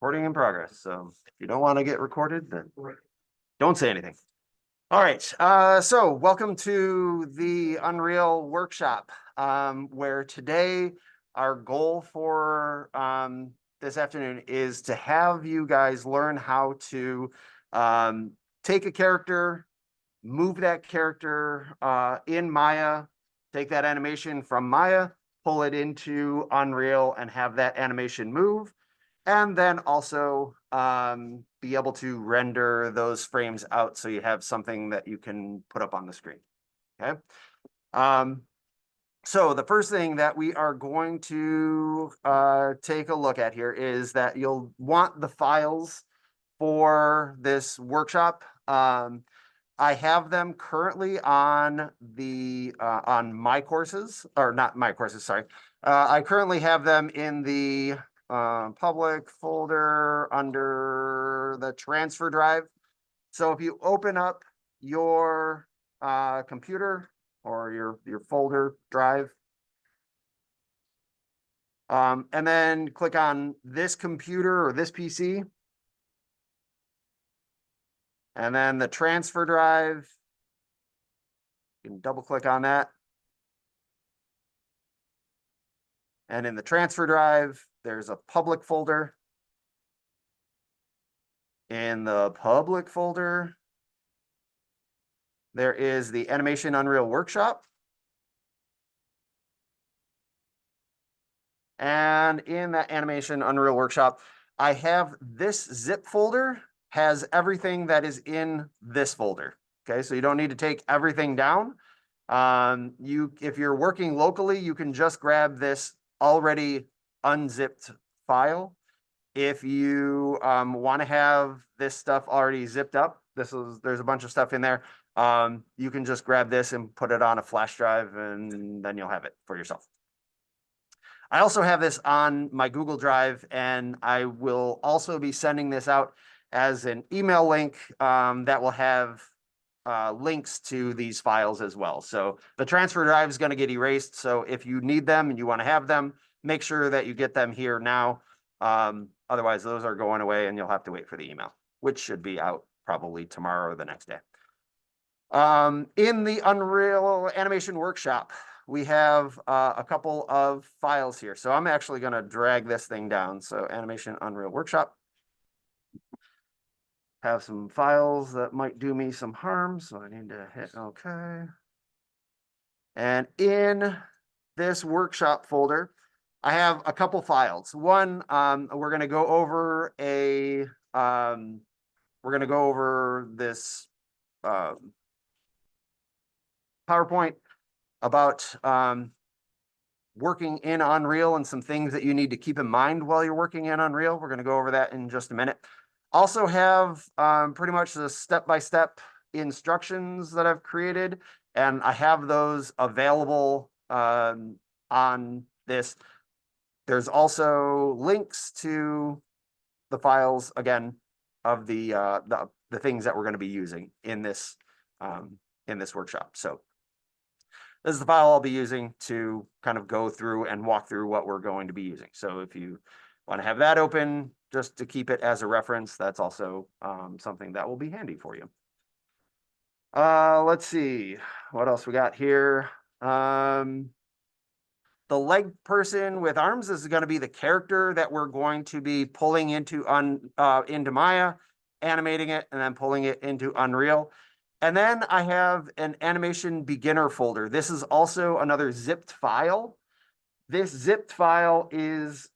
Recording in progress. So if you don't want to get recorded, then don't say anything. All right. So welcome to the Unreal Workshop, where today our goal for this afternoon is to have you guys learn how to take a character, move that character in Maya, take that animation from Maya, pull it into Unreal, and have that animation move. And then also be able to render those frames out so you have something that you can put up on the screen. Okay. So the first thing that we are going to take a look at here is that you'll want the files for this workshop. I have them currently on the on my courses, or not my courses, sorry. I currently have them in the public folder under the transfer drive. So if you open up your computer or your folder drive, and then click on this computer or this PC, and then the transfer drive, you can double click on that. And in the transfer drive, there's a public folder. In the public folder, there is the Animation Unreal Workshop. And in that Animation Unreal Workshop, I have this zip folder, has everything that is in this folder. Okay, so you don't need to take everything down. If you're working locally, you can just grab this already unzipped file. If you want to have this stuff already zipped up, there's a bunch of stuff in there. You can just grab this and put it on a flash drive, and then you'll have it for yourself. I also have this on my Google Drive, and I will also be sending this out as an email link that will have links to these files as well. So the transfer drive is going to get erased. So if you need them and you want to have them, make sure that you get them here now. Otherwise, those are going away and you'll have to wait for the email, which should be out probably tomorrow or the next day. In the Unreal Animation Workshop, we have a couple of files here. So I'm actually going to drag this thing down. So Animation Unreal Workshop. Have some files that might do me some harm, so I need to hit OK. And in this workshop folder, I have a couple files. One, we're going to go over this PowerPoint about working in Unreal and some things that you need to keep in mind while you're working in Unreal. We're going to go over that in just a minute. Also have pretty much the step-by-step instructions that I've created, and I have those available on this. There's also links to the files, again, of the things that we're going to be using in this workshop. So this is the file I'll be using to kind of go through and walk through what we're going to be using. So if you want to have that open just to keep it as a reference, that's also something that will be handy for you. Let's see what else we got here. The leg person with arms is going to be the character that we're going to be pulling into Maya, animating it, and then pulling it into Unreal. And then I have an animation beginner folder. This is also another zipped file. This zipped file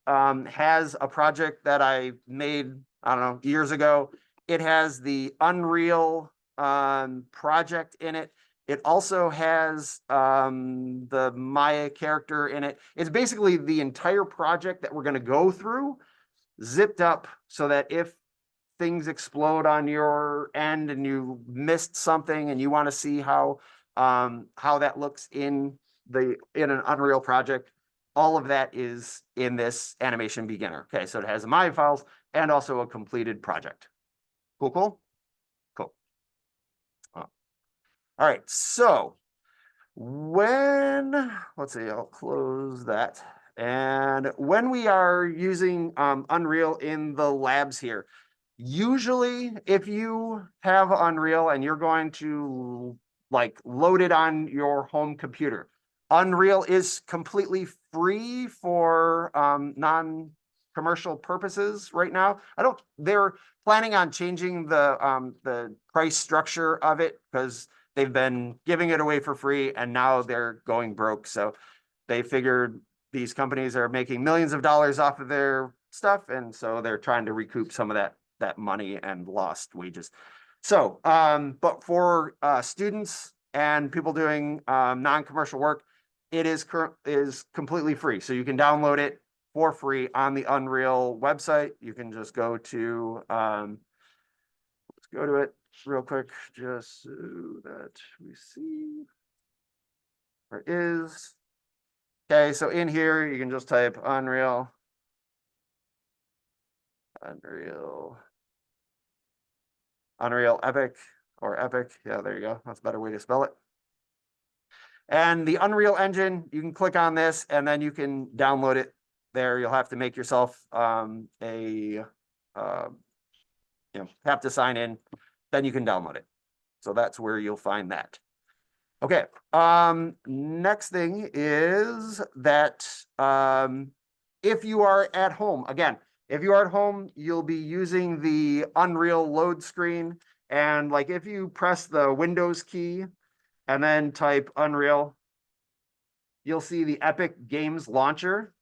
has a project that I made, I don't know, years ago. It has the Unreal project in it. It also has the Maya character in it. It's basically the entire project that we're going to go through, zipped up so that if things explode on your end and you missed something and you want to see how that looks in an Unreal project, all of that is in this animation beginner. Okay, so it has the Maya files and also a completed project. Cool. All right, so let's see, I'll close that. And when we are using Unreal in the labs here, usually if you have Unreal and you're going to like load it on your home computer, Unreal is completely free for non-commercial purposes right now. They're planning on changing the price structure of it because they've been giving it away for free and now they're going broke. So they figured these companies are making millions of dollars off of their stuff, and so they're trying to recoup some of that money and lost wages. So, but for students and people doing non-commercial work, it is completely free. So you can download it for free on the Unreal website. You can just go to let's go to it real quick, just so that we see where it is. Okay, so in here, you can just type Unreal, Unreal Epic or Epic. Yeah, there you go. That's a better way to spell it. And the Unreal Engine, you can click on this and then you can download it there. You'll have to make yourself have to sign in, then you can download it. So that's where you'll find that. Okay, next thing is that if you are at home, again, if you are at home, you'll be using the Unreal load screen. And like if you press the Windows key and then type Unreal, you'll see the Epic Games Launcher.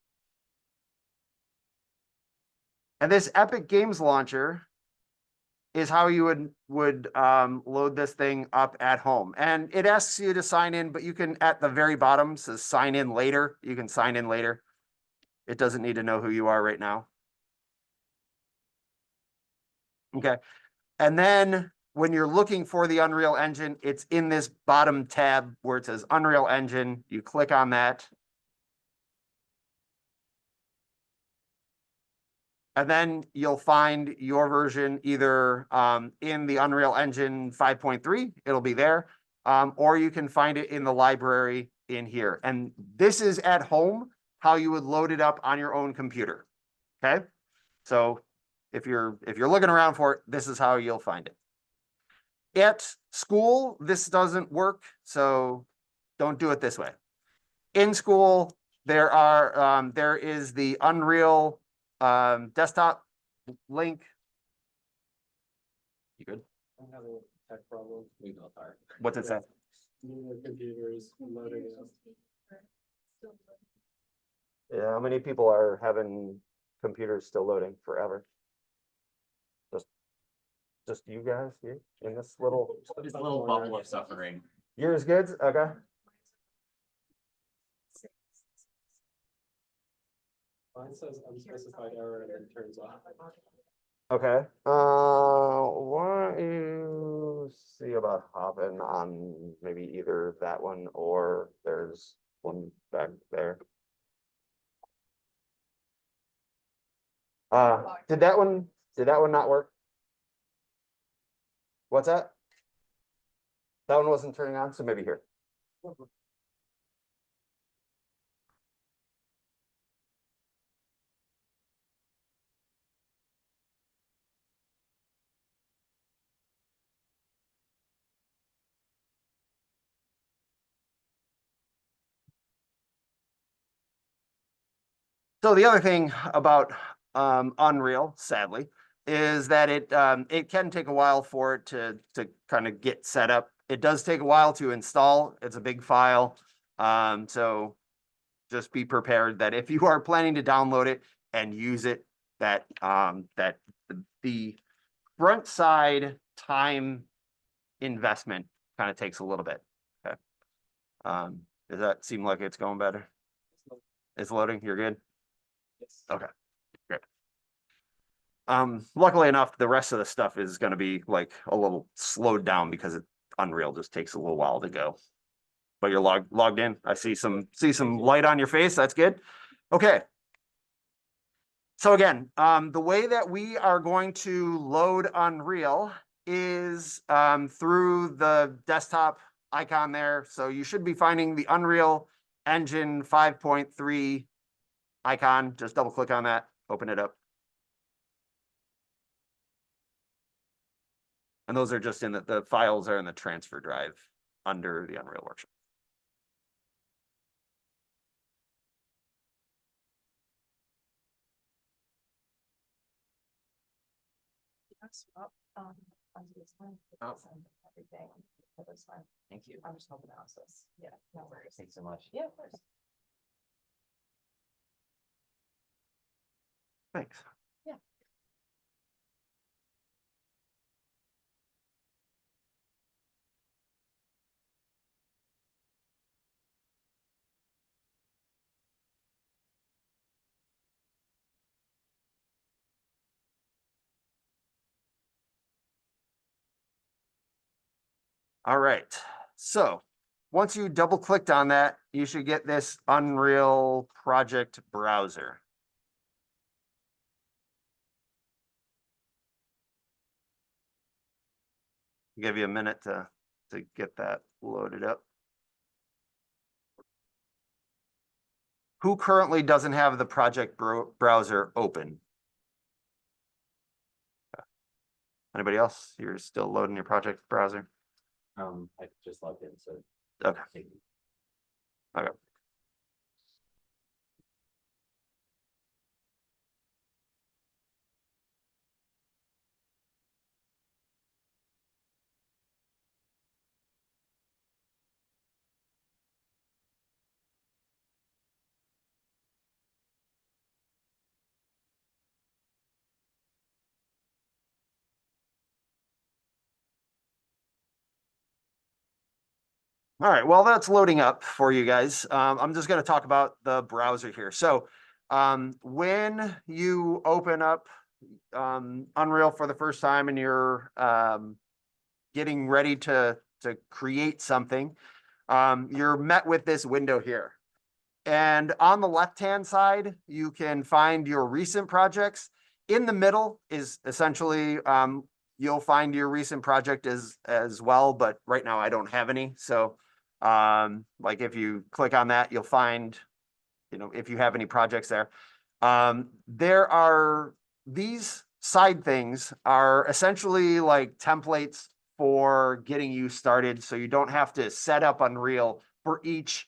And this Epic Games Launcher is how you would load this thing up at home. And it asks you to sign in, but you can, at the very bottom, says sign in later. You can sign in later. It doesn't need to know who you are right now. Okay. And then when you're looking for the Unreal Engine, it's in this bottom tab where it says Unreal Engine. You click on that. And then you'll find your version either in the Unreal Engine 5.3, it'll be there, or you can find it in the library in here. And this is at home, how you would load it up on your own computer, okay? So if you're looking around for it, this is how you'll find it. At school, this doesn't work, so don't do it this way. In school, there is the Unreal desktop link. You good? I'm having a tech problem. We both are. What's it say? The computer is loading up. Yeah, how many people are having computers still loading forever? Just you guys here in this little bubble of suffering. Yours good? Okay. Mine says unspecified error and then turns off. Okay. Why don't you see about hopping on maybe either that one or there's one back there. Did that one not work? What's that? That one wasn't turning on, so maybe here. So the other thing about Unreal, sadly, is that it can take a while for it to kind of get set up. It does take a while to install. It's a big file. So just be prepared that if you are planning to download it and use it, that the front side time investment kind of takes a little bit. Okay. Does that seem like it's going better? It's loading. You're good? Yes. Okay, great. Luckily enough, the rest of the stuff is going to be like a little slowed down because Unreal just takes a little while to go. But you're logged in. I see some light on your face. That's good. Okay. So again, the way that we are going to load Unreal is through the desktop icon there. So you should be finding the Unreal Engine 5.3 icon, just double click on that, open it up. And those are just in the files are in the transfer drive under the Unreal Workshop. Onto this one. Oh. Send everything. That's fine. Thank you. I'm just hoping analysis. Yeah, no worries. Thanks so much. Yeah, of course. Thanks. Yeah. All right. So once you double clicked on that, you should get this Unreal Project browser. Give you a minute to get that loaded up. Who currently doesn't have the project browser open? Anybody else? You're still loading your project browser? I just logged in, so. Okay. Thank you. Okay. All right, well, that's loading up for you guys. I'm just going to talk about the browser here. So when you open up Unreal for the first time and you're getting ready to create something, you're met with this window here. And on the left-hand side, you can find your recent projects. In the middle is essentially you'll find your recent project as well, but right now I don't have any. So like if you click on that, you'll find, if you have any projects there. There are these side things are essentially like templates for getting you started, so you don't have to set up Unreal for each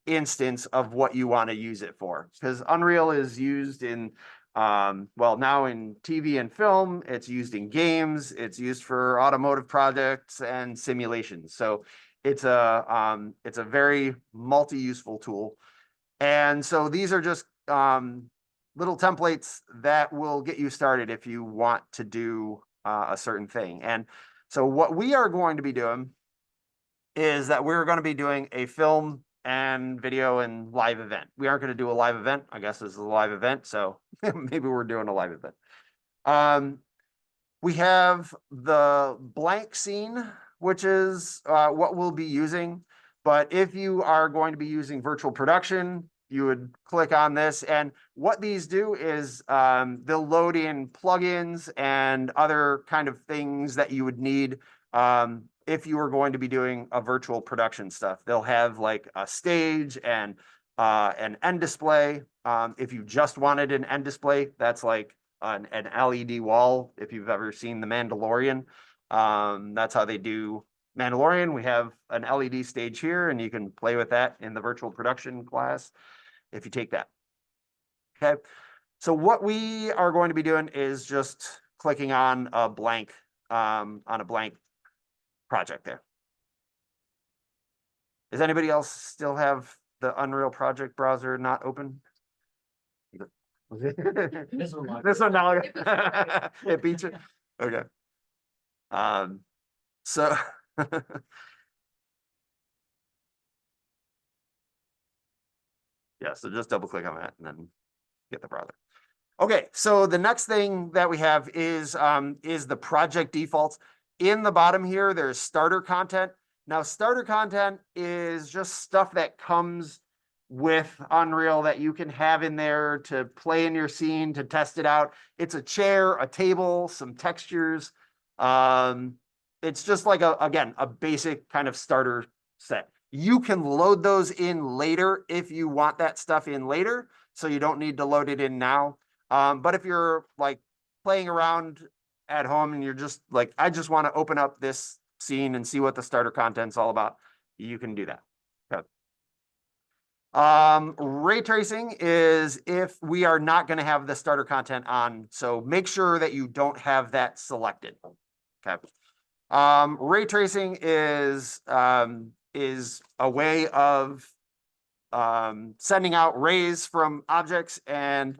instance of what you want to use it for, because Unreal is used in well, now in TV and film, it's used in games, it's used for automotive projects and simulations. So it's a very multi-useful tool. And so these are just little templates that will get you started if you want to do a certain thing. And so what we are going to be doing is that we're going to be doing a film and video and live event. We aren't going to do a live event. I guess this is a live event, so maybe we're doing a live event. We have the blank scene, which is what we'll be using. But if you are going to be using virtual production, you would click on this. And what these do is they'll load in plugins and other kind of things that you would need if you were going to be doing a virtual production stuff. They'll have like a stage and an end display. If you just wanted an end display, that's like an LED wall. If you've ever seen The Mandalorian, that's how they do Mandalorian. We have an LED stage here, and you can play with that in the virtual production class if you take that. Okay, so what we are going to be doing is just clicking on a blank project there. Does anybody else still have the Unreal Project browser not open? This one. This one now. It beats it. Okay. So yeah, so just double click on that and then get the browser. Okay, so the next thing that we have is the project defaults. In the bottom here, there's starter content. Now, starter content is just stuff that comes with Unreal that you can have in there to play in your scene, to test it out. It's a chair, a table, some textures. It's just like again, a basic kind of starter set. You can load those in later if you want that stuff in later. so you don't need to load it in now. But if you're like playing around at home and you're just like, I just want to open up this scene and see what the starter content's all about, you can do that. Okay. Ray tracing is if we are not going to have the starter content on, so make sure that you don't have that selected. Okay. Ray tracing is a way of sending out rays from objects and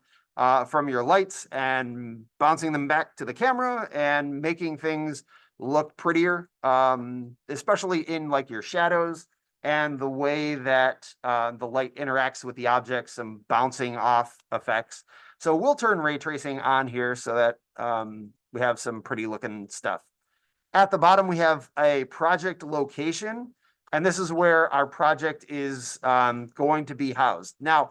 from your lights and bouncing them back to the camera and making things look prettier, especially in like your shadows and the way that the light interacts with the objects and bouncing off effects. So we'll turn ray tracing on here so that we have some pretty looking stuff. At the bottom, we have a project location, and this is where our project is going to be housed. Now,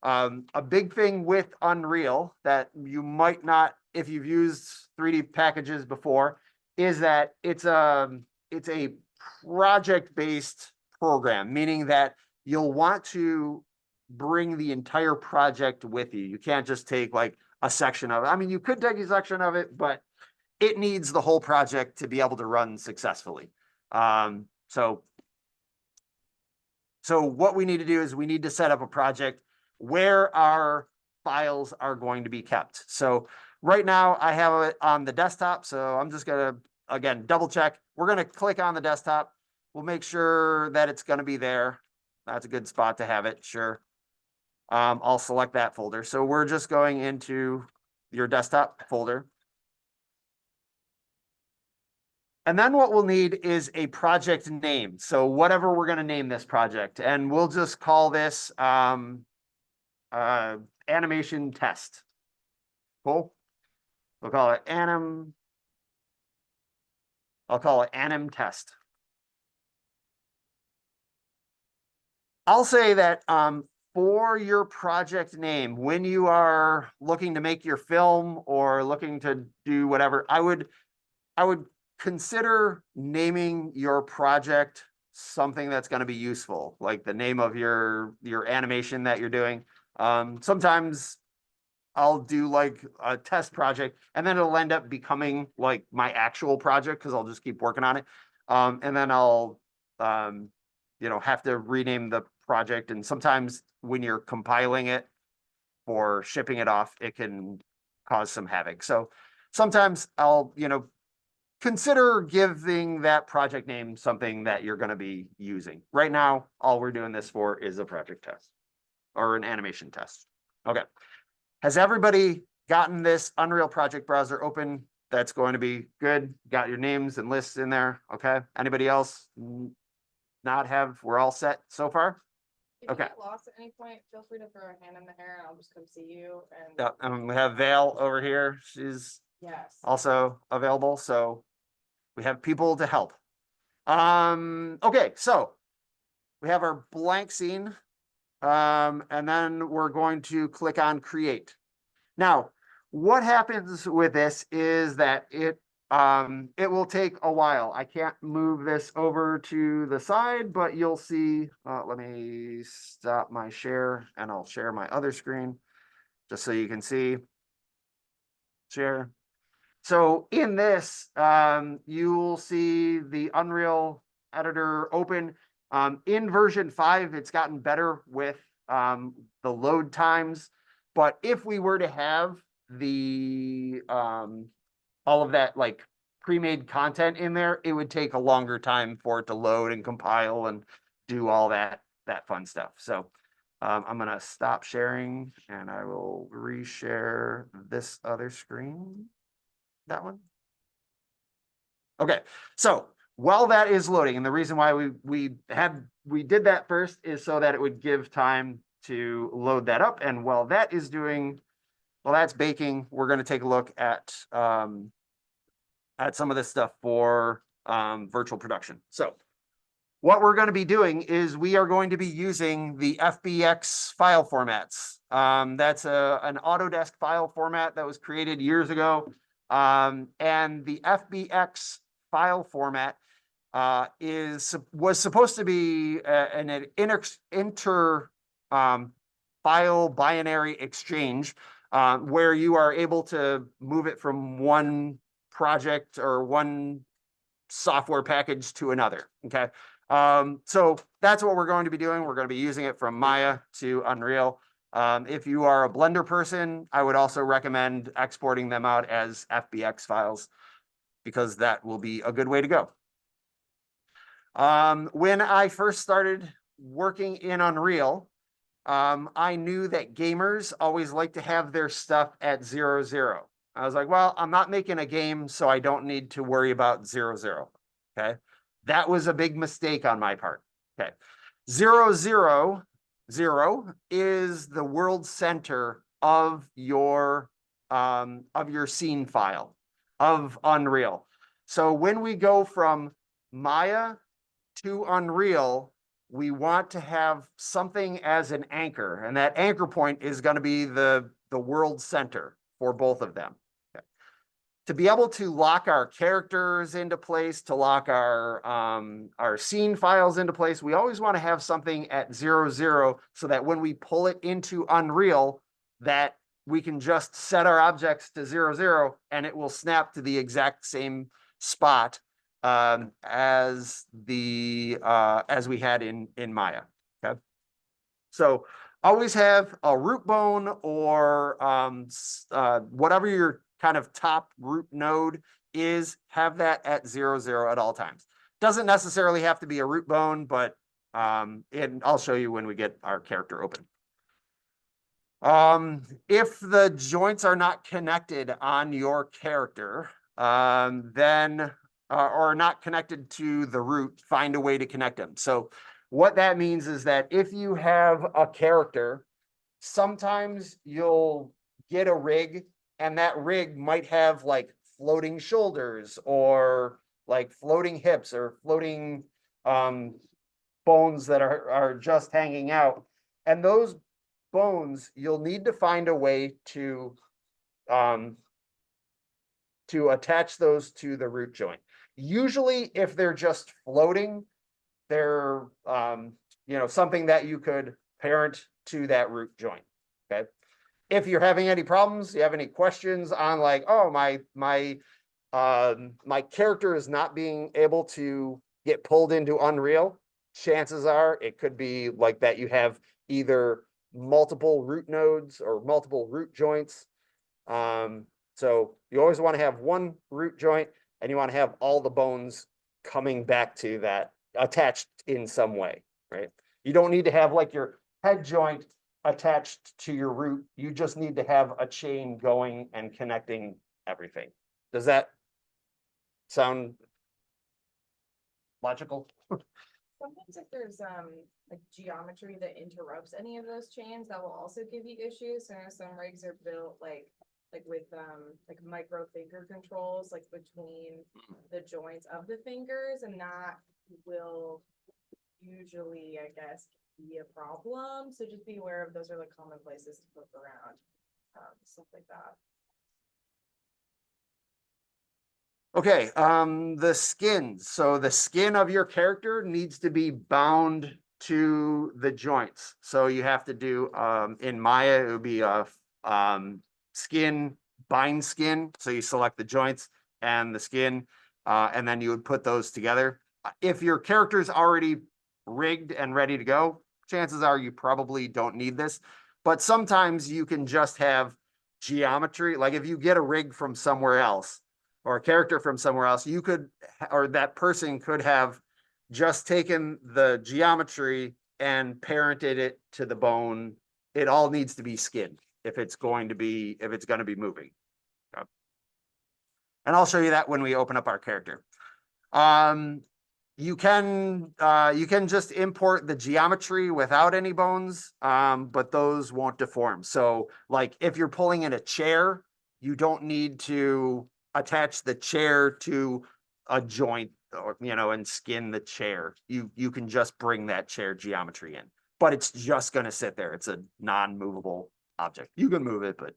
a big thing with Unreal that you might not, if you've used 3D packages before, is that it's a project-based program, meaning that you'll want to bring the entire project with you. You can't just take like a section of it. I mean, you could take a section of it, but it needs the whole project to be able to run successfully. So what we need to do is we need to set up a project where our files are going to be kept. So right now I have it on the desktop. So I'm just gonna, again, double check. We're gonna click on the desktop. We'll make sure that it's gonna be there. That's a good spot to have it, sure. I'll select that folder. So we're just going into your desktop folder. And then what we'll need is a project name. So whatever we're going to name this project, and we'll just call this animation test. Cool. We'll call it I'll call it anim test. I'll say that for your project name, when you are looking to make your film or looking to do whatever, I would consider naming your project something that's going to be useful, like the name of your animation that you're doing. Sometimes I'll do like a test project and then it'll end up becoming like my actual project because I'll just keep working on it. And then I'll have to rename the project. And sometimes when you're compiling it or shipping it off, it can cause some havoc. So sometimes I'll, consider giving that project name something that you're going to be using. Right now, all we're doing this for is a project test or an animation test. Okay. Has everybody gotten this Unreal Project Browser open? That's going to be good. Got your names and lists in there. Okay. Anybody else not have? We're all set so far? If Okay. you get lost at any point, feel free to throw a hand in the air and I'll just come see you. And Yeah. We have Val over here. She's yes. also available. So we have people to help. Okay, so we have our blank scene. And then we're going to click on create. Now, what happens with this is that it will take a while. I can't move this over to the side, but you'll see, let me stop my share and I'll share my other screen just so you can see. Share. So in this, you'll see the Unreal editor open. In version 5, it's gotten better with the load times. But if we were to have the all of that like pre-made content in there, it would take a longer time for it to load and compile and do all that fun stuff. So I'm gonna stop sharing and I will reshare this other screen. That one. Okay, so while that is loading, and the reason why we did that first is so that it would give time to load that up. And while that is doing, while that's baking, we're going to take a look at some of this stuff for virtual production. So what we're going to be doing is we are going to be using the FBX file formats. That's an Autodesk file format that was created years ago. And the FBX file format was supposed to be an file binary exchange, where you are able to move it from one project or one software package to another. Okay. So that's what we're going to be doing. We're going to be using it from Maya to Unreal. If you are a Blender person, I would also recommend exporting them out as FBX files, because that will be a good way to go. When I first started working in Unreal, I knew that gamers always like to have their stuff at 0, 0. I was like, well, I'm not making a game, so I don't need to worry about 0, 0. Okay. That was a big mistake on my part. Okay. 0, 0, 0 is the world center of your scene file of Unreal. So when we go from Maya to Unreal, we want to have something as an anchor, and that anchor point is going to be the world center for both of them. Okay. To be able to lock our characters into place, to lock our scene files into place, we always want to have something at 0, 0, so that when we pull it into Unreal, that we can just set our objects to 0, 0, and it will snap to the exact same spot as we had in Maya. Okay. So always have a root bone or whatever your kind of top root node is, have that at 0, 0 at all times. Doesn't necessarily have to be a root bone, but I'll show you when we get our character open. If the joints are not connected on your character, then or not connected to the root, find a way to connect them. So what that means is that if you have a character, sometimes you'll get a rig, and that rig might have like floating shoulders or like floating hips or floating bones that are just hanging out. And those bones, you'll need to find a way to attach those to the root joint. Usually, if they're just floating, they're something that you could parent to that root joint. Okay. If you're having any problems, you have any questions on like, oh, my character is not being able to get pulled into Unreal, chances are it could be like that you have either multiple root nodes or multiple root joints. So you always want to have one root joint, and you want to have all the bones coming back to that, attached in some way, right? You don't need to have like your head joint attached to your root. You just need to have a chain going and connecting everything. Does that sound logical? Sometimes if there's like geometry that interrupts any of those chains, that will also give you issues. So I know some rigs are built like with like micro finger controls like between the joints of the fingers, and that will usually, I guess, be a problem. So just be aware of those are like common places to poke around, stuff like that. Okay, the skins. So the skin of your character needs to be bound to the joints. So you have to do, in Maya, it would be a skin, bind skin. So you select the joints and the skin, and then you would put those together. If your character is already rigged and ready to go, chances are you probably don't need this. But sometimes you can just have geometry. Like if you get a rig from somewhere else, or a character from somewhere else, you could, or that person could have just taken the geometry and parented it to the bone. It all needs to be skinned if it's going to be moving. Okay. And I'll show you that when we open up our character. You can just import the geometry without any bones, but those won't deform. So like if you're pulling in a chair, you don't need to attach the chair to a joint or and skin the chair. You can just bring that chair geometry in, but it's just going to sit there. It's a non-movable object. You can move it, but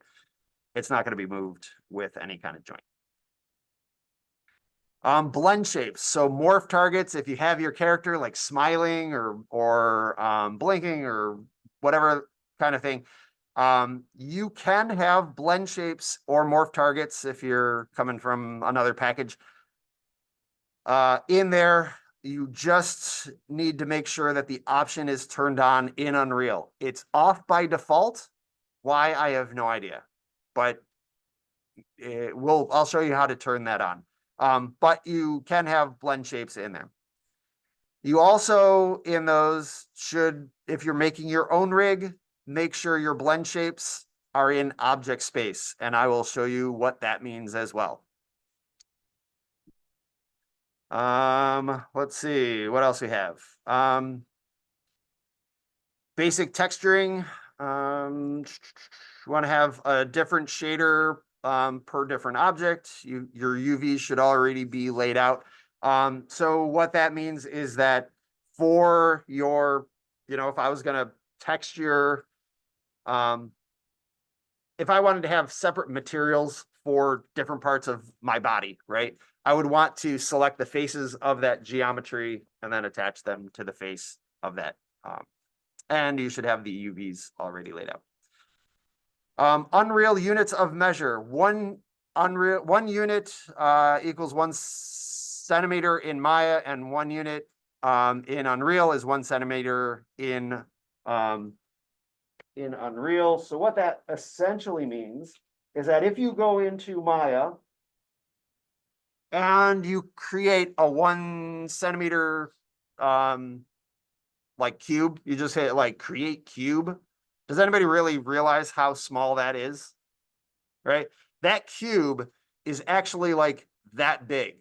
it's not going to be moved with any kind of joint. Blend shapes. So morph targets, if you have your character like smiling or blinking or whatever kind of thing. You can have blend shapes or morph targets if you're coming from another package. In there, you just need to make sure that the option is turned on in Unreal. It's off by default. Why, I have no idea, but I'll show you how to turn that on. But you can have blend shapes in there. You also, in those, should, if you're making your own rig, make sure your blend shapes are in object space, and I will show you what that means as well. Let's see what else we have. Basic texturing. You want to have a different shader per different object. Your UVs should already be laid out. So what that means is that for your, if I was going to texture, if I wanted to have separate materials for different parts of my body, right? I would want to select the faces of that geometry and then attach them to the face of that. And you should have the UVs already laid out. Unreal units of measure. One unit equals 1 centimeter in Maya, and 1 unit in Unreal is 1 centimeter in Unreal. So what that essentially means is that if you go into Maya and you create a 1 centimeter like cube, you just hit like create cube. Does anybody really realize how small that is? Right? That cube is actually like that big.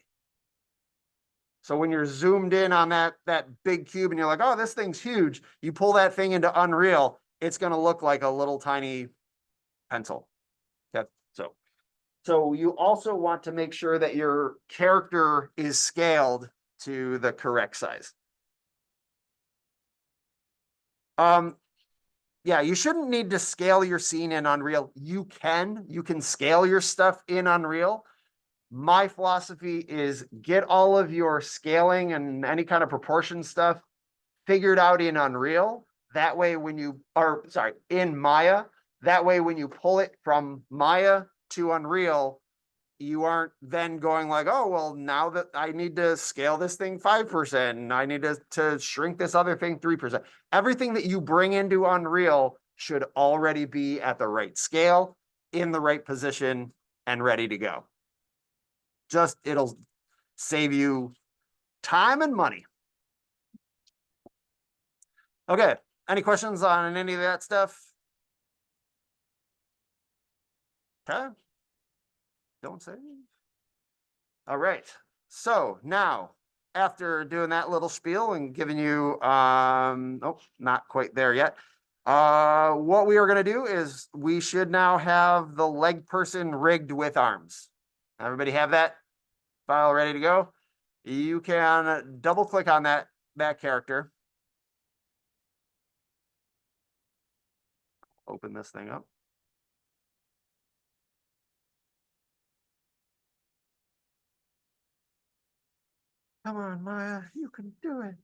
So when you're zoomed in on that big cube and you're like, oh, this thing's huge, you pull that thing into Unreal, it's going to look like a little tiny pencil. Okay. So you also want to make sure that your character is scaled to the correct size. Yeah, you shouldn't need to scale your scene in Unreal. You can scale your stuff in Unreal. My philosophy is get all of your scaling and any kind of proportion stuff figured out in Unreal. That way in Maya, that way when you pull it from Maya to Unreal, you aren't then going like, oh, well, now that I need to scale this thing 5%, and I need to shrink this other thing 3%. Everything that you bring into Unreal should already be at the right scale, in the right position, and ready to go. It'll save you time and money. Okay, any questions on any of that stuff? Okay, don't say. All right, so now after doing that little spiel and giving you, oh, not quite there yet. What we are going to do is we should now have the leg person rigged with arms. Everybody have that file ready to go? You can double click on that character. Open this thing up. Come on, Maya, you can do it.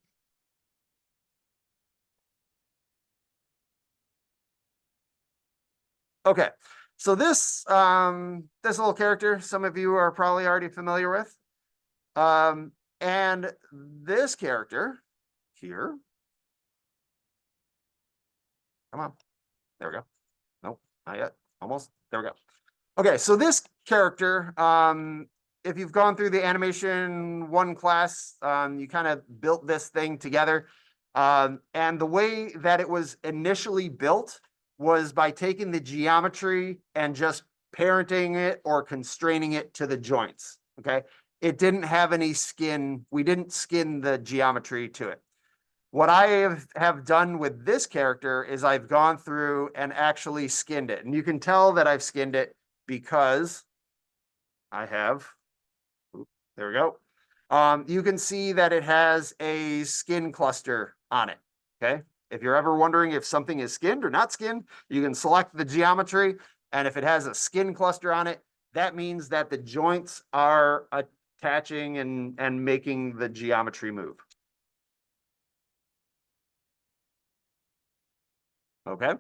Okay, so this little character, some of you are probably already familiar with. And this character here. Come on. There we go. Nope, not yet. Almost. There we go. Okay, so this character, if you've gone through the animation 1 class, you kind of built this thing together. And the way that it was initially built was by taking the geometry and just parenting it or constraining it to the joints. Okay, it didn't have any skin. We didn't skin the geometry to it. What I have done with this character is I've gone through and actually skinned it. And you can tell that I've skinned it because I have, there we go. You can see that it has a skin cluster on it, okay? If you're ever wondering if something is skinned or not skinned, you can select the geometry, and if it has a skin cluster on it, that means that the joints are attaching and making the geometry move. Okay,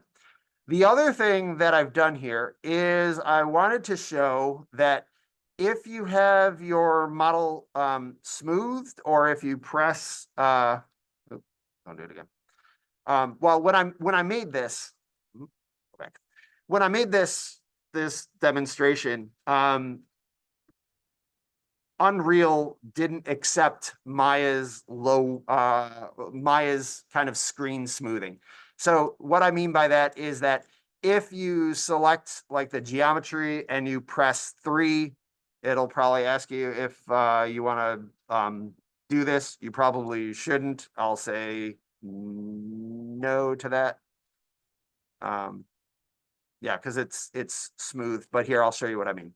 The other thing that I've done here is I wanted to show that if you have your model smoothed, or if you press oop, don't do it again. Well, when I made this, go back. When I made this demonstration, Unreal didn't accept Maya's Maya's kind of screen smoothing. So what I mean by that is that if you select like the geometry and you press 3, it'll probably ask you if you want to do this. You probably shouldn't. I'll say no to that. Yeah, because it's smooth, but here I'll show you what I mean.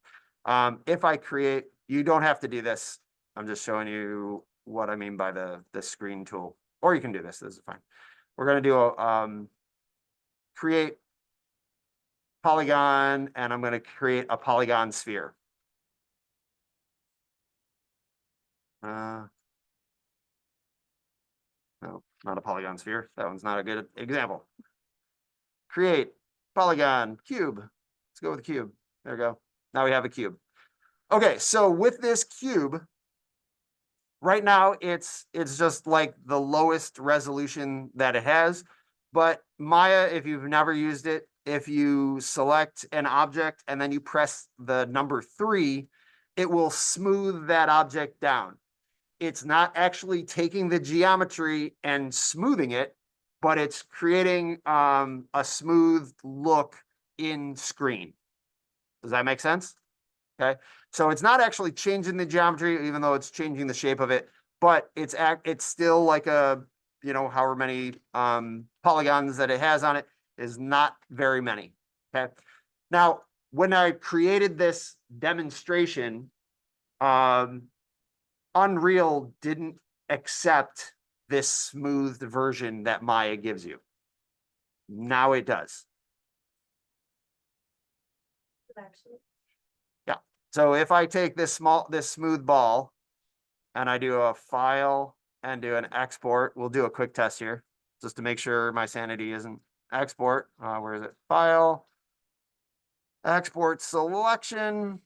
If I create, you don't have to do this. I'm just showing you what I mean by the screen tool, or you can do this. This is fine. We're going to do a create polygon, and I'm going to create a polygon sphere. No, not a polygon sphere. That one's not a good example. Create polygon cube. Let's go with the cube. There we go. Now we have a cube. Okay, so with this cube, right now it's just like the lowest resolution that it has. But Maya, if you've never used it, if you select an object and then you press the number 3, it will smooth that object down. It's not actually taking the geometry and smoothing it, but it's creating a smooth look in screen. Does that make sense? Okay, so it's not actually changing the geometry, even though it's changing the shape of it, but it's still like a, you know, however many polygons that it has on it is not very many. Okay, now when I created this demonstration, Unreal didn't accept this smoothed version that Maya gives you. Now it does. Actually, So if I take this smooth ball and I do a file and do an export, we'll do a quick test here just to make sure my sanity isn't export. Where is it? File, export selection.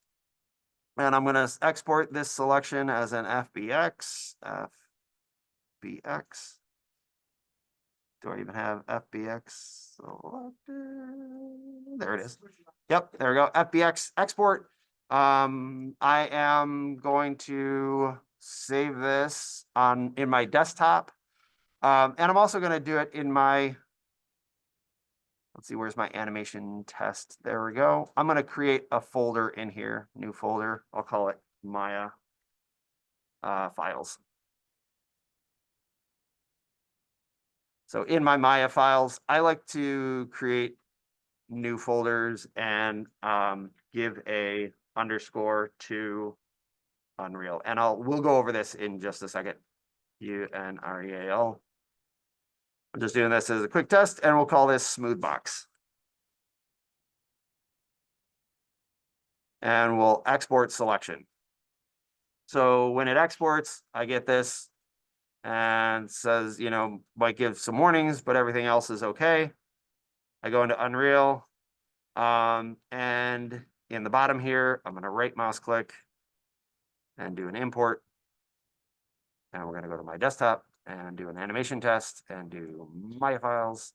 And I'm going to export this selection as an FBX. FBX. Do I even have FBX selected? There it is. Yep, there we go. FBX export. I am going to save this in my desktop. And I'm also going to do it in my, let's see, where's my animation test? There we go. I'm going to create a folder in here, new folder. I'll call it Maya files. So in my Maya files, I like to create new folders and give a underscore to Unreal. And we'll go over this in just a second. UNREAL. I'm just doing this as a quick test, and we'll call this Smoothbox. And we'll export selection. So when it exports, I get this and says, you know, might give some warnings, but everything else is okay. I go into Unreal, and in the bottom here, I'm going to right mouse click and do an import. And we're going to go to my desktop and do an animation test and do Maya files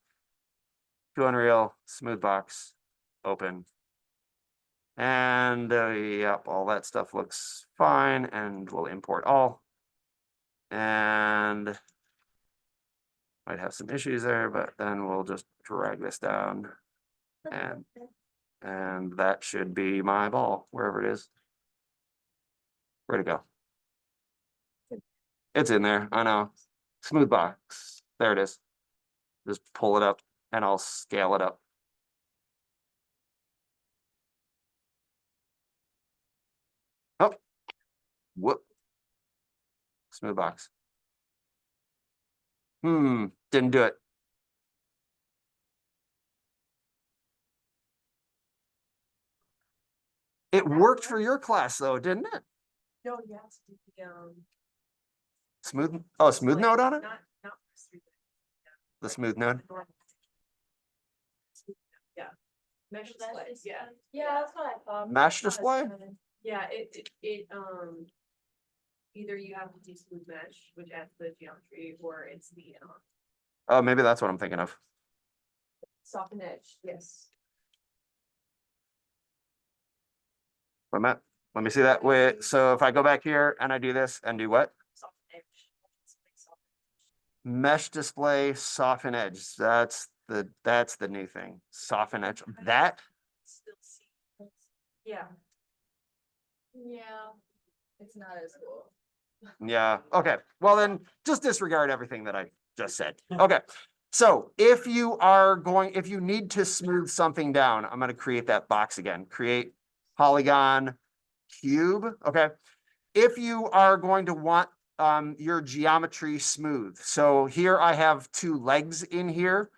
to Unreal, Smoothbox, open. And yep, all that stuff looks fine, and we'll import all. And might have some issues there, but then we'll just drag this down, and that should be my ball, wherever it is. Where'd it go? It's in there, I know. Smoothbox, there it is. Just pull it up and I'll scale it up. Oh, whoop. Smoothbox. Didn't do it. It worked for your class though, didn't it? no, you have to do Smooth, oh, smooth like, node on it? not for street, The smooth node? normal. Yeah, Mesh display, yeah. Yeah, that's what I thought. Mesh That's display? good. Yeah, either you have to do smooth mesh, which adds the geometry, or it's the, Oh, maybe that's what I'm thinking of. soften edge, yes. Wait a minute. Let me see that. Wait, so if I go back here and I do this and do what? Soften edge. Mesh display, soften edge. That's the new thing. Soften edge. That, Still see. Yeah. Yeah, it's not as cool. yeah, okay. Well, then just disregard everything that I just said. Okay. So if you need to smooth something down, I'm gonna create that box again. Create polygon cube, okay? If you are going to want your geometry smooth. So here I have two legs in here.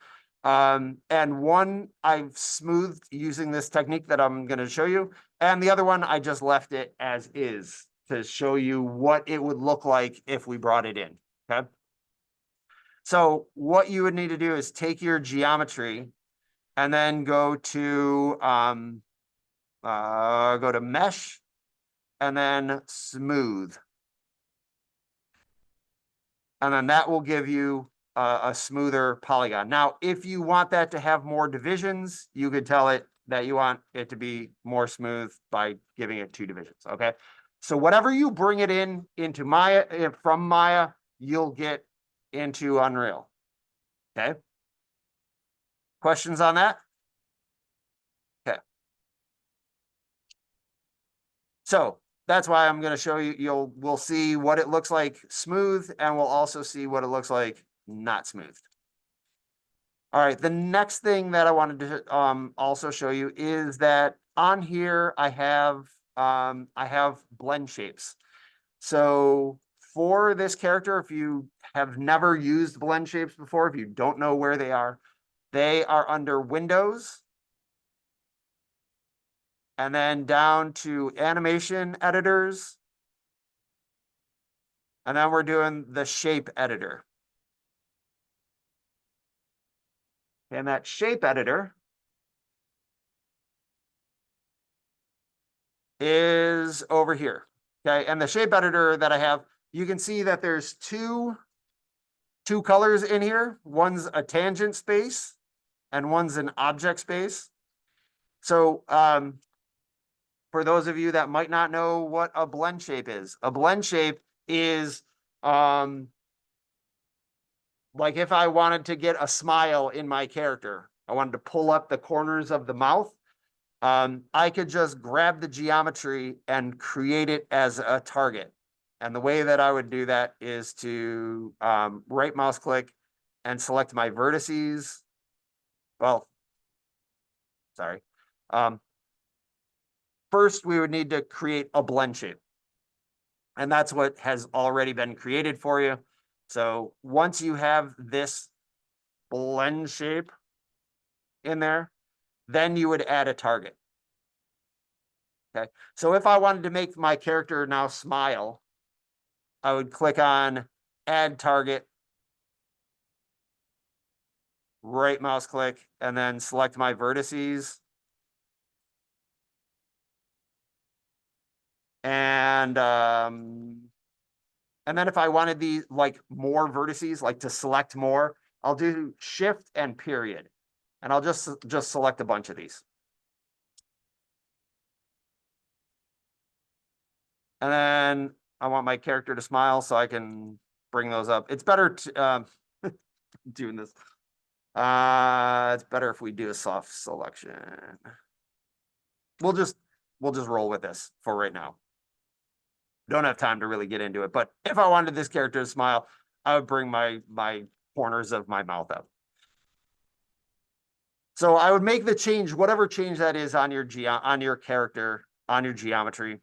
And one I've smoothed using this technique that I'm going to show you. And the other one, I just left it as is to show you what it would look like if we brought it in, okay? So what you would need to do is take your geometry and then go to mesh and then smooth. And then that will give you a smoother polygon. Now, if you want that to have more divisions, you could tell it that you want it to be more smooth by giving it 2 divisions, okay? So whatever you bring it into Maya, from Maya, you'll get into Unreal, okay? Questions on that? Okay. So that's why I'm going to show you, we'll see what it looks like smooth, and we'll also see what it looks like not smooth. All right, the next thing that I wanted to also show you is that on here I have blend shapes. So for this character, if you have never used blend shapes before, if you don't know where they are under Windows, and then down to animation editors, and then we're doing the shape editor. And that shape editor is over here. Okay, and the shape editor that I have, you can see that there's two colors in here. One's a tangent space and one's an object space. So for those of you that might not know what a blend shape is, a blend shape is like if I wanted to get a smile in my character, I wanted to pull up the corners of the mouth. I could just grab the geometry and create it as a target. And the way that I would do that is to right mouse click and select my vertices. Well, sorry. First, we would need to create a blend shape. And that's what has already been created for you. So once you have this blend shape in there, then you would add a target. Okay, so if I wanted to make my character now smile, I would click on add target, right mouse click, and then select my vertices. And then if I wanted these like more vertices, like to select more, I'll do shift and period. And I'll just select a bunch of these. And then I want my character to smile, so I can bring those up. It's better to doing this. It's better if we do a soft selection. We'll just roll with this for right now. Don't have time to really get into it, but if I wanted this character to smile, I would bring my corners of my mouth up. So I would make the change, whatever change that is on your character, on your geometry.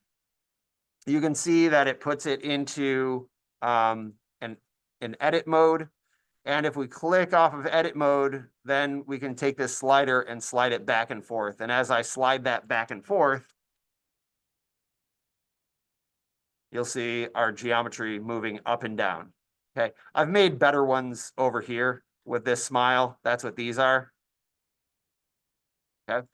You can see that it puts it into an edit mode. And if we click off of edit mode, then we can take this slider and slide it back and forth. And as I slide that back and forth, you'll see our geometry moving up and down. Okay, I've made better ones over here with this smile. That's what these are. Okay,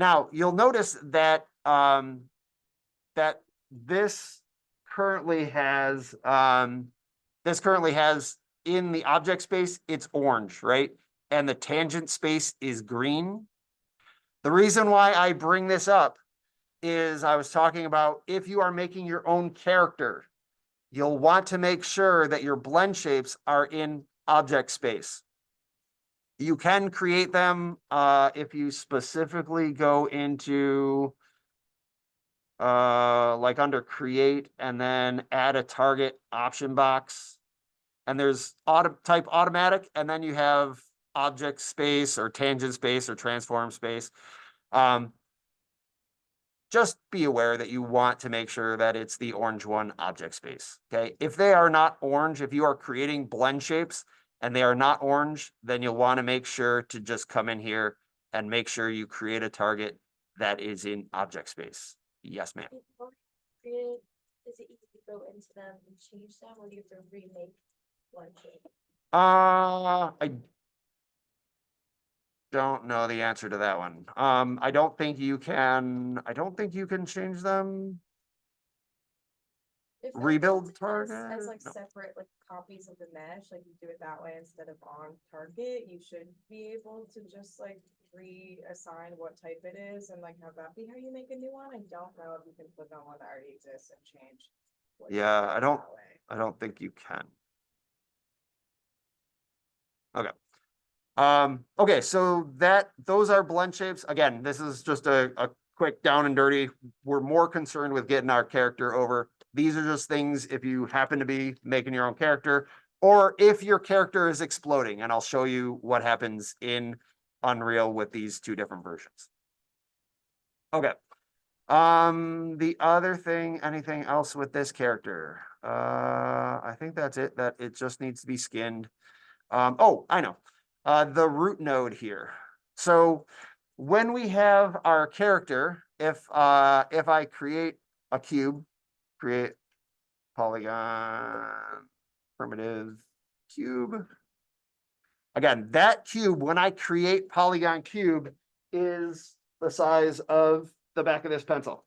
Now, you'll notice that, that this currently has, in the object space, it's orange, right? And the tangent space is green. The reason why I bring this up is I was talking about if you are making your own character, you'll want to make sure that your blend shapes are in object space. You can create them if you specifically go into like under create and then add a target option box. And there's type automatic, and then you have object space or tangent space or transform space. Just be aware that you want to make sure that it's the orange one object space. Okay. If they are not orange, if you are creating blend shapes and they are not orange, then you'll want to make sure to just come in here and make sure you create a target that is in object space. Yes, ma'am. Created, is it easy to go into them and change them, or do you have to remake one shape? I don't know the answer to that one. I don't think you can change them. If they're Rebuild built target? as like No. separate like copies of the mesh, like you do it that way instead of on target, you should be able to just like reassign what type it is and like have that be how you make a new one. I don't know if you can put on one that already exists and change. what you Yeah, do I that don't- way. I don't think you can. Okay. Okay, so those are blend shapes. Again, this is just a quick down and dirty. We're more concerned with getting our character over. These are just things if you happen to be making your own character, or if your character is exploding, and I'll show you what happens in Unreal with these two different versions. Okay. The other thing, anything else with this character? I think that's it, that it just needs to be skinned. Oh, I know. The root node here. So when we have our character, if I create a cube, create polygon primitive cube. Again, that cube, when I create polygon cube, is the size of the back of this pencil.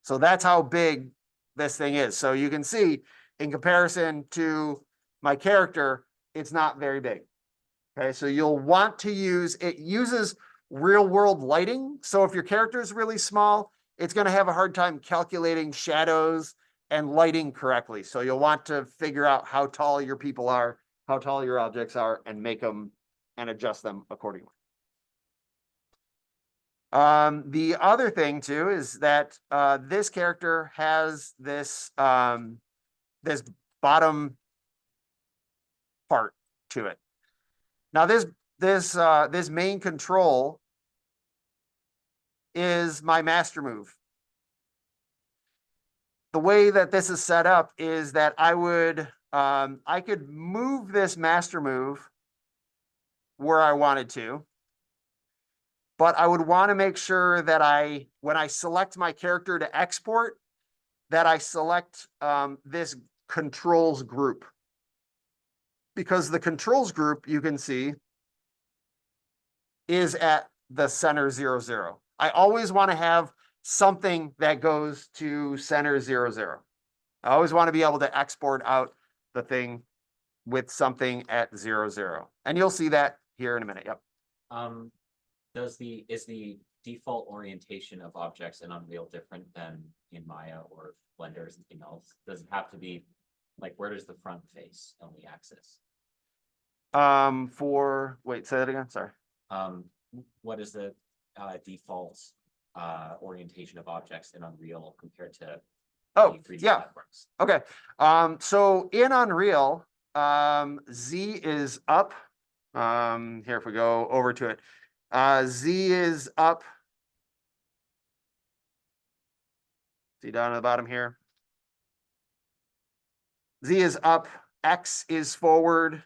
So that's how big this thing is. So you can see in comparison to my character, it's not very big. Okay, so you'll want to use, it uses real world lighting. So if your character is really small, it's going to have a hard time calculating shadows and lighting correctly. So you'll want to figure out how tall your people are, how tall your objects are, and make them and adjust them accordingly. The other thing too is that this character has this this bottom part to it. Now this main control is my master move. The way that this is set up is that I could move this master move where I wanted to, but I would want to make sure that when I select my character to export, that I select this controls group. Because the controls group, you can see, is at the center 0, 0. I always want to have something that goes to center 0, 0. I always want to be able to export out the thing with something at 0, 0. And you'll see that here in a minute. Yep. Is the default orientation of objects in Unreal different than in Maya or Blender or something else? Does it have to be like, where does the front face on the axis? Wait, say that again. Sorry. What is the default orientation of objects in Unreal compared to Oh, the 3D yeah. platforms? Okay. So in Unreal, Z is up. Here, if we go over to it, Z is up. See down at the bottom here. Z is up. X is forward.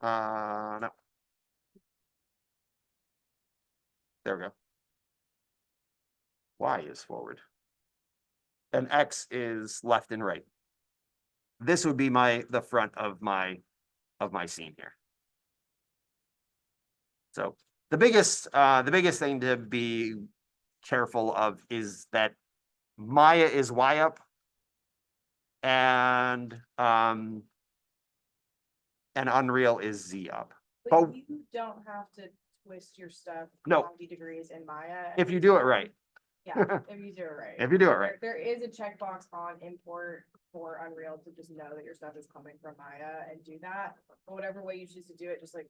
No. There we go. Y is forward. And X is left and right. This would be the front of my scene here. So the biggest thing to be careful of is that Maya is Y up. And Unreal is Z up. But But- you don't have to twist your stuff No. 90 degrees in Maya. If you do it right. Yeah, if you do it right. If you do it right. There is a checkbox on import for Unreal to just know that your stuff is coming from Maya and do that. But whatever way you choose to do it, just like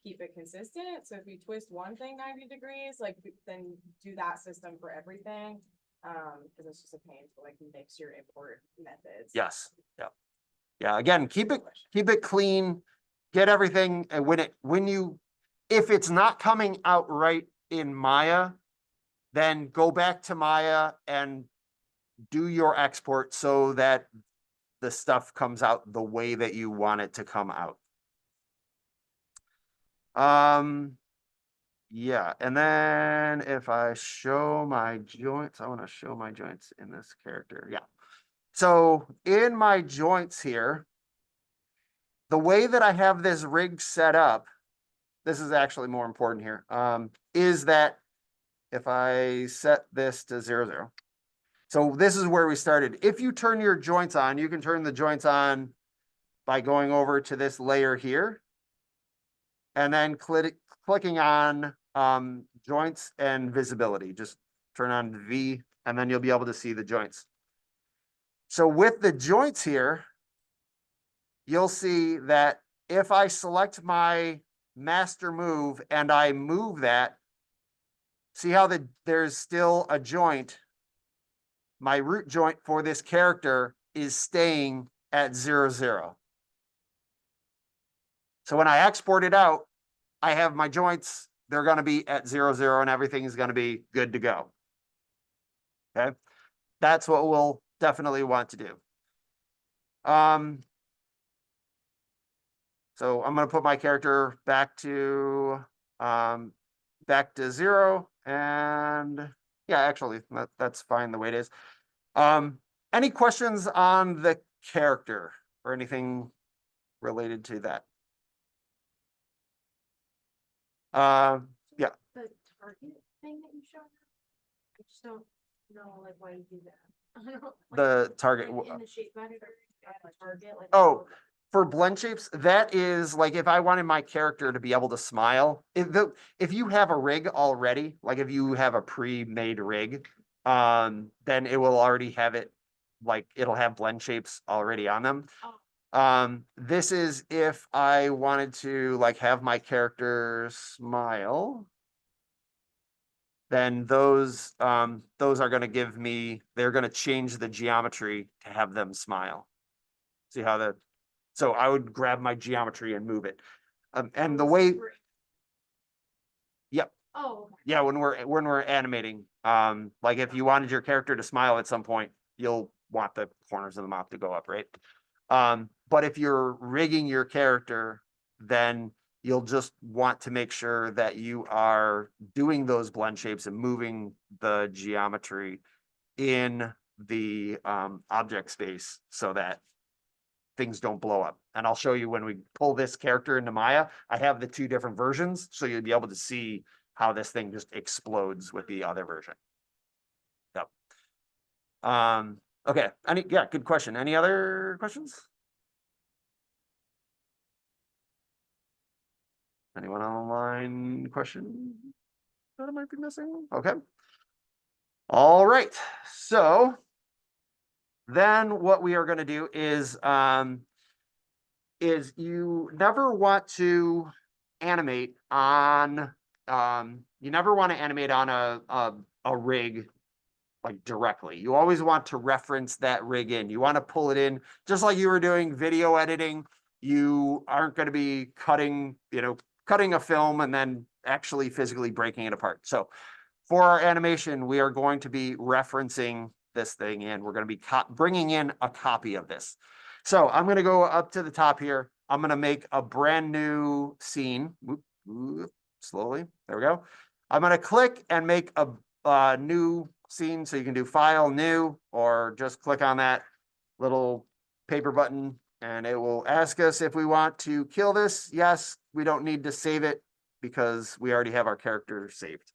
keep it consistent. So if you twist one thing 90 degrees, like then do that system for everything. Cause it's just a pain to like mix your import methods. Yes, yeah. Yeah, again, keep it clean, get everything, and if it's not coming out right in Maya, then go back to Maya and do your export so that the stuff comes out the way that you want it to come out. Yeah, and then if I show my joints, I want to show my joints in this character. Yeah. So in my joints here, the way that I have this rig set up, this is actually more important here, is that if I set this to 0, so this is where we started. If you turn your joints on, you can turn the joints on by going over to this layer here and then clicking on joints and visibility. Just turn on V and then you'll be able to see the joints. So with the joints here, you'll see that if I select my master move and I move that, see how there's still a joint. My root joint for this character is staying at 0. So when I export it out, I have my joints, they're going to be at 0 and everything is going to be good to go. Okay. That's what we'll definitely want to do. So I'm going to put my character back to 0, and yeah, actually that's fine the way it is. Any questions on the character or anything related to that? Yeah. The target thing that you showed, I just don't know like why you do that. I don't know, like, The target. in the shape editor, the target, like. Oh, for blend shapes, that is like if I wanted my character to be able to smile, if you have a rig already, like if you have a pre-made rig, then it will already have it, like it'll have blend shapes already on them. This is if I wanted to like have my character smile, then those are going to give me, they're going to change the geometry to have them smile. See how so I would grab my geometry and move it. And the way, yep. Oh, okay. Yeah, when we're animating, like if you wanted your character to smile at some point, you'll want the corners of the mouth to go up, right? But if you're rigging your character, then you'll just want to make sure that you are doing those blend shapes and moving the geometry in the object space so that things don't blow up. And I'll show you when we pull this character into Maya, I have the two different versions, so you'll be able to see how this thing just explodes with the other version. Yep. Okay. Yeah, good question. Any other questions? Anyone online question that I might be missing? Okay. All right. So then what we are going to do is you never want to animate on a rig like directly. You always want to reference that rig in. You want to pull it in just like you were doing video editing. You aren't going to be cutting a film and then actually physically breaking it apart. So for our animation, we are going to be referencing this thing in. We're going to be bringing in a copy of this. So I'm going to go up to the top here. I'm going to make a brand new scene. Slowly. There we go. I'm going to click and make a new scene. So you can do file, new, or just click on that little paper button and it will ask us if we want to kill this. Yes, we don't need to save it because we already have our character saved.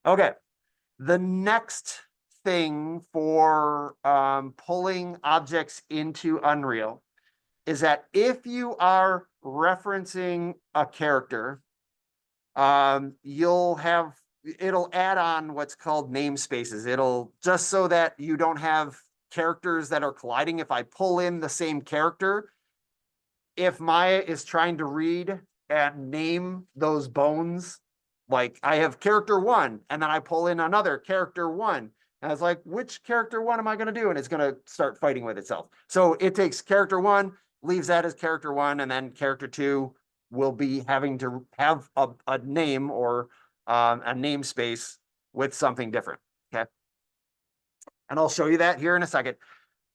Okay, the next thing for pulling objects into Unreal is that if you are referencing a character, it'll add on what's called namespaces. It'll just so that you don't have characters that are colliding. If I pull in the same character, if Maya is trying to read and name those bones, like I have character one, and then I pull in another character one, and I was like, which character one am I going to do? And it's going to start fighting with itself. So it takes character one, leaves that as character one, and then character two will be having to have a name or a namespace with something different. Okay. And I'll show you that here in a second.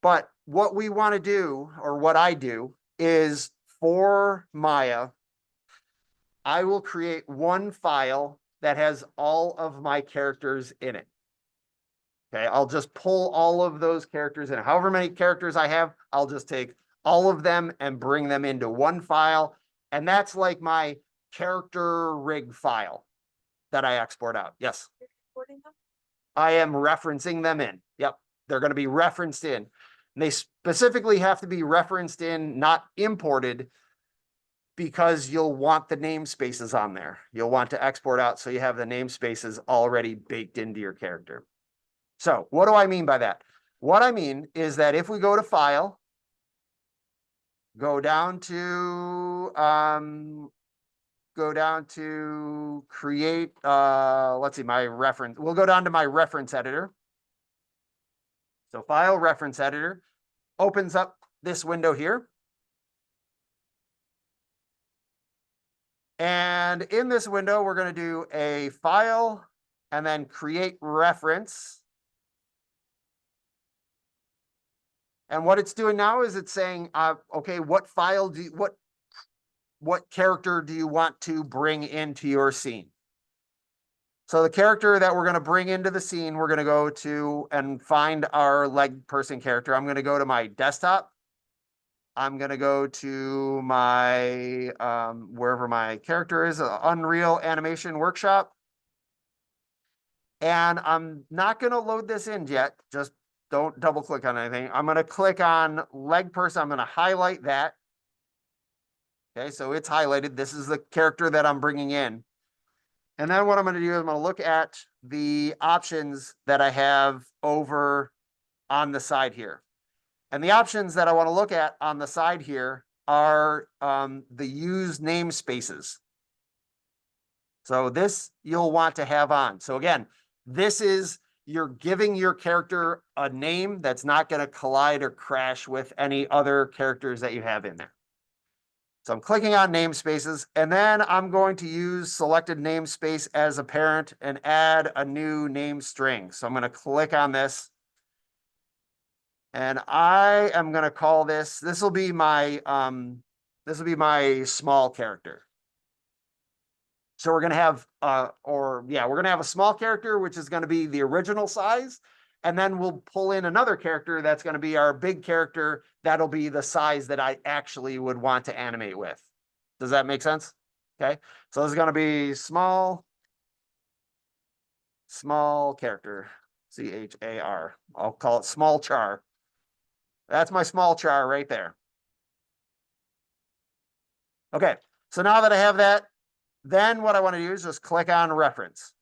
But what we want to do, or what I do, is for Maya, I will create one file that has all of my characters in it. Okay, I'll just pull all of those characters in. However many characters I have, I'll just take all of them and bring them into one file. And that's like my character rig file that I export out. Yes, Recording them? I am referencing them in. Yep, they're going to be referenced in. And they specifically have to be referenced in, not imported, because you'll want the namespaces on there. You'll want to export out so you have the namespaces already baked into your character. So what do I mean by that? What I mean is that if we go to File, go down to create, let's see, my reference. We'll go down to my reference editor. So File, Reference Editor, opens up this window here. And in this window, we're going to do a file and then create reference. And what it's doing now is it's saying, okay, what file do you, what character do you want to bring into your scene? So the character that we're going to bring into the scene, we're going to go to and find our leg person character. I'm going to go to my desktop. I'm going to go to my, wherever my character is, Unreal Animation Workshop. And I'm not going to load this in yet. Just don't double click on anything. I'm going to click on leg person. I'm going to highlight that. Okay, so it's highlighted. This is the character that I'm bringing in. And then what I'm going to do is I'm going to look at the options that I have over on the side here. And the options that I want to look at on the side here are the use namespaces. So this you'll want to have on. So again, this is you're giving your character a name that's not going to collide or crash with any other characters that you have in there. So I'm clicking on namespaces, and then I'm going to use selected namespace as a parent and add a new name string. So I'm going to click on this. And I am going to call this will be my small character. So we're going to have we're going to have a small character, which is going to be the original size. And then we'll pull in another character that's going to be our big character. That'll be the size that I actually would want to animate with. Does that make sense? Okay. So this is going to be small character, CHAR. I'll call it small char. That's my small char right there. Okay. So now that I have that, then what I want to do is just click on reference.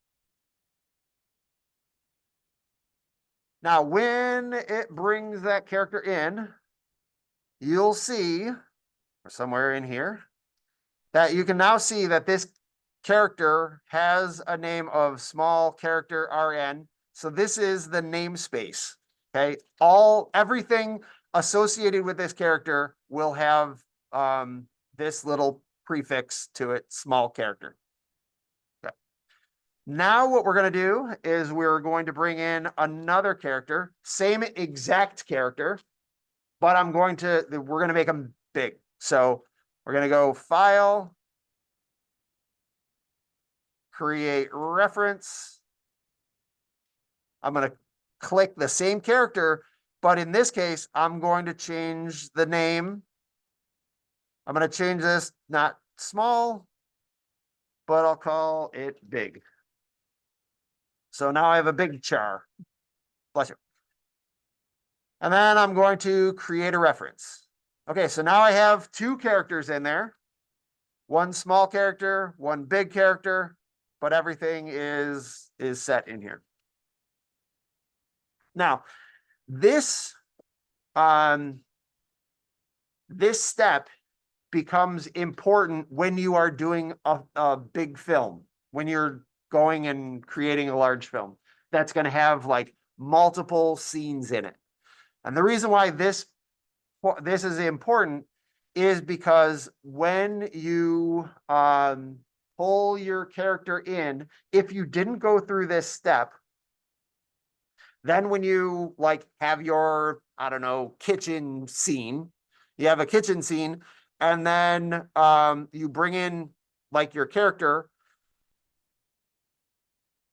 Now, when it brings that character in, you'll see, or somewhere in here, that you can now see that this character has a name of small character RN. So this is the namespace. Okay. Everything associated with this character will have this little prefix to it, small character. Okay. Now what we're going to do is we're going to bring in another character, same exact character, but we're going to make them big. So we're going to go File, Create Reference. I'm going to click the same character, but in this case, I'm going to change the name. I'm going to change this, not small, but I'll call it big. So now I have a big char. Bless you. And then I'm going to create a reference. Okay, so now I have two characters in there. One small character, one big character, but everything is set in here. Now, this this step becomes important when you are doing a big film, when you're going and creating a large film that's going to have like multiple scenes in it. And the reason why this is important is because when you pull your character in, if you didn't go through this step, then when you like have your, I don't know, kitchen scene, you have a kitchen scene, and then you bring in like your character.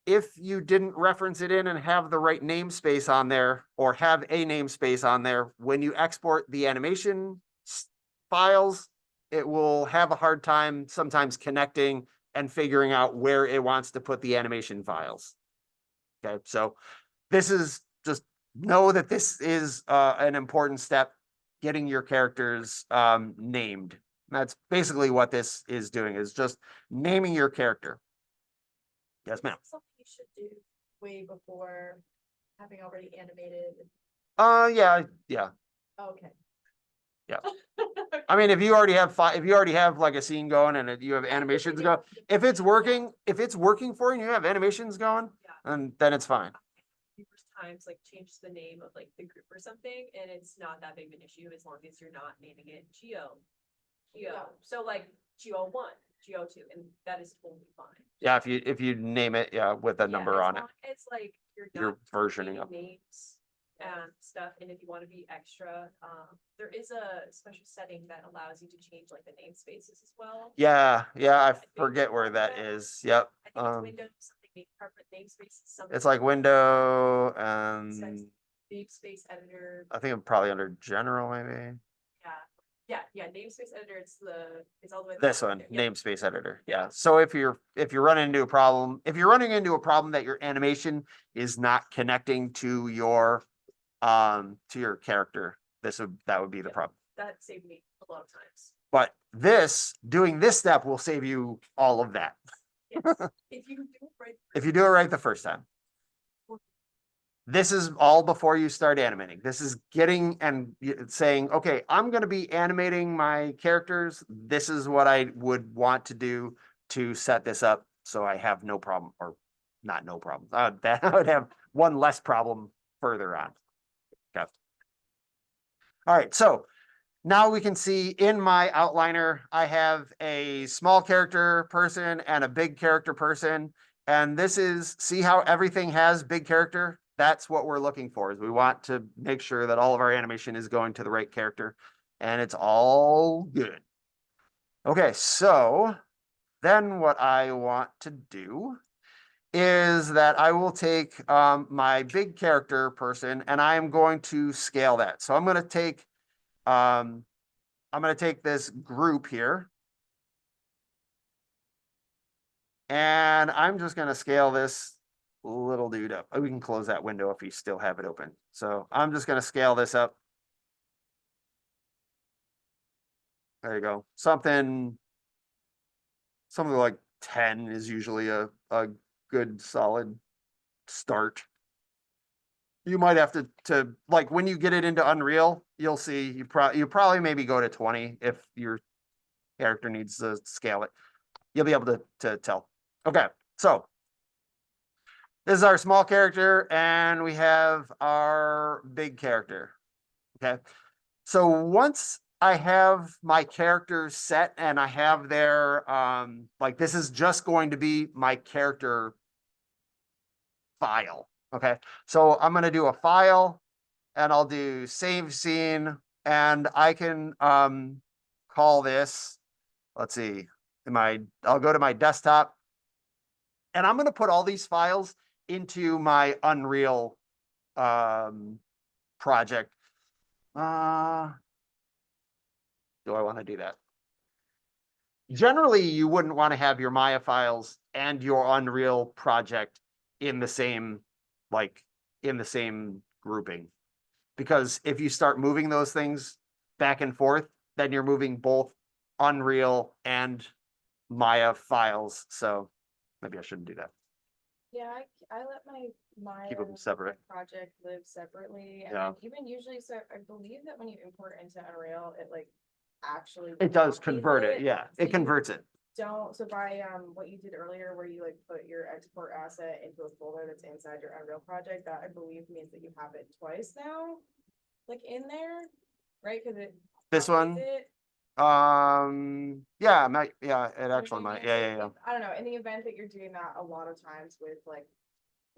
If you didn't reference it in and have the right namespace on there, or have a namespace on there, when you export the animation files, it will have a hard time sometimes connecting and figuring out where it wants to put the animation files. Okay, so this is just know that this is an important step, getting your characters named. That's basically what this is doing, is just naming your character. Yes, ma'am. Something you should do way before having already animated. Yeah. Okay. I mean, if you already have like a scene going and you have animations going, if it's working for you and you have animations going, and then it's fine. Numerous times, like change the name of like the group or something, and it's not that big of an issue as long as you're not naming it Geo. So like Geo 1, Geo 2, and that is totally fine. Yeah, if you name it, with a number on it, It's like you're you're not versioning naming up. names and stuff, and if you want to be extra, there is a special setting that allows you to change like the namespaces as well. Yeah, I think forget where that is. Yep. I think it's Windows something named corporate namespaces. Something It's like window says and namespace editor. I think I'm probably under general maybe. Yeah. Namespace editor. It's all the way. This down one, there. Yep. namespace editor. Yeah. So if you're running into a problem, that your animation is not connecting to your character, that would be the Yeah. problem. That saved me a lot of times. But doing this step will save you all of that. Yes. If you do it right. If you do it right the first time. This is all before you start animating. This is getting and saying, okay, I'm going to be animating my characters. This is what I would want to do to set this up so I have no problem, or not no problem. That I would have one less problem further on. Okay. All right, so now we can see in my outliner, I have a small character person and a big character person. And this is, see how everything has big character? That's what we're looking for, is we want to make sure that all of our animation is going to the right character and it's all good. Okay, so then what I want to do is that I will take my big character person and I am going to scale that. So I'm going to take this group here. And I'm just going to scale this little dude up. We can close that window if you still have it open. So I'm just going to scale this up. There you go. Something like 10 is usually a good solid start. You might have to like when you get it into Unreal, you'll see you probably maybe go to 20 if your character needs to scale it. You'll be able to tell. Okay, so this is our small character and we have our big character. Okay, so once I have my characters set and I have their like this is just going to be my character file. Okay, so I'm going to do a file and I'll do save scene and I can call this, let's see, I'll go to my desktop and I'm going to put all these files into my Unreal project. Do I want to do that? Generally, you wouldn't want to have your Maya files and your Unreal project in the same, like, in the same grouping. Because if you start moving those things back and forth, then you're moving both Unreal and Maya files, so maybe I shouldn't do that. Yeah, I let my Keep them separate. project live separately, and Yeah. then even usually, so I believe that when you import into Unreal, it like actually. It does copies convert it, yeah, so it you converts it. Don't, so by what you did earlier, where you like put your export asset into a folder that's inside your Unreal project, that I believe means that you have it twice now, like in there, right? Cause it. This copies one? it. Yeah, it You know actually what I might, mean? yeah, So yeah, yeah. I don't know, in the event that you're doing that a lot of times with like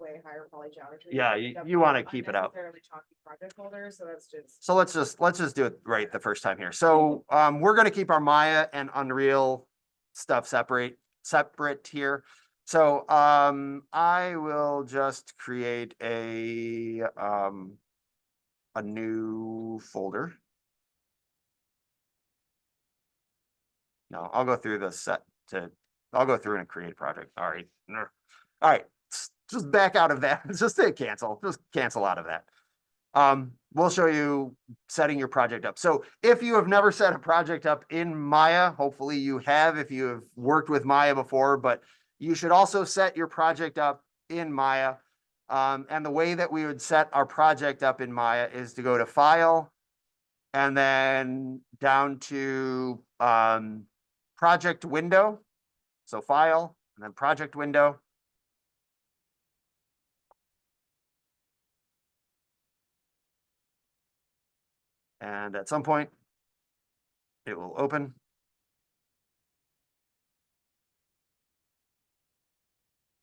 way higher poly geometry. Yeah, end you- up you with wanna keep it out. unnecessarily chunky project folders, so that's just. So let's just do it right the first time here. So we're gonna keep our Maya and Unreal stuff separate here. So I will just create a new folder. No, I'll go through the I'll go through and create a project. All right. All right. Just back out of that. Just hit cancel. Just cancel out of that. We'll show you setting your project up. So if you have never set a project up in Maya, hopefully you have if you have worked with Maya before, but you should also set your project up in Maya. And the way that we would set our project up in Maya is to go to File and then down to Project Window. So File and then Project Window. And at some point, it will open.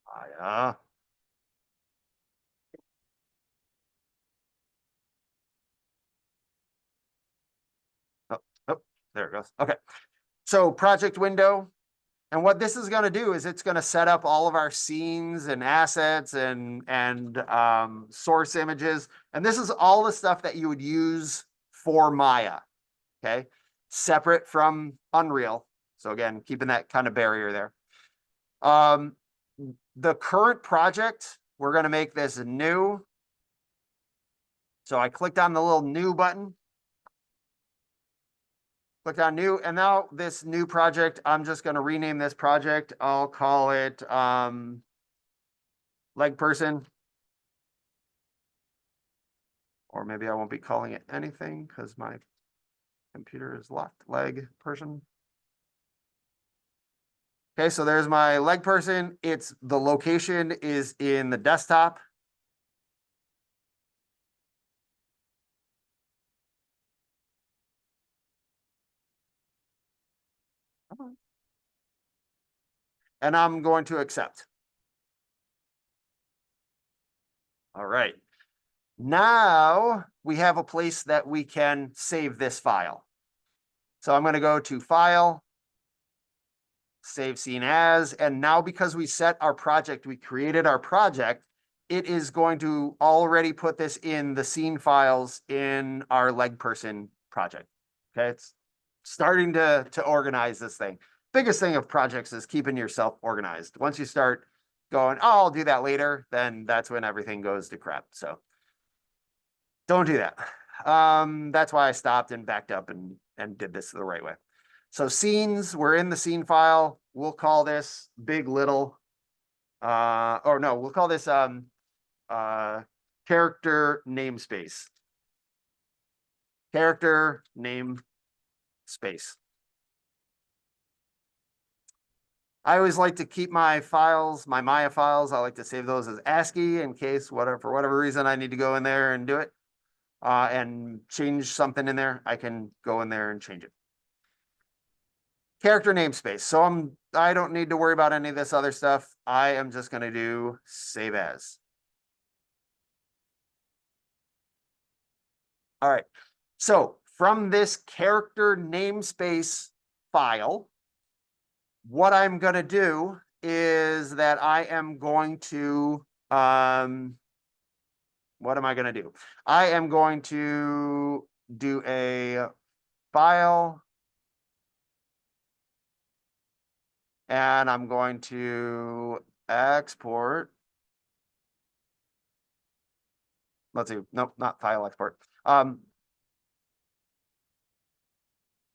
Maya. Oh, there it goes. Okay. So project window. And what this is going to do is it's going to set up all of our scenes and assets and source images. And this is all the stuff that you would use for Maya. Okay. Separate from Unreal. So again, keeping that kind of barrier there. The current project, we're going to make this new. So I clicked on the little new button. Click on new, and now this new project, I'm just going to rename this project. I'll call it leg person. Or maybe I won't be calling it anything because my computer is locked. Leg person. Okay, so there's my leg person. It's the location is in the desktop. And I'm going to accept. All right. Now we have a place that we can save this file. So I'm going to go to File, Save Scene As, and now because we set our project, we created our project, it is going to already put this in the scene files in our leg person project. Okay, it's starting to organize this thing. Biggest thing of projects is keeping yourself organized. Once you start going, oh, I'll do that later, then that's when everything goes to crap. So don't do that. That's why I stopped and backed up and did this the right way. So scenes, we're in the scene file. We'll call this big little, or no, we'll call this character namespace. Character name space. I always like to keep my files, my Maya files, I like to save those as ASCII in case whatever, for whatever reason I need to go in there and do it. And change something in there, I can go in there and change it. Character namespace. So I don't need to worry about any of this other stuff. I am just going to do save as. All right. So from this character namespace file, what I'm going to do is that I am going to, what am I going to do? I am going to do a file. And I'm going to export let's see, nope, not file export.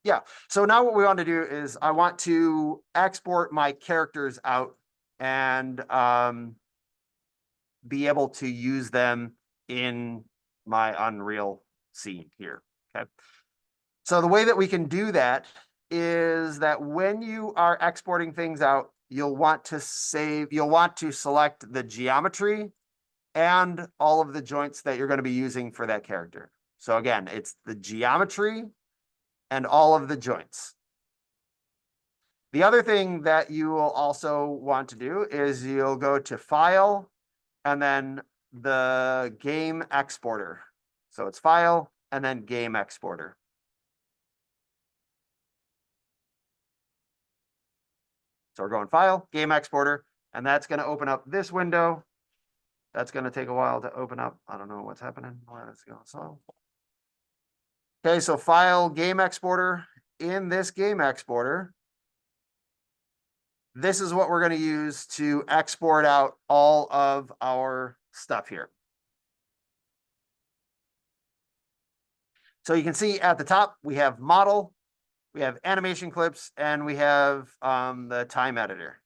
Yeah, so now what we want to do is I want to export my characters out and be able to use them in my Unreal scene here, okay? So the way that we can do that is that when you are exporting things out, you'll want to select the geometry and all of the joints that you're going to be using for that character. So again, it's the geometry and all of the joints. The other thing that you will also want to do is you'll go to File and then the Game Exporter. So it's File and then Game Exporter. So we're going File, Game Exporter, and that's going to open up this window. That's going to take a while to open up. I don't know what's happening. Why that's going slow. Okay, so File, Game Exporter. In this Game Exporter, this is what we're going to use to export out all of our stuff here. So you can see at the top, we have model, we have animation clips, and we have the time editor.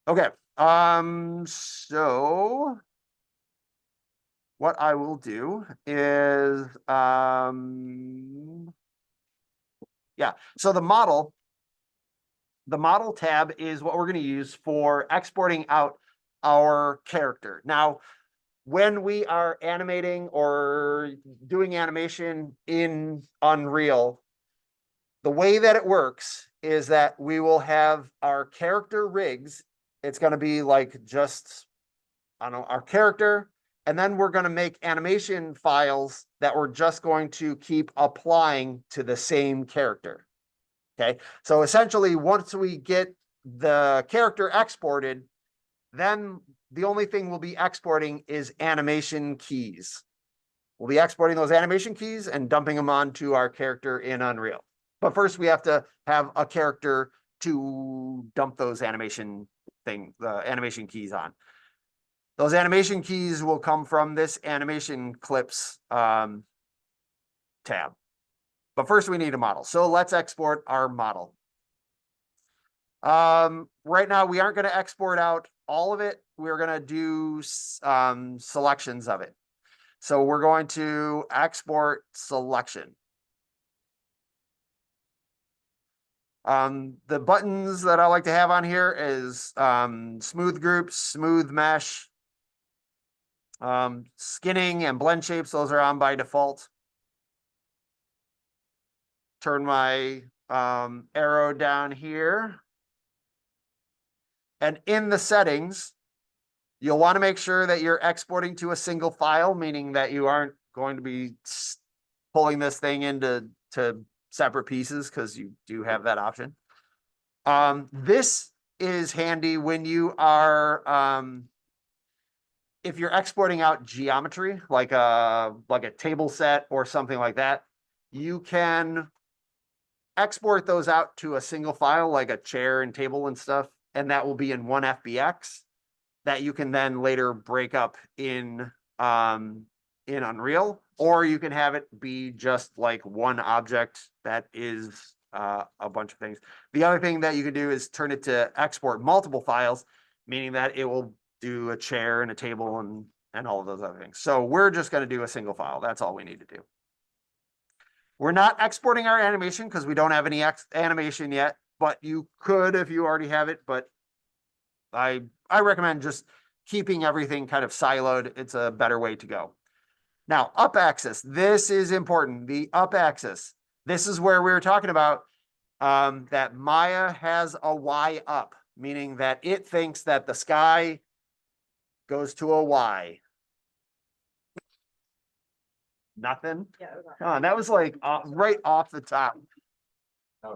Okay, so what I will do is, yeah, so the model tab is what we're going to use for exporting out our character. Now, when we are animating or doing animation in Unreal, the way that it works is that we will have our character rigs. It's going to be like just, I don't know, our character. And then we're going to make animation files that we're just going to keep applying to the same character. Okay. So essentially, once we get the character exported, then the only thing we'll be exporting is animation keys. We'll be exporting those animation keys and dumping them onto our character in Unreal. But first we have to have a character to dump those animation keys on. Those animation keys will come from this animation clips tab. But first we need a model. So let's export our model. Right now we aren't going to export out all of it. We're going to do selections of it. So we're going to export selection. The buttons that I like to have on here is smooth groups, smooth mesh, skinning and blend shapes. Those are on by default. Turn my arrow down here. And in the settings, you'll want to make sure that you're exporting to a single file, meaning that you aren't going to be pulling this thing into separate pieces, because you do have that option. This is handy when you are, if you're exporting out geometry, like a table set or something like that, you can export those out to a single file, like a chair and table and stuff, and that will be in one FBX that you can then later break up in Unreal, or you can have it be just like one object that is a bunch of things. The other thing that you can do is turn it to export multiple files, meaning that it will do a chair and a table and all of those other things. So we're just going to do a single file. That's all we need to do. We're not exporting our animation because we don't have any animation yet, but you could if you already have it. But I recommend just keeping everything kind of siloed. It's a better way to go. Now, up axis, this is important. The up axis, this is where we were talking about that Maya has a Y up, meaning that it thinks that the sky goes to a Y. Nothing? Yeah. Come on, that was like right off the top.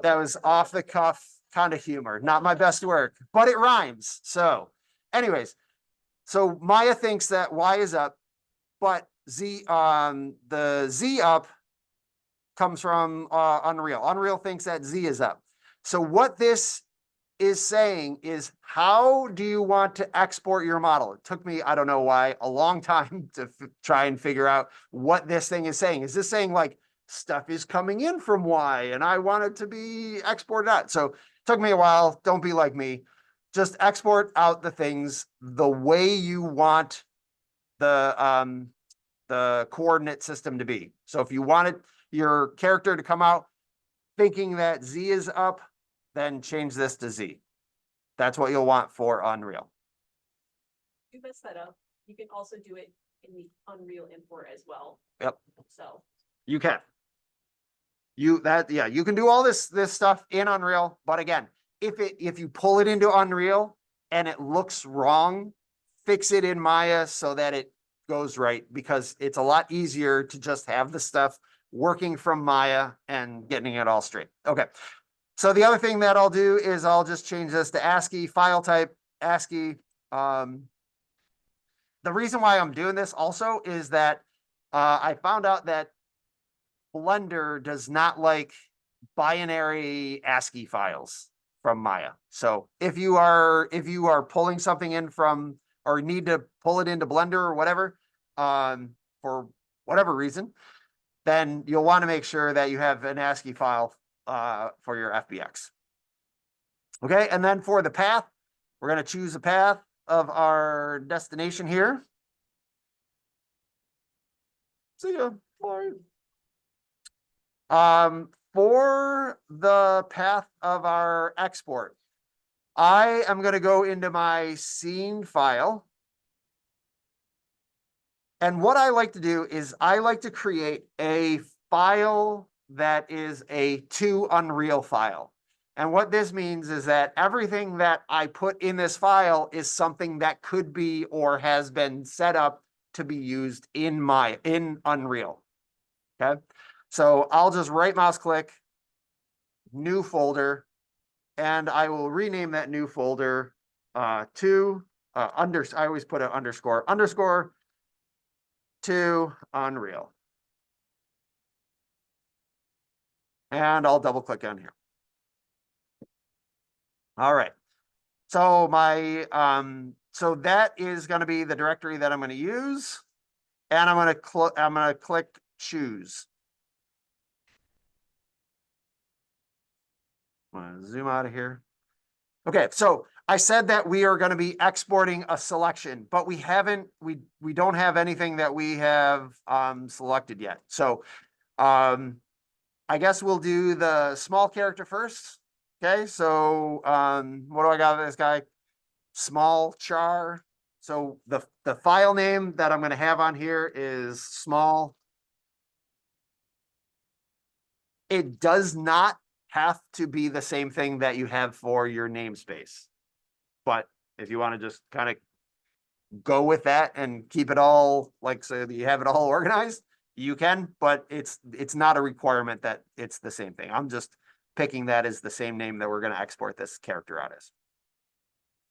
That was off the cuff kind of humor. Not my best work, but it rhymes. So anyways, so Maya thinks that Y is up, but the Z up comes from Unreal. Unreal thinks that Z is up. So what this is saying is, how do you want to export your model? It took me, I don't know why, a long time to try and figure out what this thing is saying. Is this saying like stuff is coming in from Y and I want it to be exported out? So it took me a while. Don't be like me. Just export out the things the way you want the coordinate system to be. So if you wanted your character to come out thinking that Z is up, then change this to Z. That's what you'll want for Unreal. You mess that up. You can also do it in the Unreal import as well. Yep. So You can. You can do all this stuff in Unreal, but again, if you pull it into Unreal and it looks wrong, fix it in Maya so that it goes right, because it's a lot easier to just have the stuff working from Maya and getting it all straight. Okay. So the other thing that I'll do is I'll just change this to ASCII, file type ASCII. The reason why I'm doing this also is that I found out that Blender does not like binary ASCII files from Maya. So if you are pulling something in from, or need to pull it into Blender or whatever, for whatever reason, then you'll want to make sure that you have an ASCII file for your FBX. Okay, and then for the path, we're going to choose a path of our destination here. See ya. Bye. For the path of our export, I am going to go into my scene file. And what I like to do is I like to create a file that is a to Unreal file. And what this means is that everything that I put in this file is something that could be or has been set up to be used in Unreal. Okay. So I'll just right mouse click, new folder, and I will rename that new folder to I always put an underscore to Unreal. And I'll double click on here. All right. So so that is going to be the directory that I'm going to use. And I'm going to click choose. I'm going to zoom out of here. Okay, so I said that we are going to be exporting a selection, but we don't have anything that we have selected yet. So I guess we'll do the small character first. Okay, so what do I got with this guy? Small char. So the file name that I'm going to have on here is small. It does not have to be the same thing that you have for your namespace. But if you want to just kind of go with that and keep it all like, so that you have it all organized, you can, but it's not a requirement that it's the same thing. I'm just picking that as the same name that we're going to export this character out as.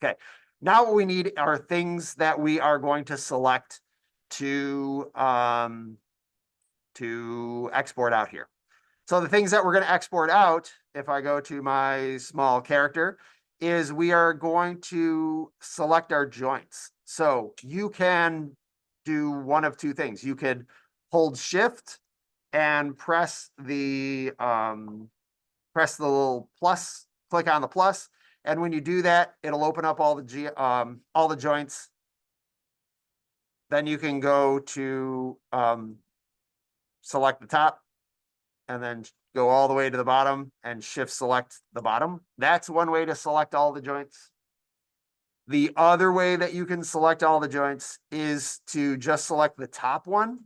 Okay. Now what we need are things that we are going to select to export out here. So the things that we're going to export out, if I go to my small character, is we are going to select our joints. So you can do one of two things. You could hold shift and press the little plus, click on the plus. And when you do that, it'll open up all the joints. Then you can go to select the top and then go all the way to the bottom and shift select the bottom. That's one way to select all the joints. The other way that you can select all the joints is to just select the top one.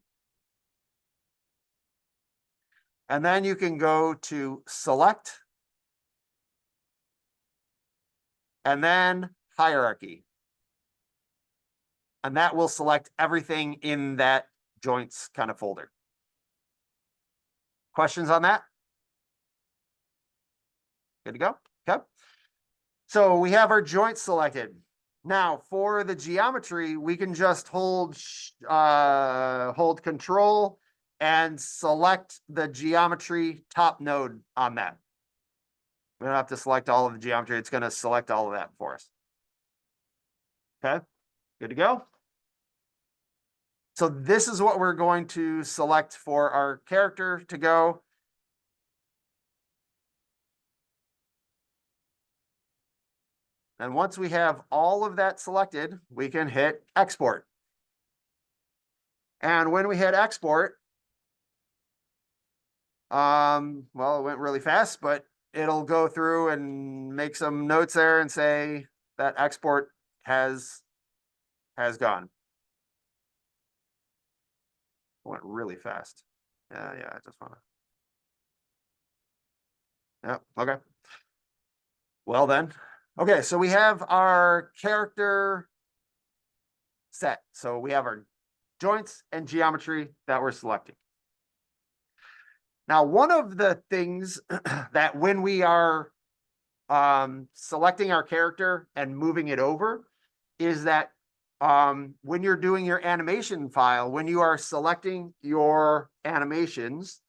And then you can go to select and then hierarchy. And that will select everything in that joints kind of folder. Questions on that? Good to go? Okay. So we have our joints selected. Now for the geometry, we can just hold control and select the geometry top node on that. We don't have to select all of the geometry. It's going to select all of that for us. Okay, good to go. So this is what we're going to select for our character to go. And once we have all of that selected, we can hit export. And when we hit export, well, it went really fast, but it'll go through and make some notes there and say that export has gone. It went really fast. Yeah, I just wanna. Yeah, okay. Well then, okay, so we have our character set. So we have our joints and geometry that we're selecting. Now, one of the things that when we are selecting our character and moving it over is that when you're doing your animation file, when you are selecting your animations,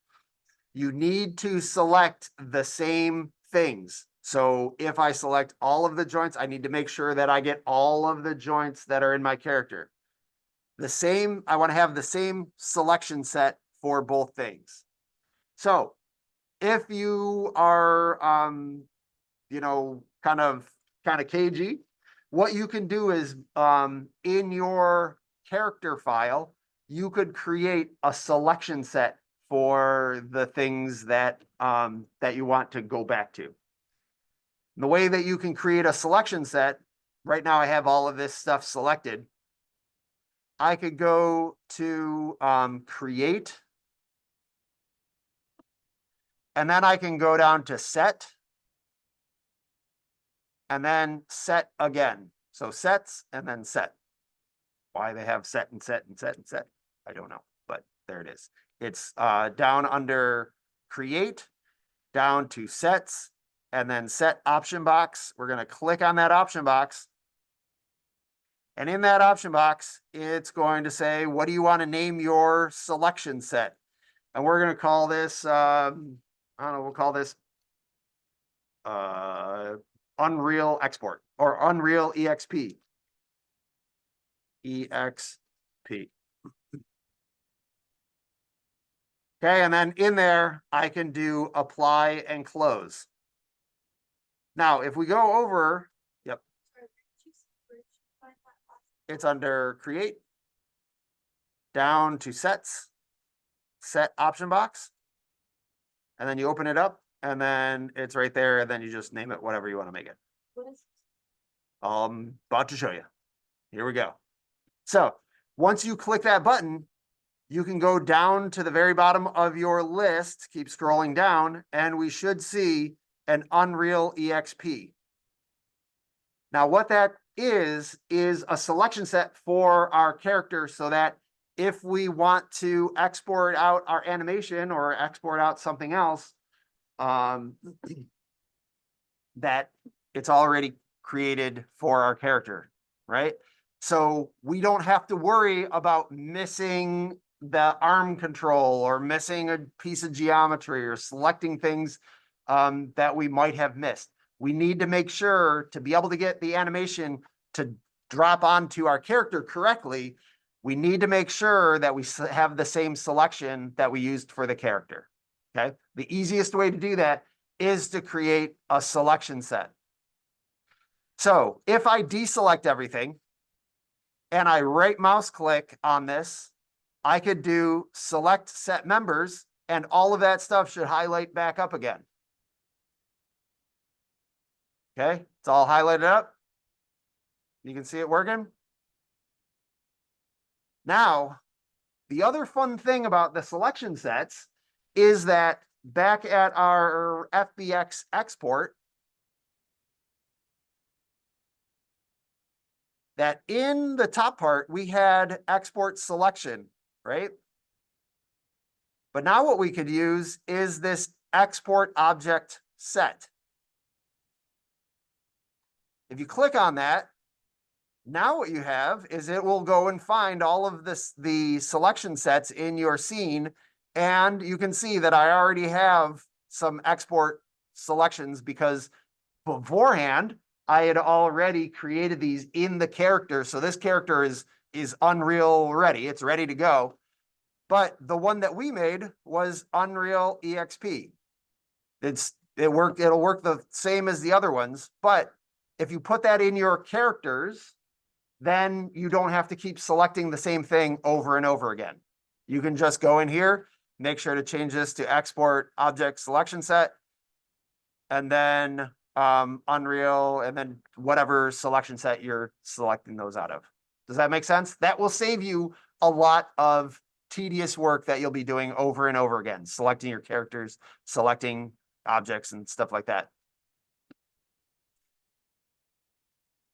you need to select the same things. So if I select all of the joints, I need to make sure that I get all of the joints that are in my character. The same, I want to have the same selection set for both things. So if you are, you know, kind of cagey, what you can do is in your character file, you could create a selection set for the things that that you want to go back to. And the way that you can create a selection set, right now I have all of this stuff selected. I could go to create, and then I can go down to set, and then set again. So sets and then set. Why they have set and set and set and set, I don't know, but there it is. It's down under create, down to sets, and then set option box. We're going to click on that option box. And in that option box, it's going to say, what do you want to name your selection set? And we're going to call this, I don't know, we'll call this Unreal Export or Unreal EXP. EXP. Okay, and then in there, I can do apply and close. Now, if we go over, yep, it's under create, down to sets, set option box, and then you open it up, and then it's right there, and then you just name it whatever you want to make it. What is? About to show you. Here we go. So once you click that button, you can go down to the very bottom of your list, keep scrolling down, and we should see an Unreal EXP. Now, what that is a selection set for our character so that if we want to export out our animation or export out something else, that it's already created for our character, right? So we don't have to worry about missing the arm control or missing a piece of geometry or selecting things that we might have missed. We need to make sure to be able to get the animation to drop onto our character correctly. We need to make sure that we have the same selection that we used for the character. Okay. The easiest way to do that is to create a selection set. So if I deselect everything and I right mouse click on this, I could do select set members, and all of that stuff should highlight back up again. Okay, it's all highlighted up. You can see it working. Now, the other fun thing about the selection sets is that back at our FBX export, that in the top part, we had export selection, right? But now what we could use is this export object set. If you click on that, now what you have is it will go and find all of the selection sets in your scene. And you can see that I already have some export selections because beforehand, I had already created these in the character. So this character is Unreal ready. It's ready to go. But the one that we made was Unreal EXP. It'll work the same as the other ones, but if you put that in your characters, then you don't have to keep selecting the same thing over and over again. You can just go in here, make sure to change this to export object selection set, and then Unreal, and then whatever selection set you're selecting those out of. Does that make sense? That will save you a lot of tedious work that you'll be doing over and over again, selecting your characters, selecting objects and stuff like that.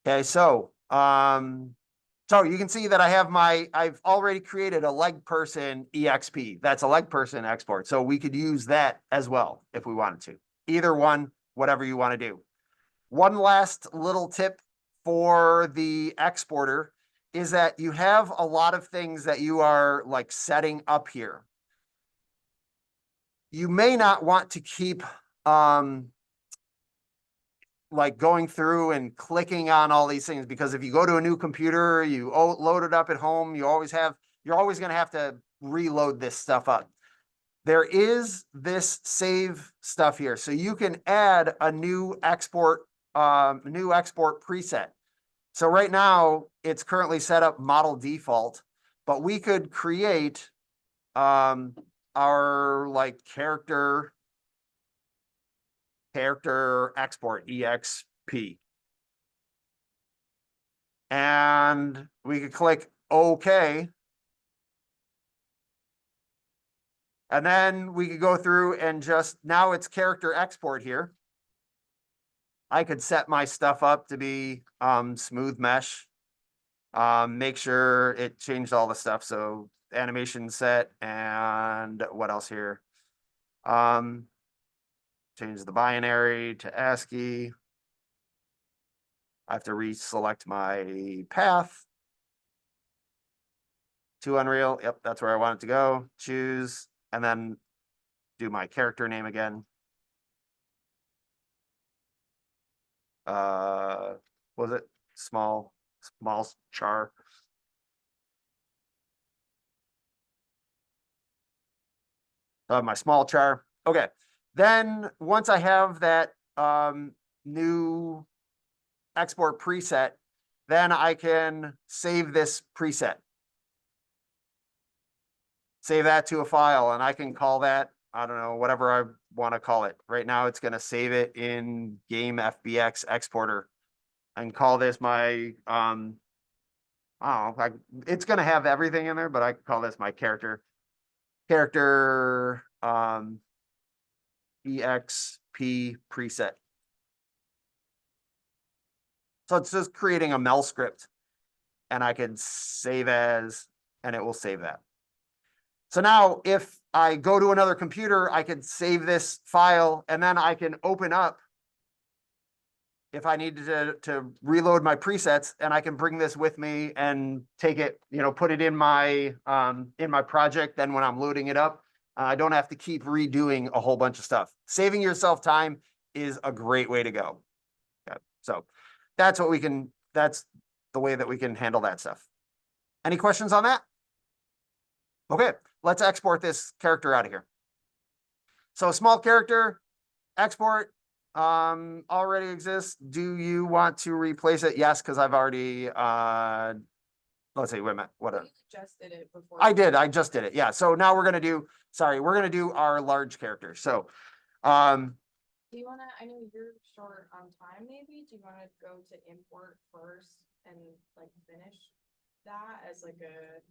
Okay, so you can see that I've already created a leg person EXP. That's a leg person export. So we could use that as well if we wanted to. Either one, whatever you want to do. One last little tip for the exporter is that you have a lot of things that you are like setting up here. You may not want to keep like going through and clicking on all these things, because if you go to a new computer, you load it up at home, you're always going to have to reload this stuff up. There is this save stuff here. So you can add a new export preset. So right now it's currently set up model default, but we could create our like character export EXP. And we could click OK. And then we could go through and now it's character export here. I could set my stuff up to be smooth mesh. Make sure it changed all the stuff. So animation set, and what else here? Change the binary to ASCII. I have to reselect my path to Unreal. Yep, that's where I want it to go. Choose, and then do my character name again. Was it small char? My small char. Okay. Then once I have that new export preset, then I can save this preset. Save that to a file, and I can call that, I don't know, whatever I want to call it. Right now it's going to save it in game FBX exporter and call this my I don't know, it's going to have everything in there, but I can call this my character EXP preset. So it's just creating a mel script, and I can save as, and it will save that. So now if I go to another computer, I can save this file, and then I can open up if I need to reload my presets, and I can bring this with me and take it, put it in my project. Then when I'm loading it up, I don't have to keep redoing a whole bunch of stuff. Saving yourself time is a great way to go. Okay. So that's the way that we can handle that stuff. Any questions on that? Okay, let's export this character out of here. So a small character, export, already exists. Do you want to replace it? Yes, because I've already, let's see, wait a minute, what? You just did it before. I just did it, yeah. So now we're gonna do our large character. So, Do you wanna, I know you're short on time, maybe, do you wanna go to import first and like finish that as like a?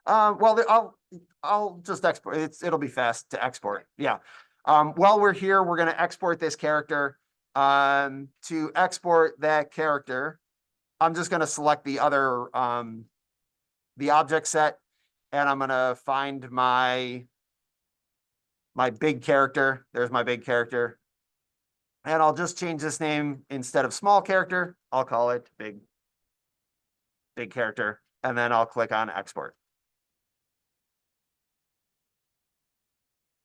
well, I'll just export. It'll be fast to export. Yeah. While we're here, we're gonna export this character. To export that character, I'm just gonna select the other the object set, and I'm gonna find my big character. There's my big character. And I'll just change this name. Instead of small character, I'll call it big character, and then I'll click on export.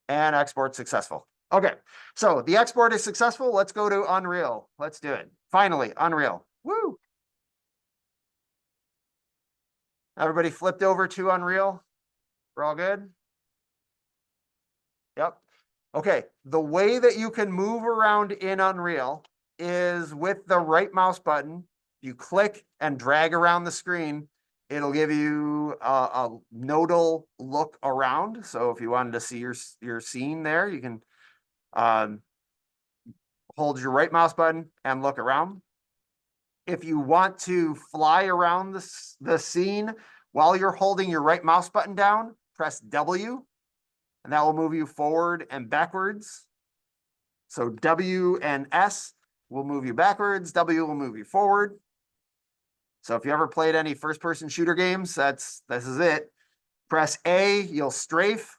And export successful. Okay, so the export is successful. Let's go to Unreal. Let's do it. Finally, Unreal. Woo! Everybody flipped over to Unreal? We're all good? Yep. Okay, the way that you can move around in Unreal is with the right mouse button. You click and drag around the screen. It'll give you a nodal look around. So if you wanted to see your scene there, you can hold your right mouse button and look around. If you want to fly around the scene while you're holding your right mouse button down, press W, and that will move you forward and backwards. So W and S will move you backwards, W will move you forward. So if you ever played any first-person shooter games, this is it. Press A, you'll strafe.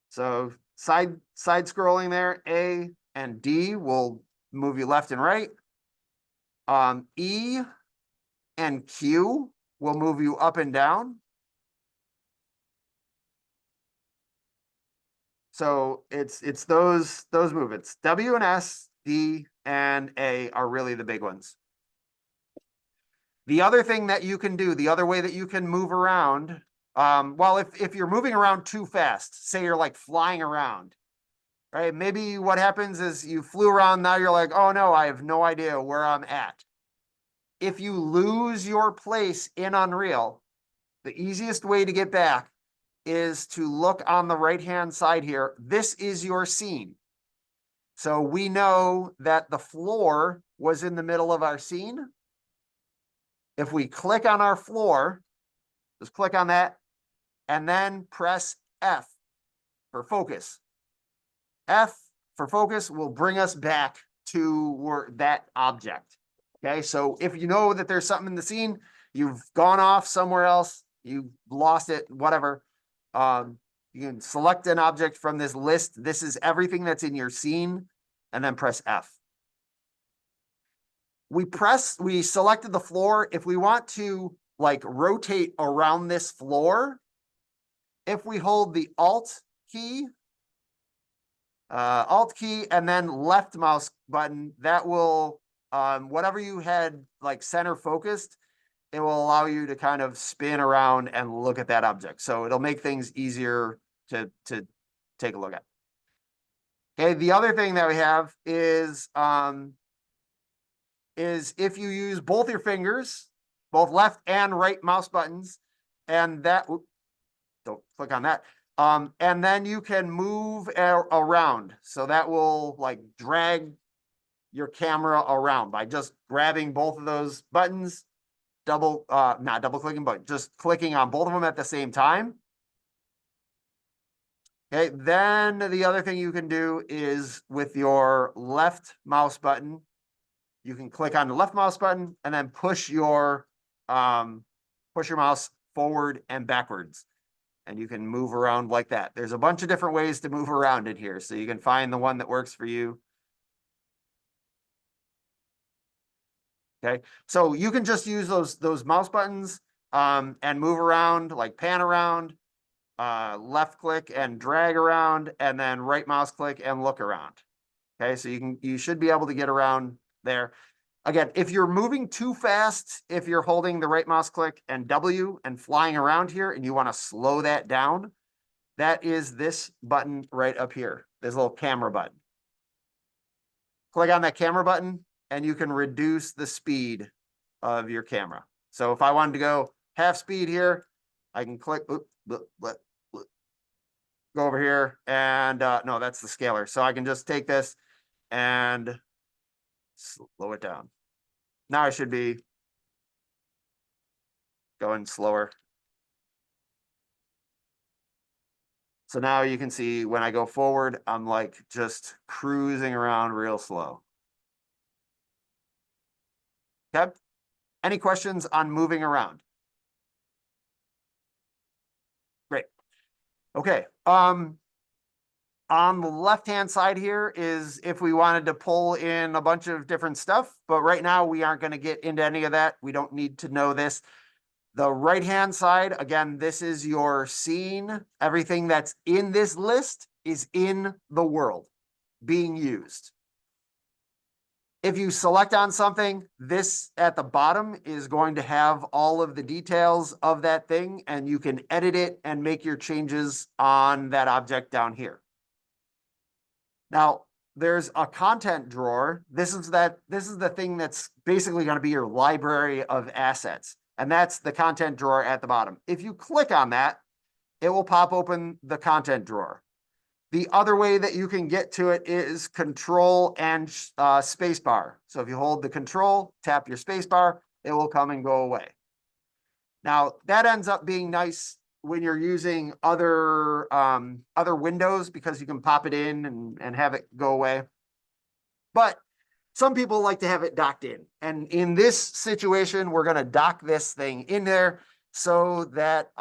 So side scrolling there, A and D will move you left and right. E and Q will move you up and down. So it's those movements. W and S, D and A are really the big ones. The other thing that you can do, the other way that you can move around, well, if you're moving around too fast, say you're like flying around, right? Maybe what happens is you flew around, now you're like, oh no, I have no idea where I'm at. If you lose your place in Unreal, the easiest way to get back is to look on the right-hand side here. This is your scene. So we know that the floor was in the middle of our scene. If we click on our floor, just click on that, and then press F for focus. F for focus will bring us back to that object. Okay, so if you know that there's something in the scene, you've gone off somewhere else, you lost it, whatever, you can select an object from this list. This is everything that's in your scene, and then press F. We selected the floor. If we want to like rotate around this floor, if we hold the Alt key and then left mouse button, that will, whatever you had like center focused, it will allow you to kind of spin around and look at that object. So it'll make things easier to take a look at. Okay, the other thing that we have is if you use both your fingers, both left and right mouse buttons, and that, don't click on that. And then you can move around. So that will like drag your camera around by just grabbing both of those buttons, not double clicking, but just clicking on both of them at the same time. Okay, then the other thing you can do is with your left mouse button, you can click on the left mouse button and then push your mouse forward and backwards. And you can move around like that. There's a bunch of different ways to move around in here, so you can find the one that works for you. Okay, so you can just use those mouse buttons and move around, like pan around, left click and drag around, and then right mouse click and look around. Okay, so you should be able to get around there. Again, if you're moving too fast, if you're holding the right mouse click and W and flying around here and you want to slow that down, that is this button right up here, this little camera button. Click on that camera button and you can reduce the speed of your camera. So if I wanted to go half speed here, I can click, go over here and no, that's the scaler. So I can just take this and slow it down. Now I should be going slower. So now you can see when I go forward, I'm like just cruising around real slow. Okay. Any questions on moving around? Great. Okay. On the left-hand side here is if we wanted to pull in a bunch of different stuff, but right now we aren't going to get into any of that. We don't need to know this. The right-hand side, again, this is your scene. Everything that's in this list is in the world being used. If you select on something, this at the bottom is going to have all of the details of that thing, and you can edit it and make your changes on that object down here. Now, there's a content drawer. This is the thing that's basically going to be your library of assets. And that's the content drawer at the bottom. If you click on that, it will pop open the content drawer. The other way that you can get to it is control and space bar. So if you hold the control, tap your space bar, it will come and go away. Now that ends up being nice when you're using other windows, because you can pop it in and have it go away. But some people like to have it docked in. And in this situation, we're going to dock this thing in there so that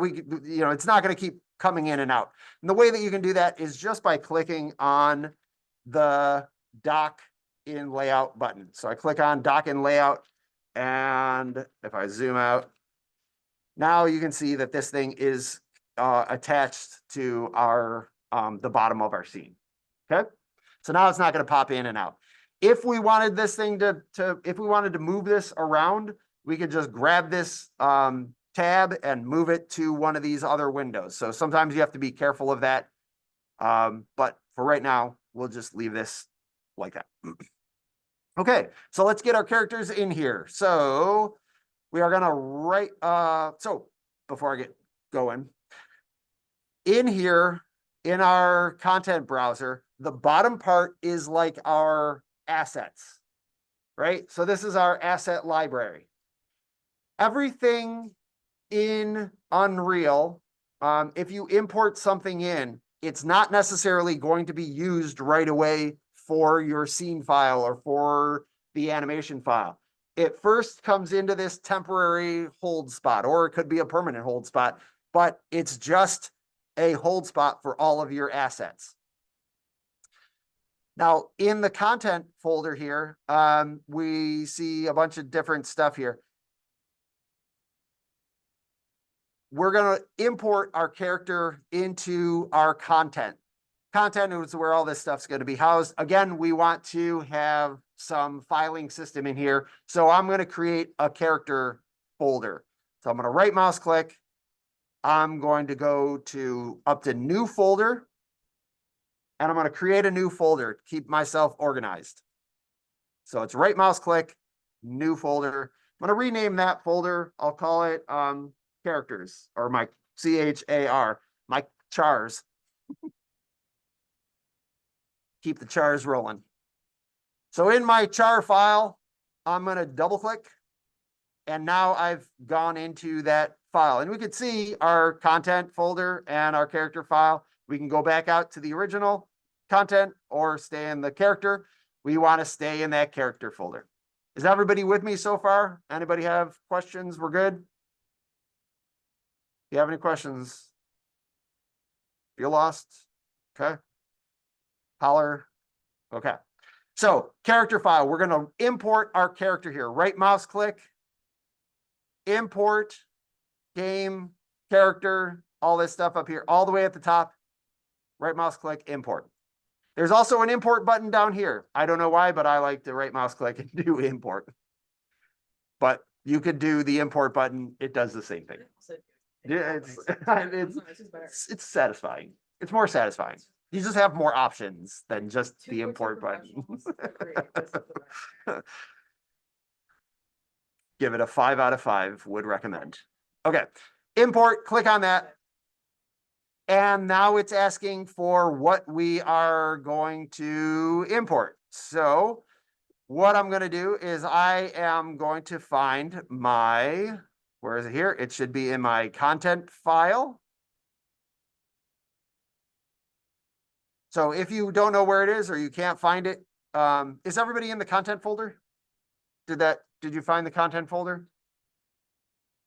we, it's not going to keep coming in and out. And the way that you can do that is just by clicking on the dock in layout button. So I click on dock in layout, and if I zoom out, now you can see that this thing is attached to our the bottom of our scene. Okay, so now it's not going to pop in and out. If we wanted this thing if we wanted to move this around, we could just grab this tab and move it to one of these other windows. So sometimes you have to be careful of that. But for right now, we'll just leave this like that. Okay, so let's get our characters in here. So we are gonna write, so before I get going, in here, in our content browser, the bottom part is like our assets, right? So this is our asset library. Everything in Unreal, if you import something in, it's not necessarily going to be used right away for your scene file or for the animation file. It first comes into this temporary hold spot, or it could be a permanent hold spot, but it's just a hold spot for all of your assets. Now, in the content folder here, we see a bunch of different stuff here. We're going to import our character into our content. Content is where all this stuff's going to be housed. Again, we want to have some filing system in here. So I'm going to create a character folder. So I'm going to right mouse click. I'm going to go up to new folder. And I'm going to create a new folder to keep myself organized. So it's right mouse click, new folder. I'm going to rename that folder. I'll call it characters, or my CHAR, my chars. Keep the chars rolling. So in my char file, I'm going to double click. And now I've gone into that file. And we can see our content folder and our character file. We can go back out to the original content or stay in the character. We want to stay in that character folder. Is everybody with me so far? Anybody have questions? We're good? If you have any questions, feel lost? Okay. Holler. Okay. So character file, we're going to import our character here. Right mouse click, import, game, character, all this stuff up here, all the way at the top. Right mouse click, import. There's also an import button down here. I don't know why, but I like to right mouse click and do import. But you could do the import button. It does the same thing. Yeah, it's satisfying. It's more satisfying. You just have more options than just the import button. Give it a 5 out of 5, would recommend. Okay, import, click on that. And now it's asking for what we are going to import. So what I'm going to do is I am going to find my, where is it here? It should be in my content file. So if you don't know where it is or you can't find it, is everybody in the content folder? Did you find the content folder?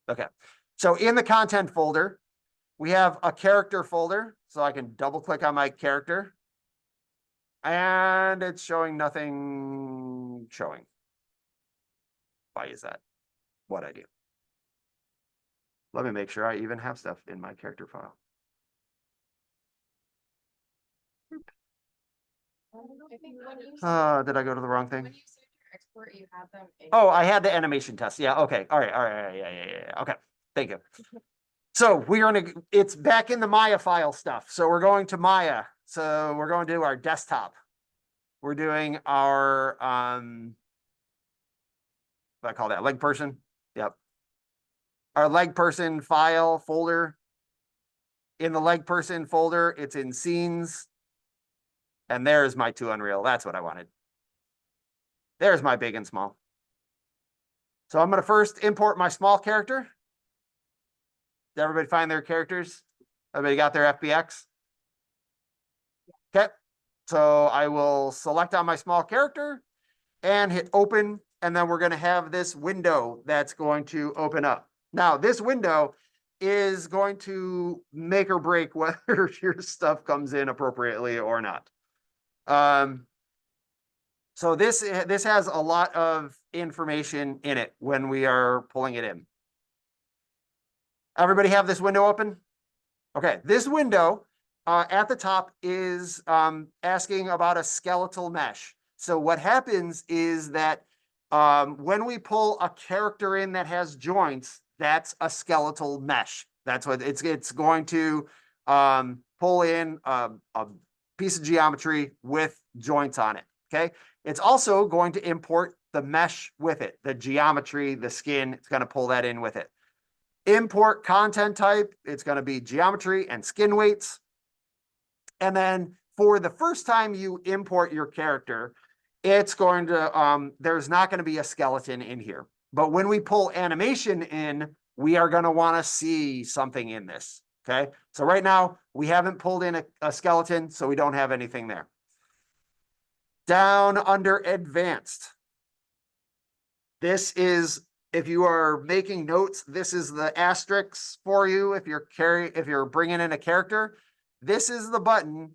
Okay. So in the content folder, we have a character folder. So I can double click on my character. And it's showing nothing showing. Why is that? What I do? Let me make sure I even have stuff in my character file. I think when you. Did I go to the wrong thing? When you save your export, you have them. in- Oh, I had the animation test. Yeah, okay. All right, yeah. Okay, thank you. So we're gonna, it's back in the Maya file stuff. So we're going to Maya. So we're going to do our desktop. We're doing our, what I call that, leg person? Yep. Our leg person file folder. In the leg person folder, it's in scenes. And there's my 2 Unreal. That's what I wanted. There's my big and small. So I'm going to first import my small character. Did everybody find their characters? Everybody got their FBX? Okay. So I will select on my small character and hit open. And then we're going to have this window that's going to open up. Now, this window is going to make or break whether your stuff comes in appropriately or not. So this has a lot of information in it when we are pulling it in. Everybody have this window open? Okay, this window at the top is asking about a skeletal mesh. So what happens is that when we pull a character in that has joints, that's a skeletal mesh. That's what it's going to pull in a piece of geometry with joints on it. Okay, it's also going to import the mesh with it, the geometry, the skin. It's going to pull that in with it. Import content type, it's going to be geometry and skin weights. And then for the first time you import your character, it's going to, there's not going to be a skeleton in here. But when we pull animation in, we are going to want to see something in this. Okay. So right now we haven't pulled in a skeleton, so we don't have anything there. Down under advanced. This is, if you are making notes, this is the asterisks for you. If you're bringing in a character, this is the button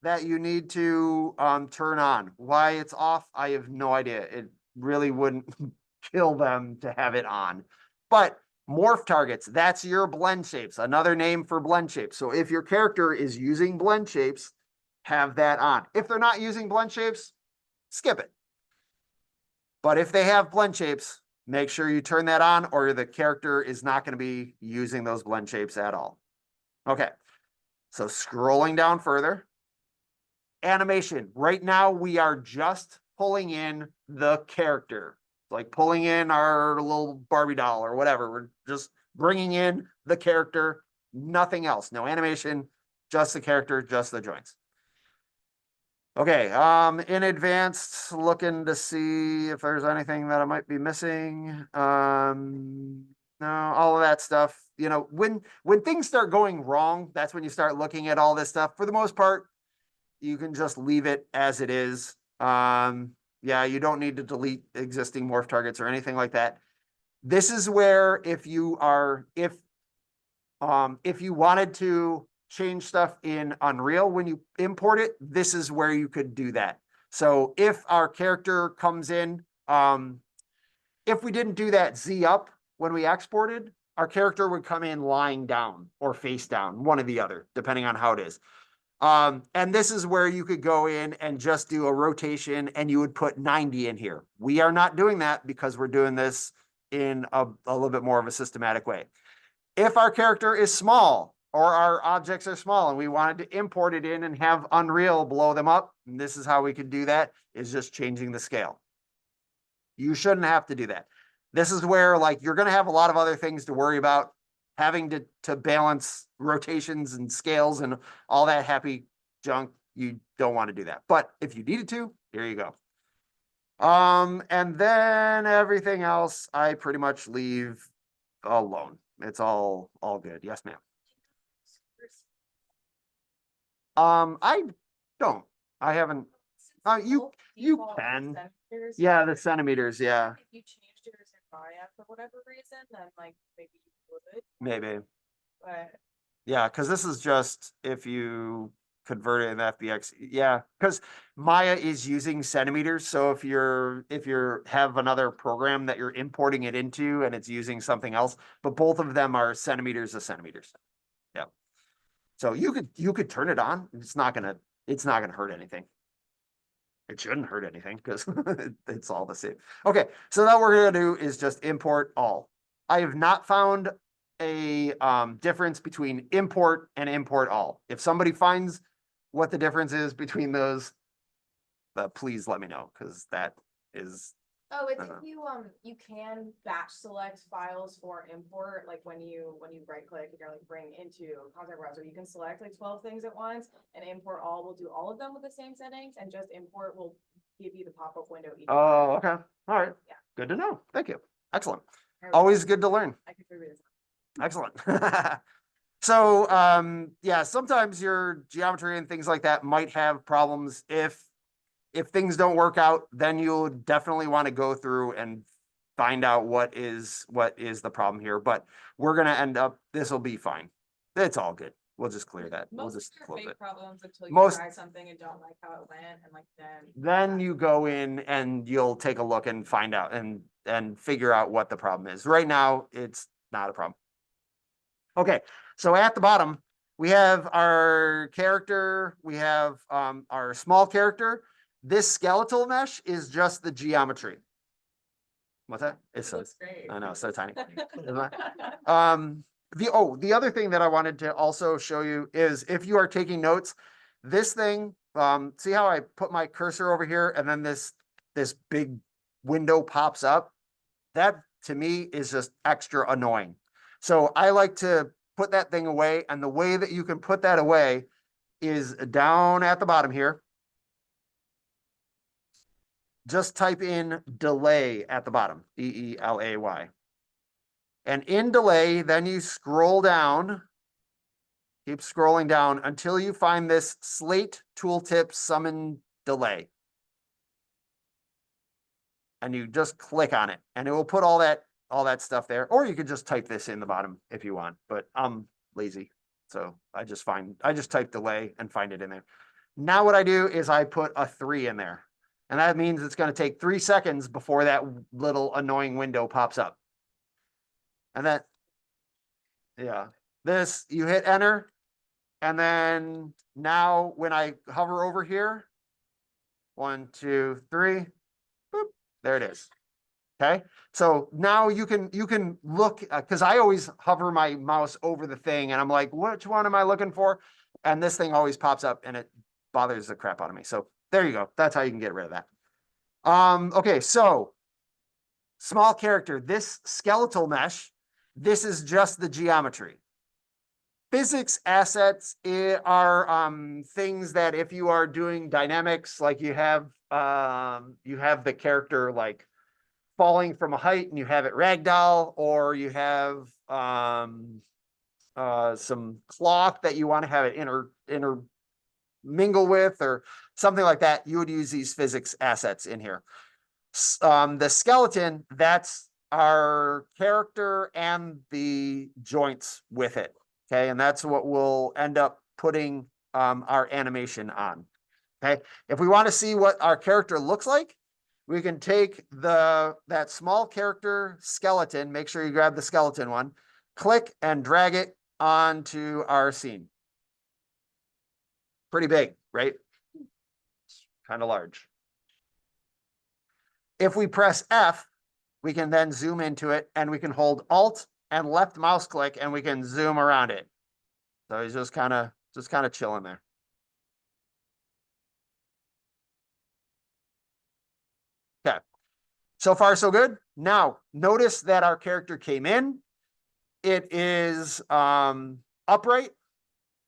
that you need to turn on. Why it's off, I have no idea. It really wouldn't kill them to have it on. But morph targets, that's your blend shapes, another name for blend shapes. So if your character is using blend shapes, have that on. If they're not using blend shapes, skip it. But if they have blend shapes, make sure you turn that on or the character is not going to be using those blend shapes at all. Okay, so scrolling down further. Animation. Right now, we are just pulling in the character. Like pulling in our little Barbie doll or whatever. We're just bringing in the character, nothing else. No animation, just the character, just the joints. Okay, in advanced, looking to see if there's anything that I might be missing. No, all of that stuff. You know, when things start going wrong, that's when you start looking at all this stuff. For the most part, you can just leave it as it is. Yeah, you don't need to delete existing morph targets or anything like that. This is where if you wanted to change stuff in Unreal when you import it, this is where you could do that. So if our character comes in, if we didn't do that Z up when we exported, our character would come in lying down or face down, one or the other, depending on how it is. And this is where you could go in and just do a rotation and you would put 90 in here. We are not doing that because we're doing this in a little bit more of a systematic way. If our character is small or our objects are small and we wanted to import it in and have Unreal blow them up, and this is how we could do that, is just changing the scale. You shouldn't have to do that. This is where like you're going to have a lot of other things to worry about, having to balance rotations and scales and all that happy junk. You don't want to do that. But if you needed to, here you go. And then everything else I pretty much leave alone. It's all good. Yes, ma'am. I don't. I haven't. You Default can. centimeters, Yeah, the centimeters. Yeah, If you changed yours in Maya for whatever reason, then like maybe you would, maybe. but Yeah, because this is just if you convert it in FBX. Yeah, because Maya is using centimeters. So if you're have another program that you're importing it into and it's using something else, but both of them are centimeters of centimeters. Yeah. So you could turn it on. It's not gonna hurt anything. It shouldn't hurt anything because it's all the same. Okay, so now what we're gonna do is just import all. I have not found a difference between import and import all. If somebody finds what the difference is between those, please let me know because that is Oh, it's if Uh-huh. you can batch select files for import, like when you right click and you're like bring into contact browser, you can select like 12 things at once, and import all will do all of them with the same settings, and just import will give you the pop-up window each time. Oh, okay. All right. Yeah. Good to know. Thank you. Excellent. There we Always go. good to learn. I could figure this Excellent. So, yeah, sometimes your geometry and things like that might have problems. If things don't work out, then you'll definitely want to go through and find out what is the problem here. But we're gonna end up, this will be fine. It's all good. We'll just clear that. We'll Most just of your close fake it. problems until you Most- try something and don't like how it went, and like Then you go in and you'll take a look and find out and figure out what the problem is. Right now, it's not a problem. Okay, so at the bottom, we have our character, we have our small character. This skeletal mesh is just the geometry. What's that? It's It so, looks great. I know, so tiny. The other thing that I wanted to also show you is if you are taking notes, this thing, see how I put my cursor over here and then this big window pops up? That to me is just extra annoying. So I like to put that thing away, and the way that you can put that away is down at the bottom here. Just type in delay at the bottom, DELAY. And in delay, then you scroll down, keep scrolling down until you find this Slate Tooltip Summon Delay. And you just click on it and it will put all that stuff there. Or you could just type this in the bottom if you want, but I'm lazy. So I just type delay and find it in there. Now what I do is I put a 3 in there. And that means it's going to take 3 seconds before that little annoying window pops up. And then, yeah, this, you hit enter. And then now when I hover over here, 1, 2, 3, boop, there it is. Okay, so now you can look, because I always hover my mouse over the thing and I'm like, which one am I looking for? And this thing always pops up and it bothers the crap out of me. So there you go. That's how you can get rid of that. Okay, so small character, this skeletal mesh, this is just the geometry. Physics assets are things that if you are doing dynamics, like you have the character like falling from a height and you have it ragdoll, or you have some cloth that you want to have it intermingle with, or something like that, you would use these physics assets in here. The skeleton, that's our character and the joints with it. Okay, and that's what we'll end up putting our animation on. Okay, if we want to see what our character looks like, we can take that small character skeleton, make sure you grab the skeleton one, click and drag it onto our scene. Pretty big, right? Kind of large. If we press F, we can then zoom into it, and we can hold Alt and left mouse click and we can zoom around it. So he's just kind of chilling there. Okay. So far, so good. Now, notice that our character came in. It is upright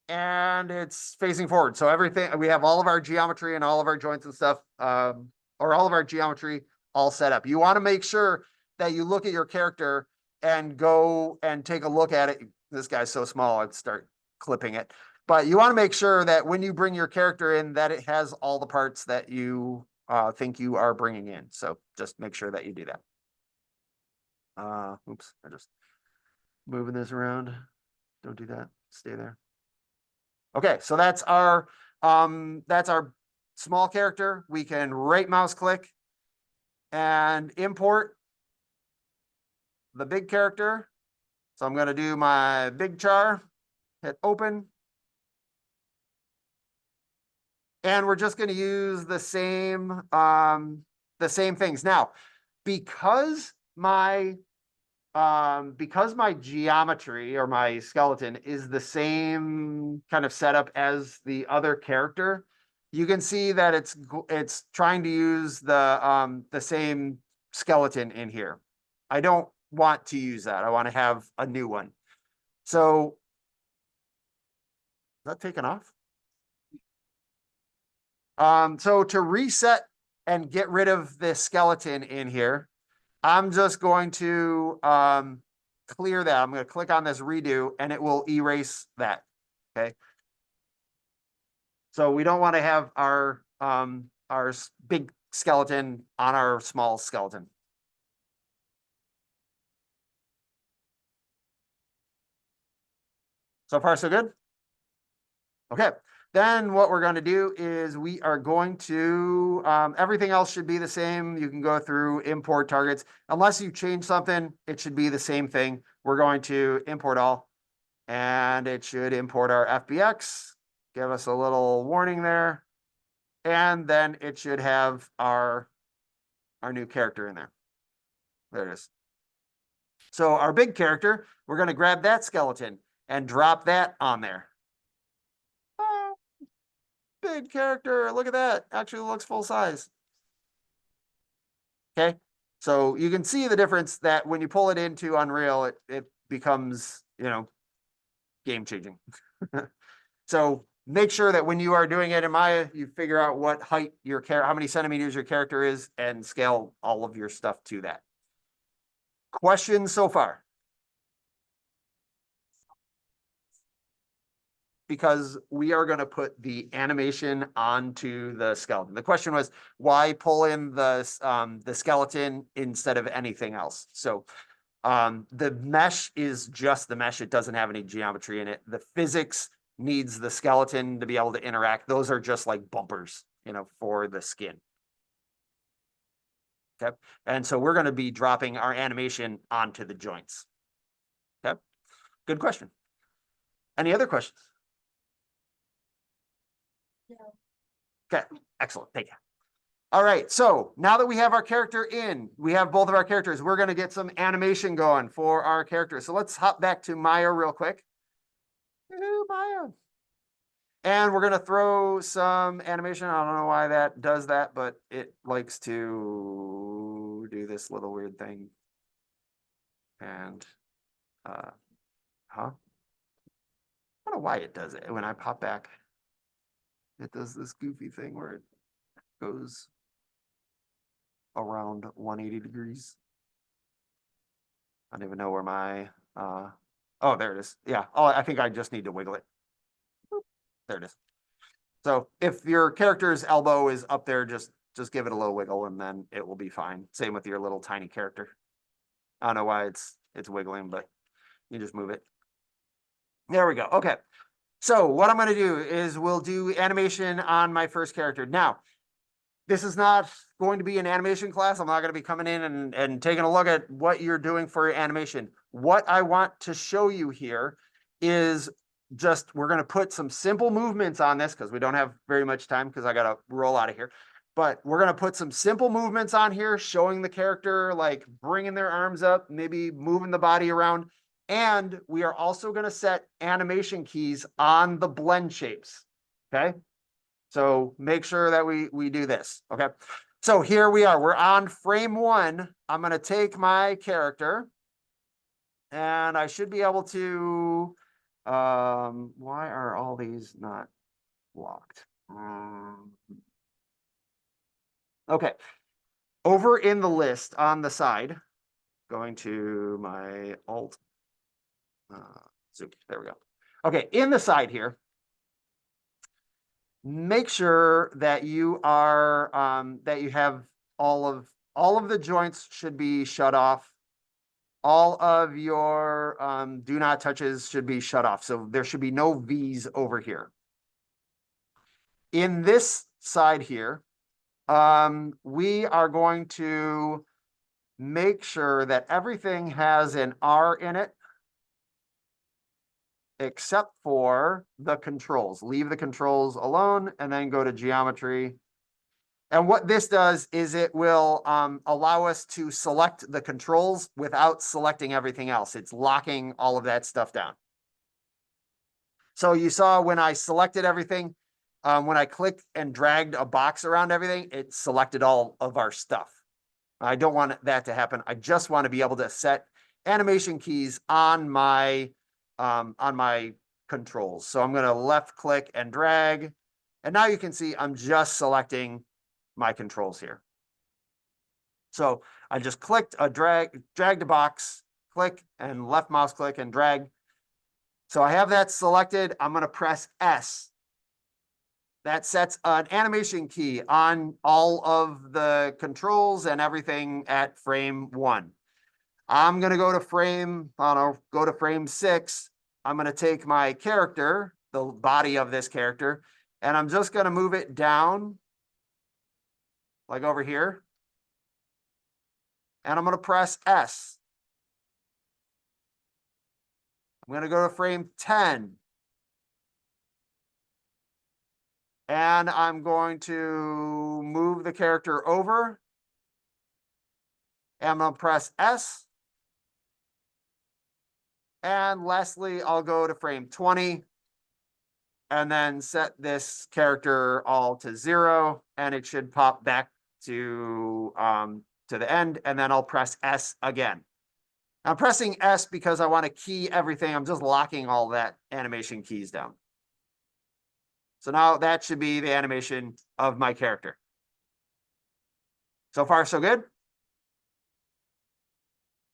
and it's facing forward. So everything, we have all of our geometry and all of our joints and stuff, or all of our geometry all set up. You want to make sure that you look at your character and go and take a look at it. This guy's so small, I'd start clipping it. But you want to make sure that when you bring your character in, that it has all the parts that you think you are bringing in. So just make sure that you do that. Oops, I just moving this around. Don't do that. Stay there. Okay, so that's our That's our small character. We can right mouse click and import the big character. So I'm going to do my big char, hit open. And we're just going to use the same things. Now, because my geometry or my skeleton is the same kind of setup as the other character, you can see that it's trying to use the same skeleton in here. I don't want to use that. I want to have a new one. So is that taken off? So to reset and get rid of this skeleton in here, I'm just going to clear that. I'm going to click on this redo and it will erase that. Okay. So we don't want to have our big skeleton on our small skeleton. So far, so good. Okay. Then what we're going to do is we are going to, everything else should be the same. You can go through import targets. Unless you change something, it should be the same thing. We're going to import all, and it should import our FBX, give us a little warning there. And then it should have our new character in there. There it is. So our big character, we're going to grab that skeleton and drop that on there. Big character, look at that, actually looks full size. Okay, so you can see the difference that when you pull it into Unreal, it becomes, game changing. So make sure that when you are doing it in Maya, you figure out what height your character, how many centimeters your character is, and scale all of your stuff to that. Questions so far? Because we are going to put the animation onto the skeleton. The question was, why pull in the skeleton instead of anything else? So the mesh is just the mesh. It doesn't have any geometry in it. The physics needs the skeleton to be able to interact. Those are just like bumpers, for the skin. Okay. And so we're going to be dropping our animation onto the joints. Okay. Good question. Any other questions? No. Okay, excellent. Thank you. All right, so now that we have our character in, we have both of our characters, we're going to get some animation going for our characters. So let's hop back to Maya real quick. Woo-hoo, Maya. And we're going to throw some animation. I don't know why that does that, but it likes to do this little weird thing. And, I don't know why it does it. When I pop back, it does this goofy thing where it goes around 180 degrees. I don't even know where my, oh, there it is. Yeah. Oh, I think I just need to wiggle it. There it is. So if your character's elbow is up there, just give it a little wiggle and then it will be fine. Same with your little tiny character. I don't know why it's wiggling, but you just move it. There we go. Okay. So what I'm going to do is we'll do animation on my first character. Now, this is not going to be an animation class. I'm not going to be coming in and taking a look at what you're doing for your animation. What I want to show you here is just, we're going to put some simple movements on this because we don't have very much time because I got to roll out of here. But we're going to put some simple movements on here, showing the character, like bringing their arms up, maybe moving the body around. And we are also going to set animation keys on the blend shapes. Okay. So make sure that we do this. Okay. So here we are. We're on frame 1. I'm going to take my character and I should be able to, why are all these not locked? Okay. Over in the list on the side, going to my alt, zoom, there we go. Okay. In the side here, make sure that you are that you have all of the joints should be shut off. All of your do not touches should be shut off. So there should be no V's over here. in this side here, we are going to make sure that everything has an R in it, except for the controls. Leave the controls alone and then go to geometry. And what this does is it will allow us to select the controls without selecting everything else. It's locking all of that stuff down. So you saw when I selected everything, when I clicked and dragged a box around everything, it selected all of our stuff. I don't want that to happen. I just want to be able to set animation keys on my controls. So I'm going to left click and drag. And now you can see I'm just selecting my controls here. So I just clicked dragged a box, click and left mouse click and drag. So I have that selected. I'm going to press S. That sets an animation key on all of the controls and everything at frame 1. I'm going to go to frame, I don't know, go to frame 6. I'm going to take my character, the body of this character, and I'm just going to move it down, like over here. And I'm going to press S. I'm going to go to frame 10. And I'm going to move the character over. And I'm going to press S. And lastly, I'll go to frame 20 and then set this character all to 0, and it should pop back to the end, and then I'll press S again. I'm pressing S because I want to key everything. I'm just locking all that animation keys down. So now that should be the animation of my character. So far, so good?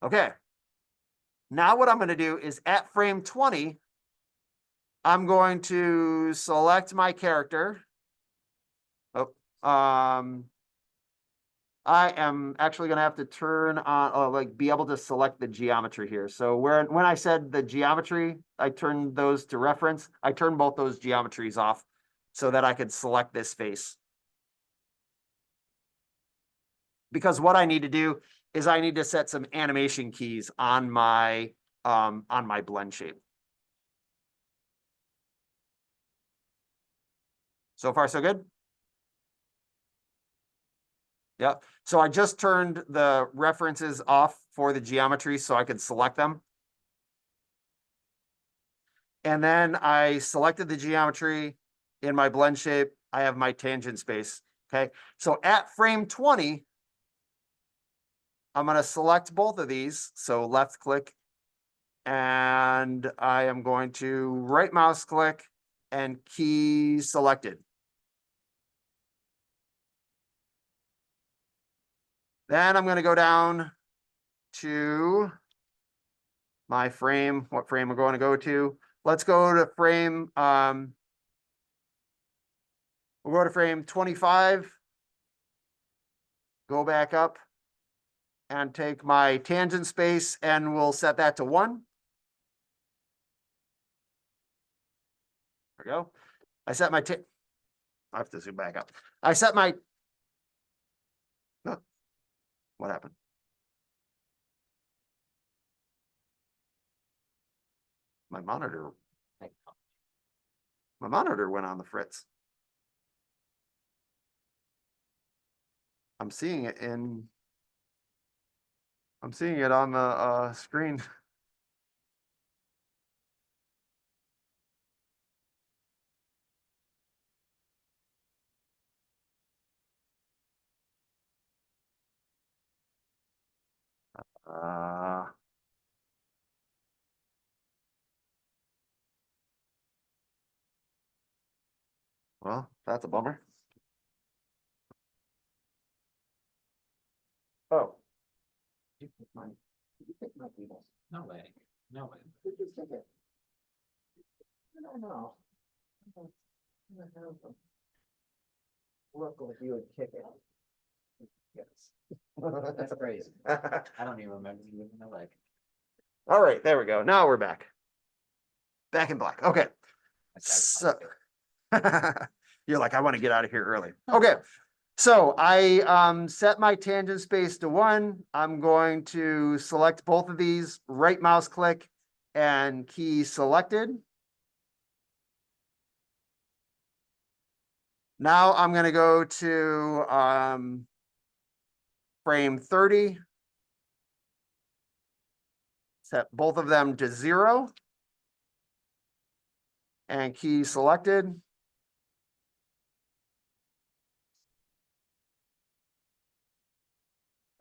Okay. Now what I'm going to do is at frame 20, I'm going to select my character. Oh, I am actually going to have to turn on, like be able to select the geometry here. So when I said the geometry, I turned those to reference. I turned both those geometries off so that I could select this face. Because what I need to do is I need to set some animation keys on my blend shape. So far, so good? Yep. So I just turned the references off for the geometry so I could select them. And then I selected the geometry in my blend shape. I have my tangent space. Okay. So at frame 20, I'm going to select both of these. So left click, and I am going to right mouse click and key selected. Then I'm going to go down to my frame. What frame we're going to go to? Let's go to frame. We'll go to frame 25. Go back up and take my tangent space, and we'll set that to 1. There we go. I set my I have to zoom back up. I set my. Oh, what happened? My monitor went on the fritz. I'm seeing it on the screen. Well, that's a bummer. Oh. You pick my keyboard. No way. No way. Did you pick it? I don't know. Look like you would kick it. Yes. That's crazy. I don't even remember you moving my leg. All right, there we go. Now we're back. Back in black. Okay. That's So, You're like, I want to get out of here early. Okay. So I set my tangent space to 1. I'm going to select both of these, right mouse click and key selected. Now I'm going to go to frame 30. Set both of them to 0. And key selected.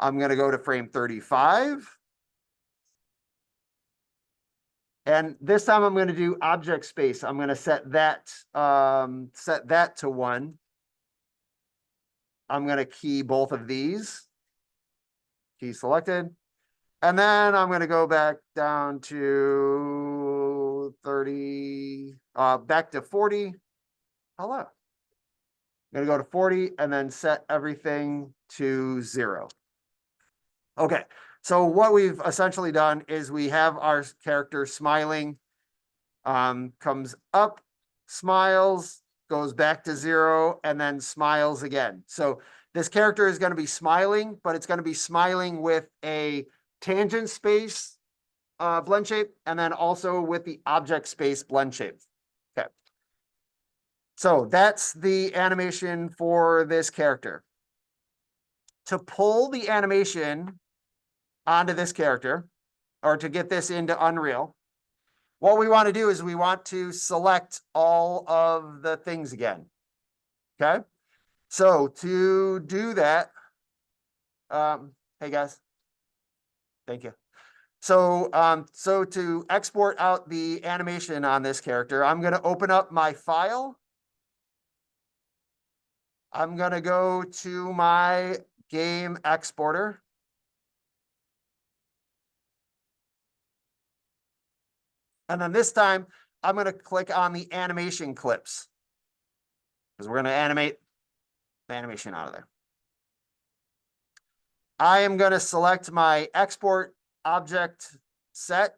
I'm going to go to frame 35. And this time I'm going to do object space. I'm going to set that to 1. I'm going to key both of these. Key selected. And then I'm going to go back down to 30, back to 40. Hello. I'm going to go to 40 and then set everything to 0. Okay. So what we've essentially done is we have our character smiling, comes up, smiles, goes back to 0, and then smiles again. So this character is going to be smiling, but it's going to be smiling with a tangent space blend shape, and then also with the object space blend shape. Okay. So that's the animation for this character. To pull the animation onto this character, or to get this into Unreal, what we want to do is we want to select all of the things again. Okay. So to do that, hey guys, thank you. So, so to export out the animation on this character, I'm going to open up my file. I'm going to go to my game exporter. And then this time, I'm going to click on the animation clips, because we're going to animate the animation out of there. I am going to select my export object set.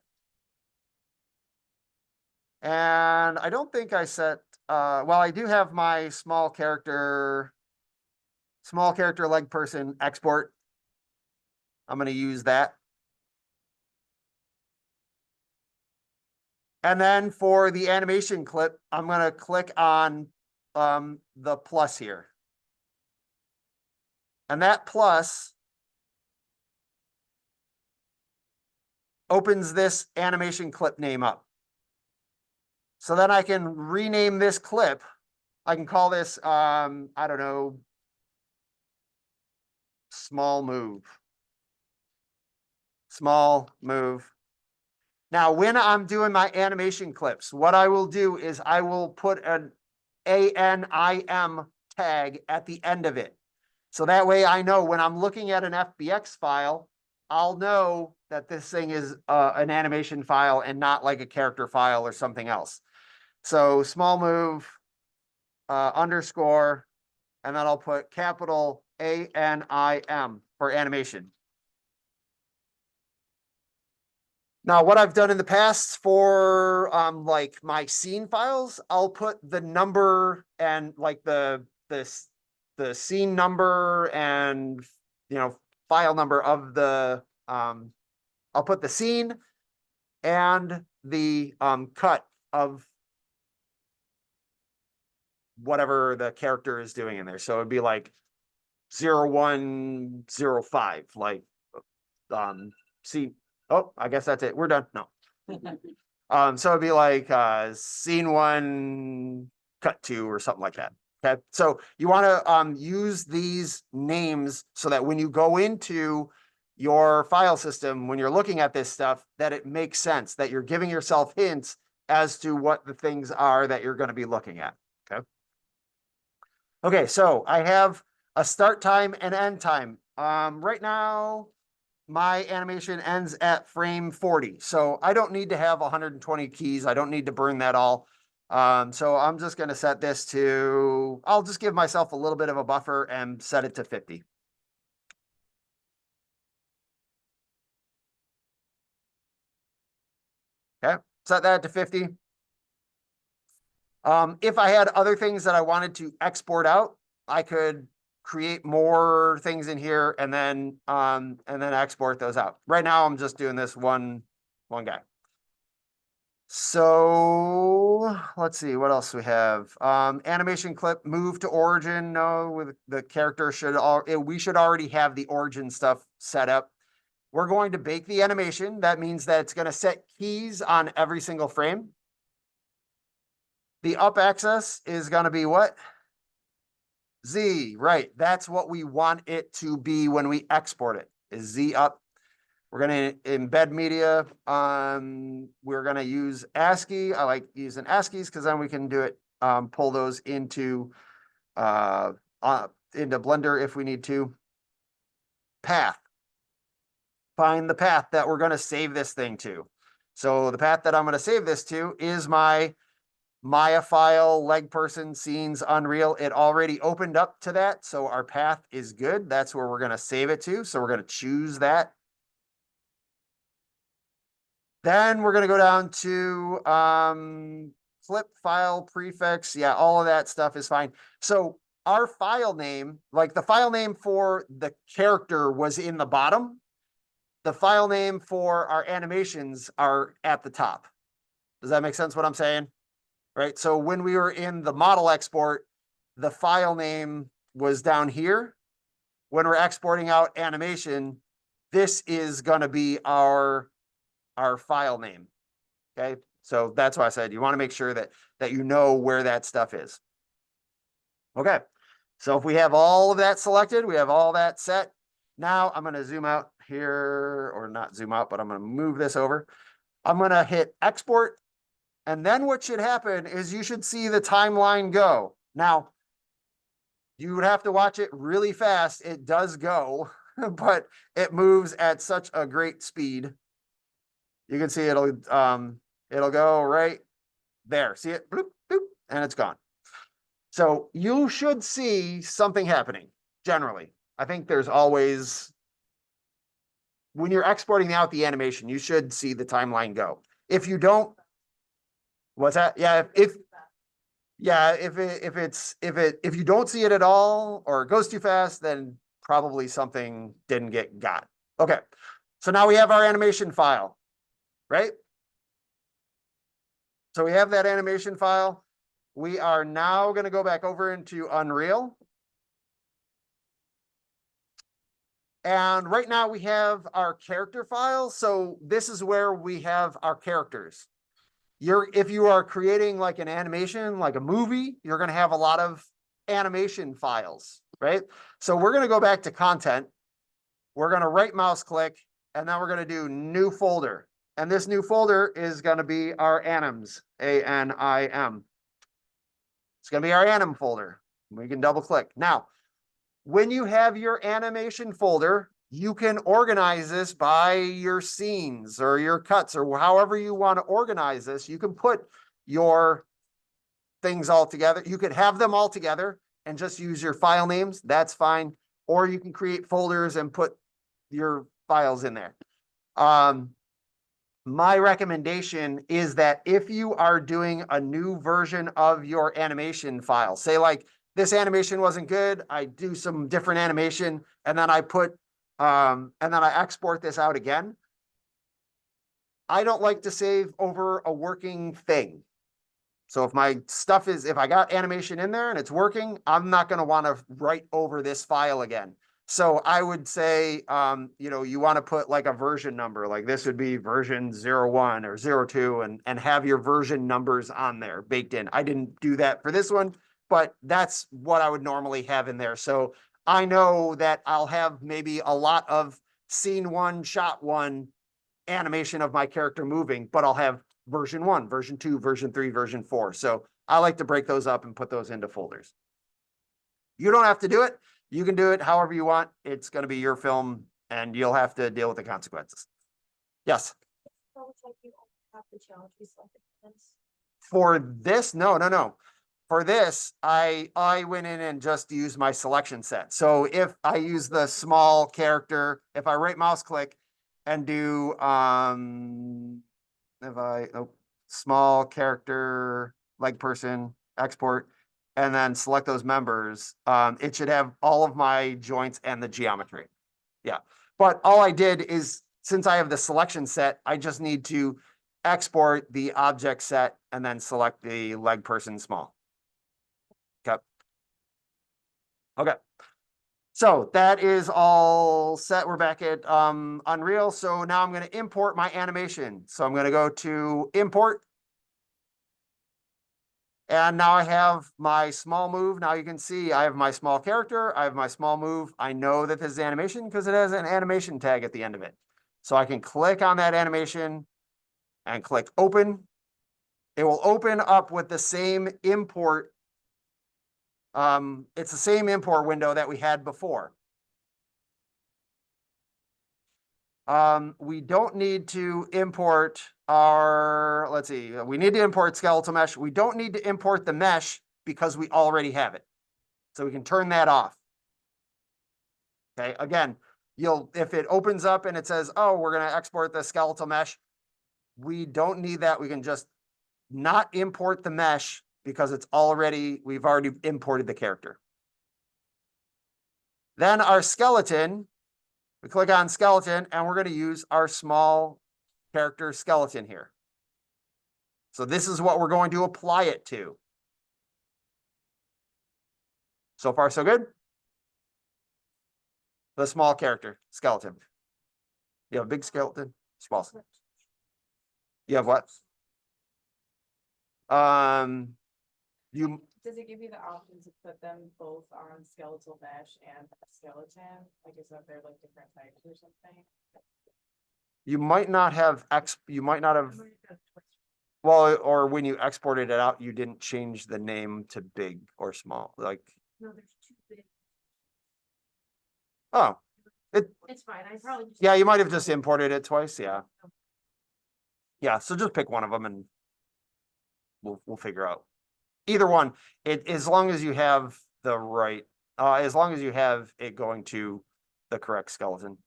And I don't think I set, well, I do have my small character leg person export. I'm going to use that. And then for the animation clip, I'm going to click on the plus here. And that plus opens this animation clip name up. So then I can rename this clip. I can call this, I don't know, small move. Small move. Now, when I'm doing my animation clips, what I will do is I will put an ANIM tag at the end of it. So that way I know when I'm looking at an FBX file, I'll know that this thing is an animation file and not like a character file or something else. So small move, underscore, and then I'll put capital ANIM for animation. Now, what I've done in the past for like my scene files, I'll put the number and like the scene number and file number of the I'll put the scene and the cut of whatever the character is doing in there. So it'd be like 0105, like scene. Oh, I guess that's it. We're done. No. So it'd be like scene 1, cut 2, or something like that. Okay. So you want to use these names so that when you go into your file system, when you're looking at this stuff, that it makes sense, that you're giving yourself hints as to what the things are that you're going to be looking at. Okay. Okay. So I have a start time and end time. Right now, my animation ends at frame 40. So I don't need to have 120 keys. I don't need to burn that all. So I'm just going to set this to, I'll just give myself a little bit of a buffer and set it to 50. Okay, set that to 50. If I had other things that I wanted to export out, I could create more things in here and then export those out. Right now, I'm just doing this one guy. So let's see what else we have. Animation clip, move to origin. No, with the character we should already have the origin stuff set up. We're going to bake the animation. That means that it's going to set keys on every single frame. The up axis is going to be what? Z, right. That's what we want it to be when we export it, is Z up. We're going to embed media. We're going to use ASCII. I like using ASCIIs because then we can do it, pull those into Blender if we need to. Path. Find the path that we're going to save this thing to. So the path that I'm going to save this to is my Maya file, leg person, scenes, Unreal. It already opened up to that. So our path is good. That's where we're going to save it to. So we're going to choose that. Then we're going to go down to clip file prefix. Yeah, all of that stuff is fine. So our file name, like the file name for the character was in the bottom. The file name for our animations are at the top. Does that make sense what I'm saying? Right. So when we were in the model export, the file name was down here. When we're exporting out animation, this is going to be our file name. Okay. So that's why I said you want to make sure that you know where that stuff is. Okay. So if we have all of that selected, we have all that set. Now I'm going to zoom out here, or not zoom out, but I'm going to move this over. I'm going to hit export. And then what should happen is you should see the timeline go. Now, you would have to watch it really fast. It does go, but it moves at such a great speed. You can see it'll go right there. See it? Bloop, bloop, and it's gone. So you should see something happening generally. I think there's always, when you're exporting out the animation, you should see the timeline go. If you don't, what's that? Yeah, if you don't see it at all or it goes too fast, then probably something didn't get got. Okay. So now we have our animation file, right? So we have that animation file. We are now going to go back over into Unreal. And right now we have our character file. So this is where we have our characters. If you are creating like an animation, like a movie, you're going to have a lot of animation files, right? So we're going to go back to content. We're going to right mouse click, and then we're going to do new folder. And this new folder is going to be our anims, A-N-I-M. It's going to be our anim folder. We can double click. Now, when you have your animation folder, you can organize this by your scenes or your cuts or however you want to organize this. You can put your things all together. You could have them all together and just use your file names. That's fine. Or you can create folders and put your files in there. My recommendation is that if you are doing a new version of your animation file, say like this animation wasn't good, I do some different animation, and then I put, and then I export this out again. I don't like to save over a working thing. So if my stuff is, if I got animation in there and it's working, I'm not going to want to write over this file again. So I would say, you want to put like a version number, like this would be version 01 or 02 and have your version numbers on there baked in. I didn't do that for this one, but that's what I would normally have in there. So I know that I'll have maybe a lot of scene 1, shot 1 animation of my character moving, but I'll have version 1, version 2, version 3, version 4. So I like to break those up and put those into folders. You don't have to do it. You can do it however you want. It's going to be your film and you'll have to deal with the consequences. Yes. So it's like you only have the challenge we selected for this. For this, no. For this, I went in and just used my selection set. So if I use the small character, if I right mouse click and do small character leg person, export, and then select those members. It should have all of my joints and the geometry. Yeah, but all I did is, since I have the selection set, I just need to export the object set and then select the leg person small. Okay. Okay. So that is all set. We're back at Unreal. So now I'm going to import my animation. So I'm going to go to import. And now I have my small move. Now you can see I have my small character. I have my small move. I know that this is animation because it has an animation tag at the end of it. So I can click on that animation and click open. It will open up with the same import. It's the same import window that we had before. We don't need to import our, let's see, we need to import skeletal mesh. We don't need to import the mesh because we already have it. So we can turn that off. Okay, again, if it opens up and it says, oh, we're going to export the skeletal mesh, we don't need that. We can just not import the mesh because we've already imported the character. Then our skeleton, we click on skeleton and we're going to use our small character skeleton here. So this is what we're going to apply it to. So far, so good? The small character skeleton. You have a big skeleton, small. You have what? You Does it give you the option to put them both on skeletal mesh and skeleton? Like, is that they're like different types or something? might not have well, or when you exported it out, you didn't change the name to big or small. Like, No, there's two big. oh, It's fine, I probably. just- yeah, you might have just imported it twice. Yeah. Yeah. So just pick one of them and we'll figure out either one. As long as you have the right, as long as you have it going to the correct skeleton.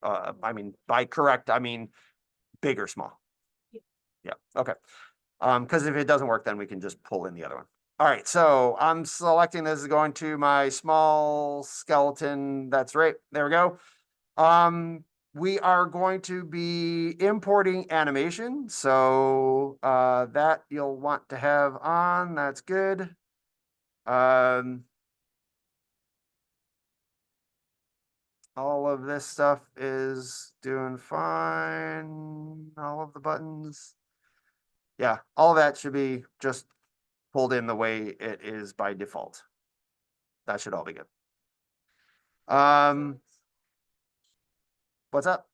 I mean, by correct, I mean big or small. Yeah. Okay. Because if it doesn't work, then we can just pull in the other one. All right. So I'm selecting this is going to my small skeleton. That's right. There we go. We are going to be importing animation. So that you'll want to have on. That's good. All of this stuff is doing fine. All of the buttons. Yeah, all of that should be just pulled in the way it is by default. That should all be good. What's up?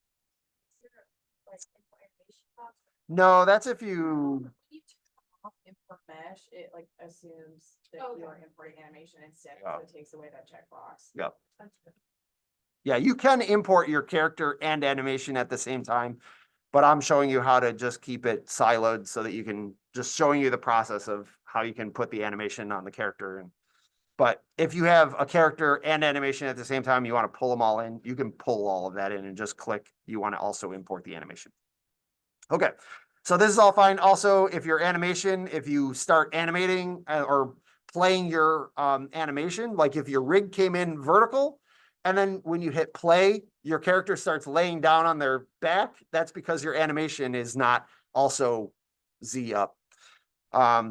Like, animation box? No, that's if you, When you turn off import mesh, it like assumes that Okay. you're importing animation instead, Yeah. so it takes away that checkbox. Yep. That's good. Yeah, you can import your character and animation at the same time, but I'm showing you how to just keep it siloed so that you can, just showing you the process of how you can put the animation on the character. But if you have a character and animation at the same time, you want to pull them all in, you can pull all of that in and just click, you want to also import the animation. Okay, so this is all fine. Also, if your animation, if you start animating or playing your animation, like if your rig came in vertical, and then when you hit play, your character starts laying down on their back, that's because your animation is not also Z up.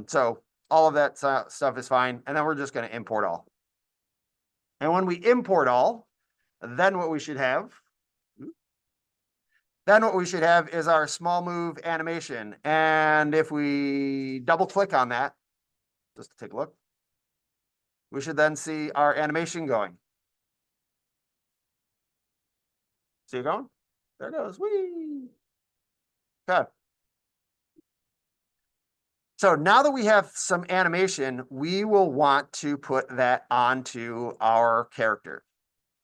So all of that stuff is fine. And then we're just going to import all. And when we import all, then what we should have is our small move animation. And if we double click on that, just to take a look, we should then see our animation going. See it going? There it goes. Whee! Okay. So now that we have some animation, we will want to put that onto our character.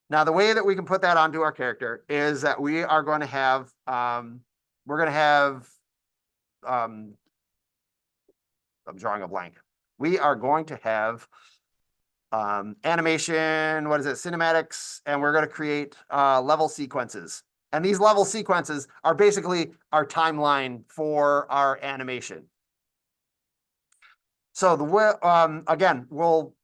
Now, the way that we can put that onto our character is that we are going to have, I'm drawing a blank. We are going to have animation, what is it, cinematics, and we're going to create level sequences. And these level sequences are basically our timeline for our animation. So the way, again, we'll,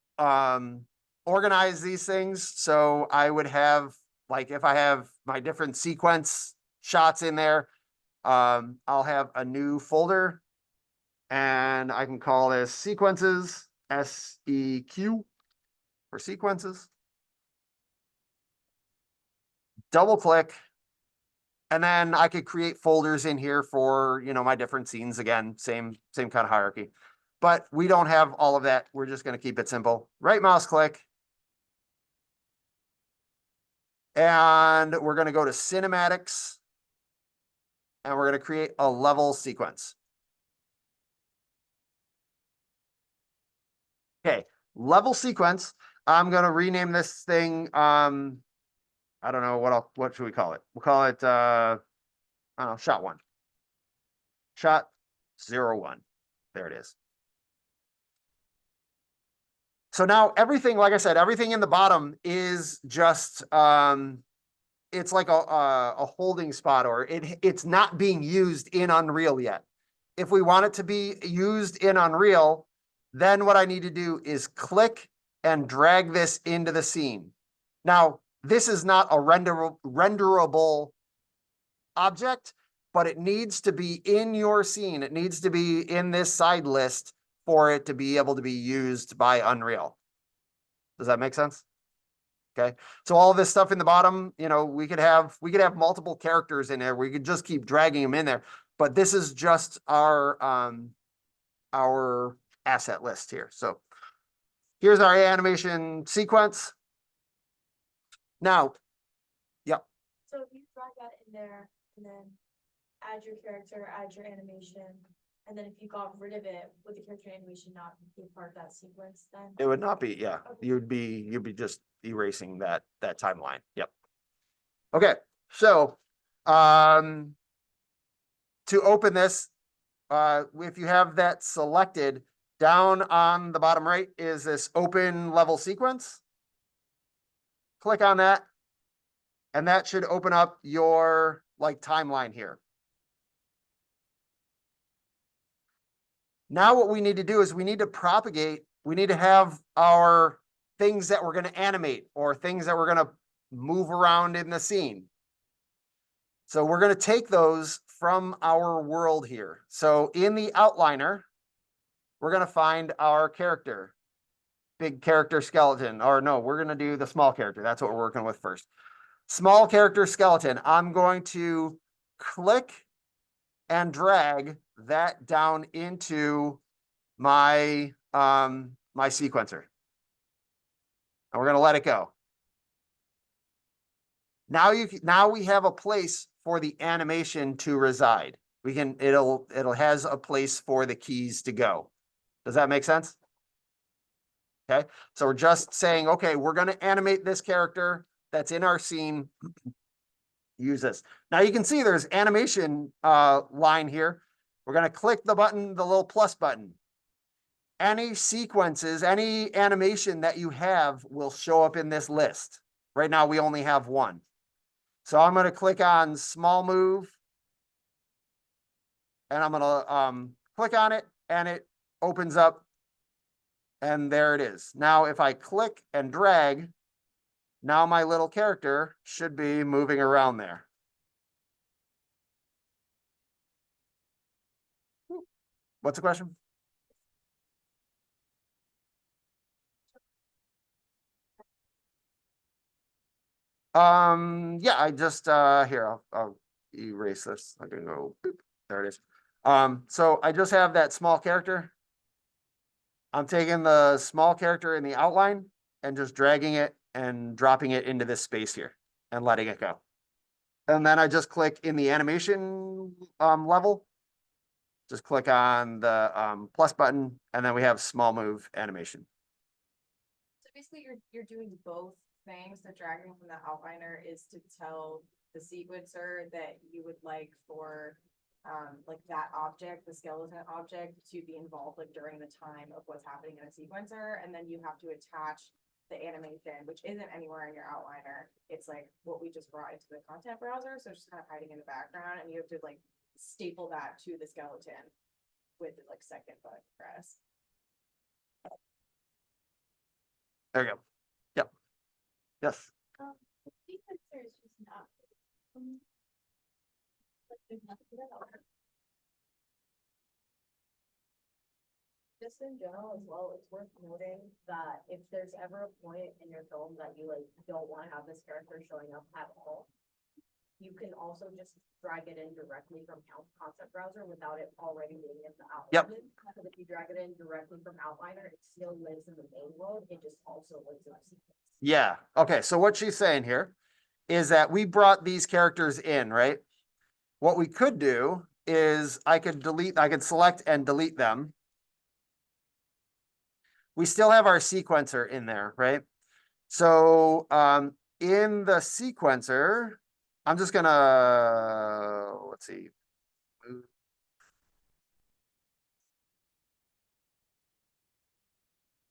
organize these things. So I would have, like, if I have my different sequence shots in there, I'll have a new folder and I can call this sequences, SEQ for sequences. Double click. And then I could create folders in here for, my different scenes. Again, same kind of hierarchy. But we don't have all of that. We're just going to keep it simple. Right mouse click. And we're going to go to cinematics. And we're going to create a level sequence. Okay, level sequence. I'm going to rename this thing. I don't know what should we call it? We'll call it I don't know, shot 1. Shot 01. There it is. So now everything, like I said, everything in the bottom is just it's like a holding spot, or it's not being used in Unreal yet. If we want it to be used in Unreal, then what I need to do is click and drag this into the scene. Now, this is not a renderable object, but it needs to be in your scene. It needs to be in this side list for it to be able to be used by Unreal. Does that make sense? Okay. So all this stuff in the bottom, we could have multiple characters in there. We could just keep dragging them in there, but this is just our asset list here. So here's our animation sequence. Now, yep. So if you drag that in there and then add your character, add your animation, and then if you got rid of it, would the character animation not be part of that sequence then? It would not be, yeah. Okay. You'd be just erasing that timeline. Yep. Okay. So, to open this, if you have that selected, down on the bottom right is this open level sequence. Click on that, and that should open up your timeline here. Now what we need to do is we need to propagate. We need to have our things that we're going to animate or things that we're going to move around in the scene. So we're going to take those from our world here. So in the outliner, we're going to find our character, big character skeleton, or no, we're going to do the small character. That's what we're working with first. Small character skeleton. I'm going to click and drag that down into my my sequencer. And we're going to let it go. Now we have a place for the animation to reside. It'll has a place for the keys to go. Does that make sense? Okay. So we're just saying, okay, we're going to animate this character that's in our scene. Use this. Now you can see there's animation line here. We're going to click the button, the little plus button. Any sequences, any animation that you have will show up in this list. Right now we only have one. So I'm going to click on small move. And I'm going to click on it and it opens up. And there it is. Now if I click and drag, now my little character should be moving around there. What's the question? Yeah, I just here, I'll erase this. I can go boop. There it is. So I just have that small character. I'm taking the small character in the outline and just dragging it and dropping it into this space here and letting it go. And then I just click in the animation level. Just click on the plus button, and then we have small move animation. So basically you're doing both things. The dragging from the outliner is to tell the sequencer that you would like for like that object, the skeleton object, to be involved like during the time of what's happening in a sequencer, and then you have to attach the animation, which isn't anywhere in your outliner. It's like what we just brought into the content browser, so it's just kind of hiding in the background, and you have to like staple that to the skeleton with like second button press. There you go. Yep. Yes. The sequencer is just not. Like, there's nothing at all. Just in general as well, it's worth noting that if there's ever a point in your film that you like don't wanna have this character showing up at all, you can also just drag it in directly from concept browser without it already being in the Yep. outliner. Because if you drag it in directly from outliner, it still lives in the main world, it just also lives in the sequence. Yeah. Okay. So what she's saying here is that we brought these characters in, right? What we could do is I could select and delete them. We still have our sequencer in there, right? So in the sequencer, I'm just gonna, let's see.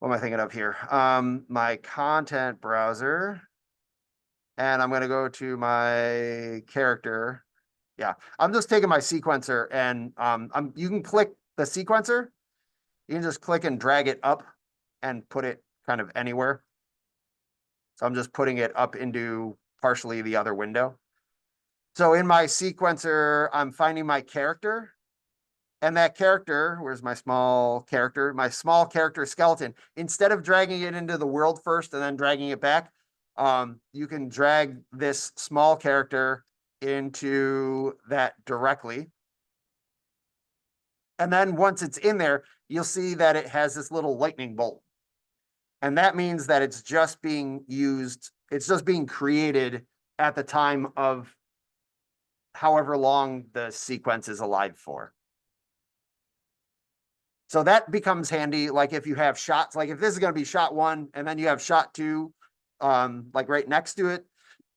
What am I thinking of here? My content browser. And I'm gonna go to my character. Yeah, I'm just taking my sequencer and you can click the sequencer. You can just click and drag it up and put it kind of anywhere. So I'm just putting it up into partially the other window. So in my sequencer, I'm finding my character. And that character, where's my small character? My small character skeleton. Instead of dragging it into the world first and then dragging it back, you can drag this small character into that directly. And then once it's in there, you'll see that it has this little lightning bolt. And that means that it's just being used, it's just being created at the time of however long the sequence is alive for. So that becomes handy, like if you have shots, like if this is going to be shot 1 and then you have shot 2, like right next to it,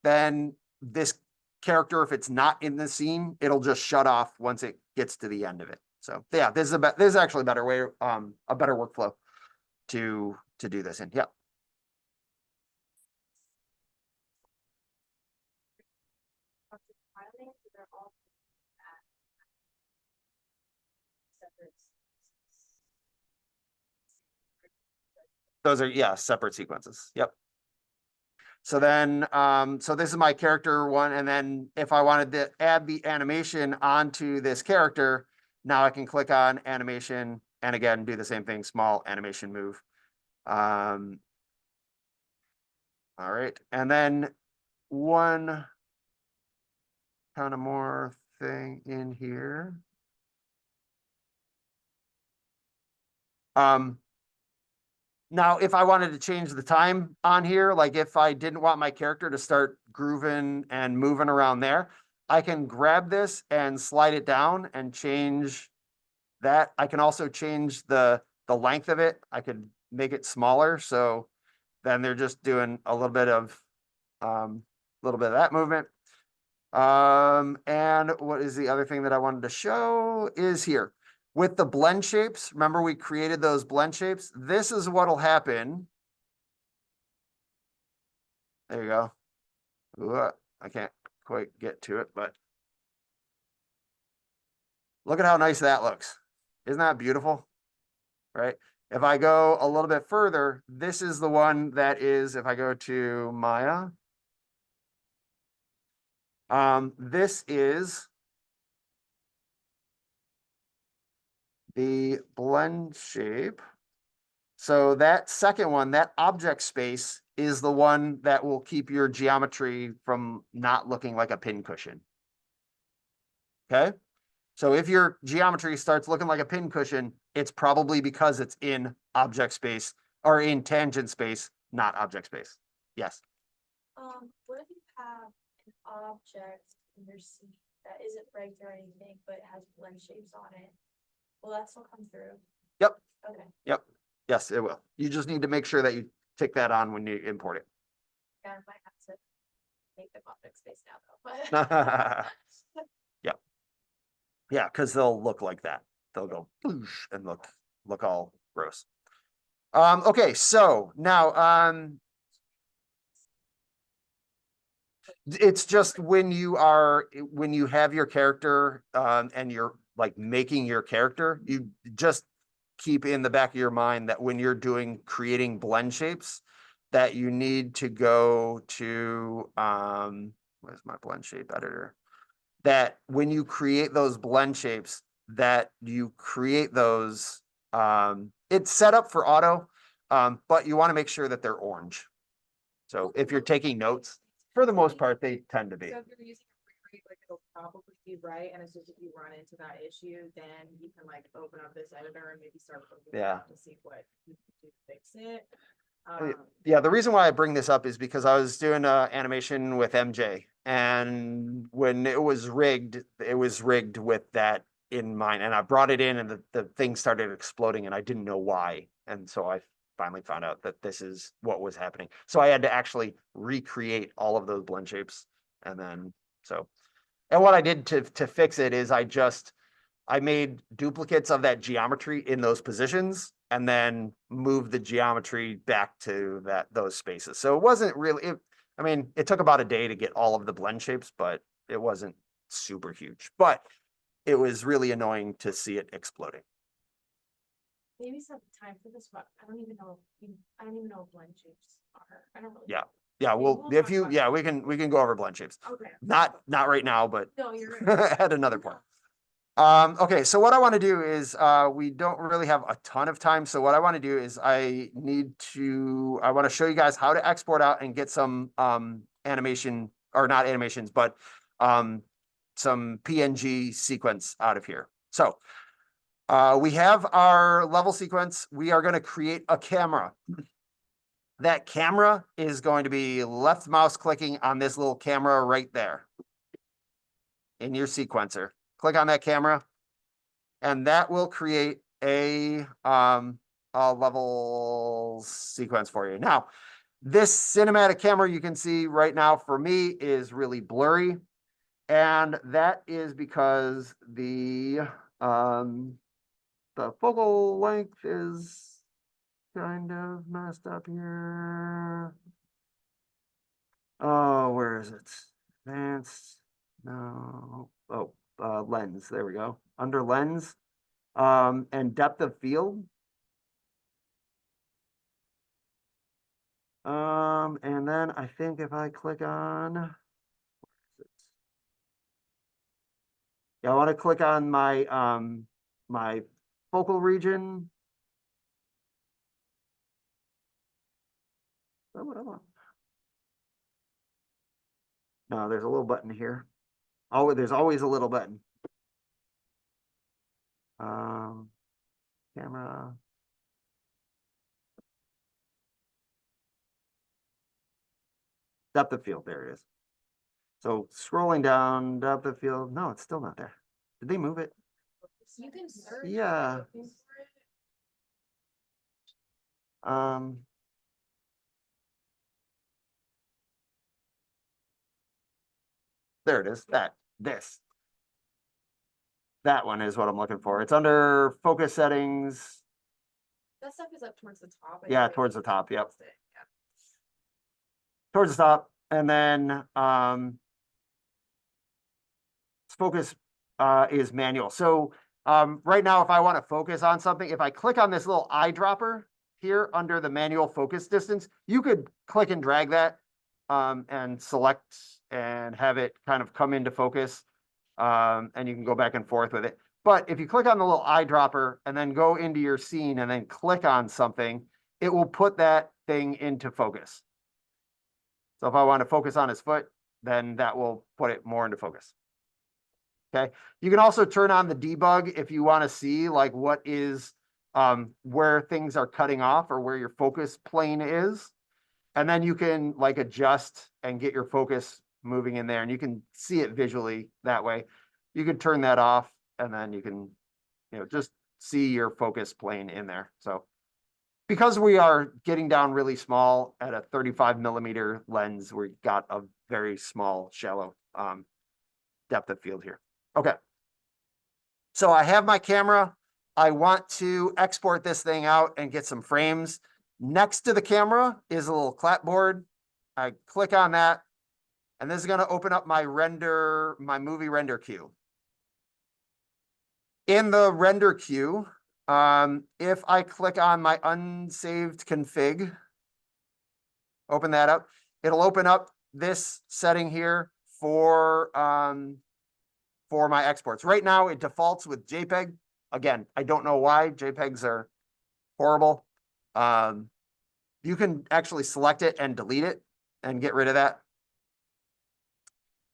then this character, if it's not in the scene, it'll just shut off once it gets to the end of it. So yeah, this is actually a better way, a better workflow to do this in. Yeah. Filing, so they're all separate. Those are, yeah, separate sequences. Yep. So then, so this is my character 1. And then if I wanted to add the animation onto this character, now I can click on animation and again, do the same thing, small animation move. All right. And then one kind of more thing in here. Now, if I wanted to change the time on here, like if I didn't want my character to start grooving and moving around there, I can grab this and slide it down and change that. I can also change the length of it. I could make it smaller. So then they're just doing a little bit of that movement. And what is the other thing that I wanted to show is here. With the blend shapes, remember we created those blend shapes? This is what'll happen. There you go. Ooh, I can't quite get to it, but look at how nice that looks. Isn't that beautiful? Right? If I go a little bit further, this is the one that is, if I go to Maya, this is the blend shape. So that second one, that object space is the one that will keep your geometry from not looking like a pin cushion. Okay. So if your geometry starts looking like a pin cushion, it's probably because it's in object space or in tangent space, not object space. Yes. What if you have an object in your scene that isn't rigged or anything, but it has blend shapes on it? Will that still come through? Yep. Okay. Yep. Yes, it will. You just need to make sure that you tick that on when you import it. Yeah, I might have to make them object space now though, but. Yeah, because they'll look like that. They'll go boosh and look all gross. Okay, so now it's just when you have your character and you're like making your character, you just keep in the back of your mind that when you're creating blend shapes, that you need to go to, where's my blend shape editor? That when you create those blend shapes, that you create those, it's set up for auto, but you want to make sure that they're orange. So if you're taking notes, for the most part, they tend to be. So if you're using a free rate, like it'll probably be right, and it's just if you run into that issue, then you can like open up this editor and maybe start looking Yeah. to see what you can do to fix it. Yeah, the reason why I bring this up is because I was doing animation with MJ, and when it was rigged with that in mind. And I brought it in, and the thing started exploding, and I didn't know why. And so I finally found out that this is what was happening. So I had to actually recreate all of those blend shapes, and then and what I did to fix it is I made duplicates of that geometry in those positions and then moved the geometry back to those spaces. So it wasn't really, I mean, it took about a day to get all of the blend shapes, but it wasn't super huge. But it was really annoying to see it exploding. Maybe some time for this, but I don't even know, I don't even know what blend shapes are. I don't really. Yeah. Yeah, well, We'll talk about it. we can go over blend shapes. Okay. Not right now, but No, you're right. at another point. Okay, so what I want to do is, we don't really have a ton of time. So what I want to do is I want to show you guys how to export out and get some, animation, or not animations, but, some PNG sequence out of here. So, we have our level sequence. We are going to create a camera. That camera is going to be left mouse clicking on this little camera right there in your sequencer. Click on that camera, and that will create a level sequence for you. Now, this cinematic camera you can see right now for me is really blurry, and that is because the focal length is kind of messed up here. Oh, where is it? Advanced. No. Oh, lens. There we go. Under lens. And depth of field. And then I think if I click on, where is it? Yeah, I want to click on my focal region. Oh, what I want. No, there's a little button here. Oh, there's always a little button. Camera. Depth of field, there it is. So scrolling down, depth of field, no, it's still not there. Did they move it? You can search. Yeah. for it. There it is, that one is what I'm looking for. It's under focus settings. That stuff is up towards the top. I Yeah, think. towards the top, yep. Yeah. Towards the top, and then, focus, is manual. So, right now, if I want to focus on something, if I click on this little eyedropper here under the manual focus distance, you could click and drag that, and select and have it kind of come into focus. And you can go back and forth with it. But if you click on the little eyedropper and then go into your scene and then click on something, it will put that thing into focus. So if I want to focus on his foot, then that will put it more into focus. Okay. You can also turn on the debug if you want to see like what is, where things are cutting off or where your focus plane is. And then you can like adjust and get your focus moving in there, and you can see it visually that way. You can turn that off, and then you can, just see your focus plane in there. So because we are getting down really small at a 35 millimeter lens, we got a very small, shallow depth of field here. Okay. So I have my camera. I want to export this thing out and get some frames. Next to the camera is a little clapboard. I click on that, and this is going to open up my movie render queue. In the render queue, If I click on my unsaved config, open that up, it'll open up this setting here for my exports. Right now, it defaults with JPEG. Again, I don't know why. JPEGs are horrible. You can actually select it and delete it and get rid of that.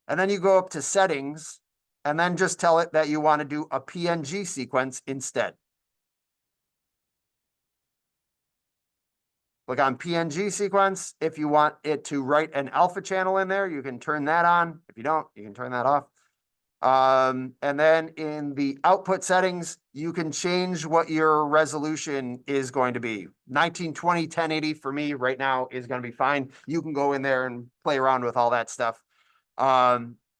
And then you go up to settings and then just tell it that you want to do a PNG sequence instead. Click on PNG sequence. If you want it to write an alpha channel in there, you can turn that on. If you don't, you can turn that off. And then in the output settings, you can change what your resolution is going to be. 1920, 1080 for me right now is going to be fine. You can go in there and play around with all that stuff.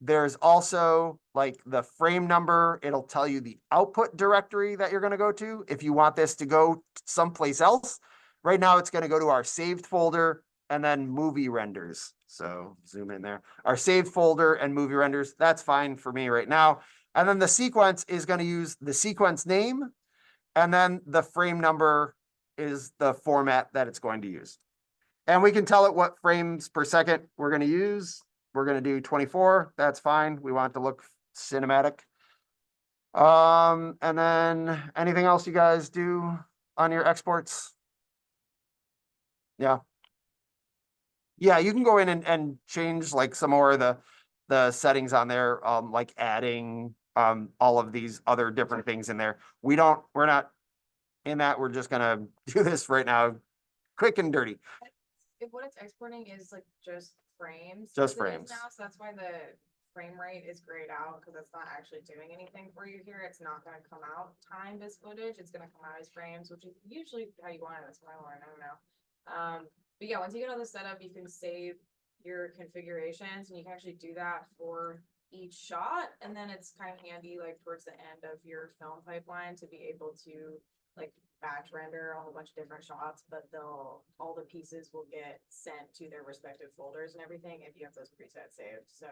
There's also like the frame number. It'll tell you the output directory that you're going to go to. If you want this to go someplace else, right now it's going to go to our saved folder and then movie renders. So zoom in there. Our saved folder and movie renders, that's fine for me right now. And then the sequence is going to use the sequence name, and then the frame number is the format that it's going to use. And we can tell it what frames per second we're going to use. We're going to do 24. That's fine. We want it to look cinematic. And then anything else you guys do on your exports? Yeah. Yeah, you can go in and change like some more of the settings on there, like adding all of these other different things in there. We're not in that. We're just gonna do this right now, quick and dirty. If what it's exporting is like just frames. Just as it is frames. Now, so that's why the frame rate is grayed out, because it's not actually doing anything for you here. It's not gonna come out timed as footage. It's gonna come out as frames, which is usually how you want it. That's what I learned. I don't know. But yeah, once you get all the setup, you can save your configurations, and you can actually do that for each shot. And then it's kind of handy, like towards the end of your film pipeline, to be able to like batch render a whole bunch of different shots, but all the pieces will get sent to their respective folders and everything if you have those presets saved. So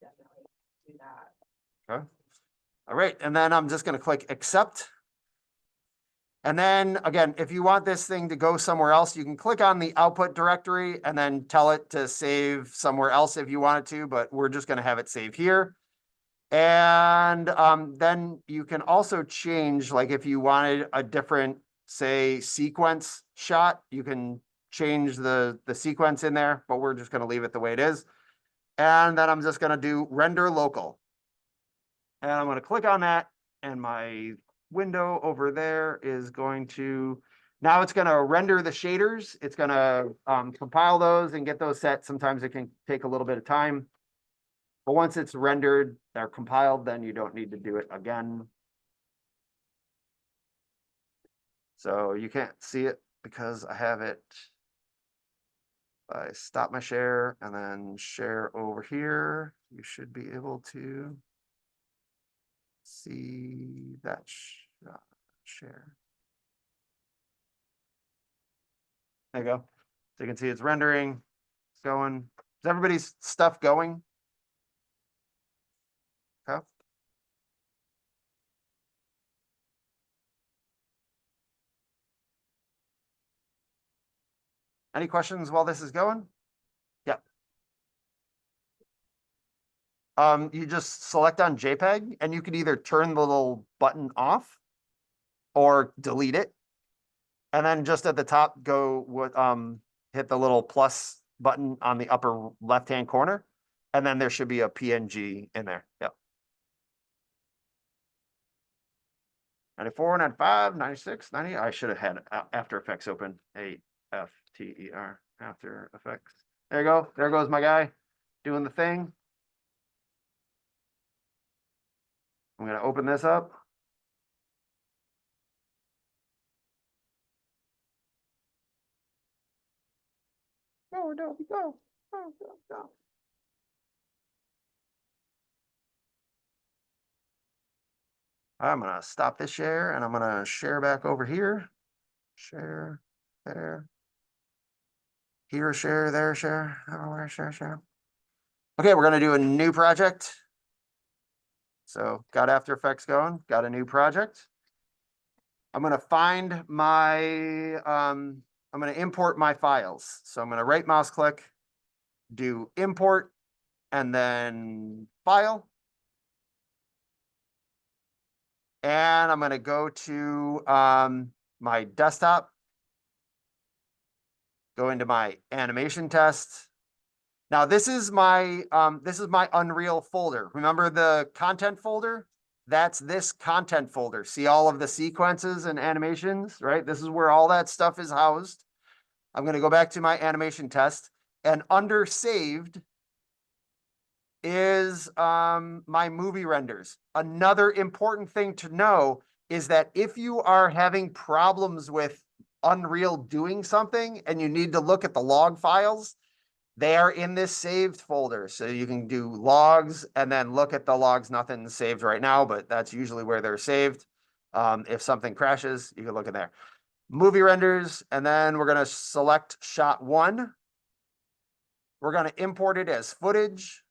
definitely do that. Okay. All right, and then I'm just gonna click accept. And then again, if you want this thing to go somewhere else, you can click on the output directory and then tell it to save somewhere else if you want it to, but we're just gonna have it save here. And then you can also change, like if you wanted a different, say, sequence shot, you can change the sequence in there, but we're just gonna leave it the way it is. And then I'm just gonna do render local. And I'm gonna click on that, and my window over there is going to, now it's gonna render the shaders. It's gonna compile those and get those set. Sometimes it can take a little bit of time. But once it's rendered or compiled, then you don't need to do it again. So you can't see it because I have it. I stop my share and then share over here. You should be able to see that share. There you go. So you can see it's rendering. It's going. Is everybody's stuff going? Okay. Any questions while this is going? Yeah. You just select on JPEG and you can either turn the little button off or delete it. And then just at the top, go with hit the little plus button on the upper left-hand corner. And then there should be a PNG in there. Yep. 94, 95, 96, 90. I should have had After Effects open. AFTER, After Effects. There you go. There goes my guy doing the thing. I'm going to open this up. Go, go, go, go, go, go. I'm going to stop this share and I'm going to share back over here. Share, there. Here, share, there, share, everywhere, share, share. Okay, we're going to do a new project. So got After Effects going, got a new project. I'm gonna find my, I'm gonna import my files. So I'm gonna right mouse click, do import, and then file. And I'm gonna go to my desktop, go into my animation test. Now this is my Unreal folder. Remember the content folder? That's this content folder. See all of the sequences and animations, right? This is where all that stuff is housed. I'm gonna go back to my animation test, and under saved is my movie renders. Another important thing to know is that if you are having problems with Unreal doing something and you need to look at the log files, they are in this saved folder. So you can do logs and then look at the logs. Nothing's saved right now, but that's usually where they're saved. If something crashes, you can look in there. Movie renders, and then we're gonna select shot 1. We're gonna import it as footage.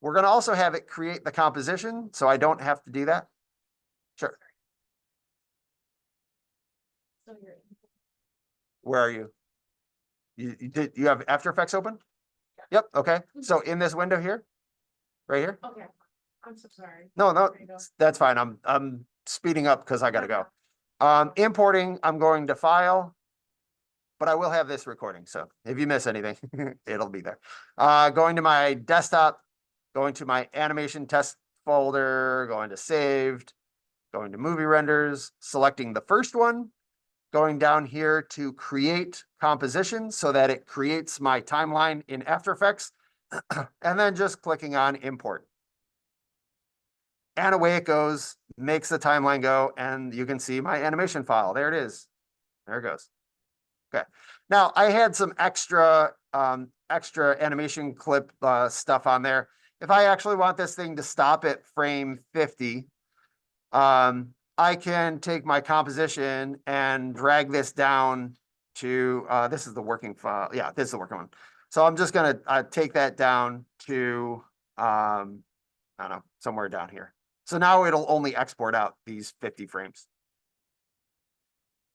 We're gonna also have it create the composition, so I don't have to do that. Sure. So you're, Where are you? You have After Effects open? Yep, okay. So in this window here, right here? okay, I'm so sorry. No, no, There you go. that's fine. I'm speeding up because I gotta go. Importing, I'm going to file, but I will have this recording. So if you miss anything, it'll be there. Going to my desktop, going to my animation test folder, going to saved, going to movie renders, selecting the first one, going down here to create composition so that it creates my timeline in After Effects, and then just clicking on import. And away it goes, makes the timeline go, and you can see my animation file. There it is. There it goes. Okay. Now I had some extra animation clip stuff on there. If I actually want this thing to stop at frame 50, I can take my composition and drag this down to, this is the working file. Yeah, this is the working one. So I'm just gonna take that down to, I don't know, somewhere down here. So now it'll only export out these 50 frames.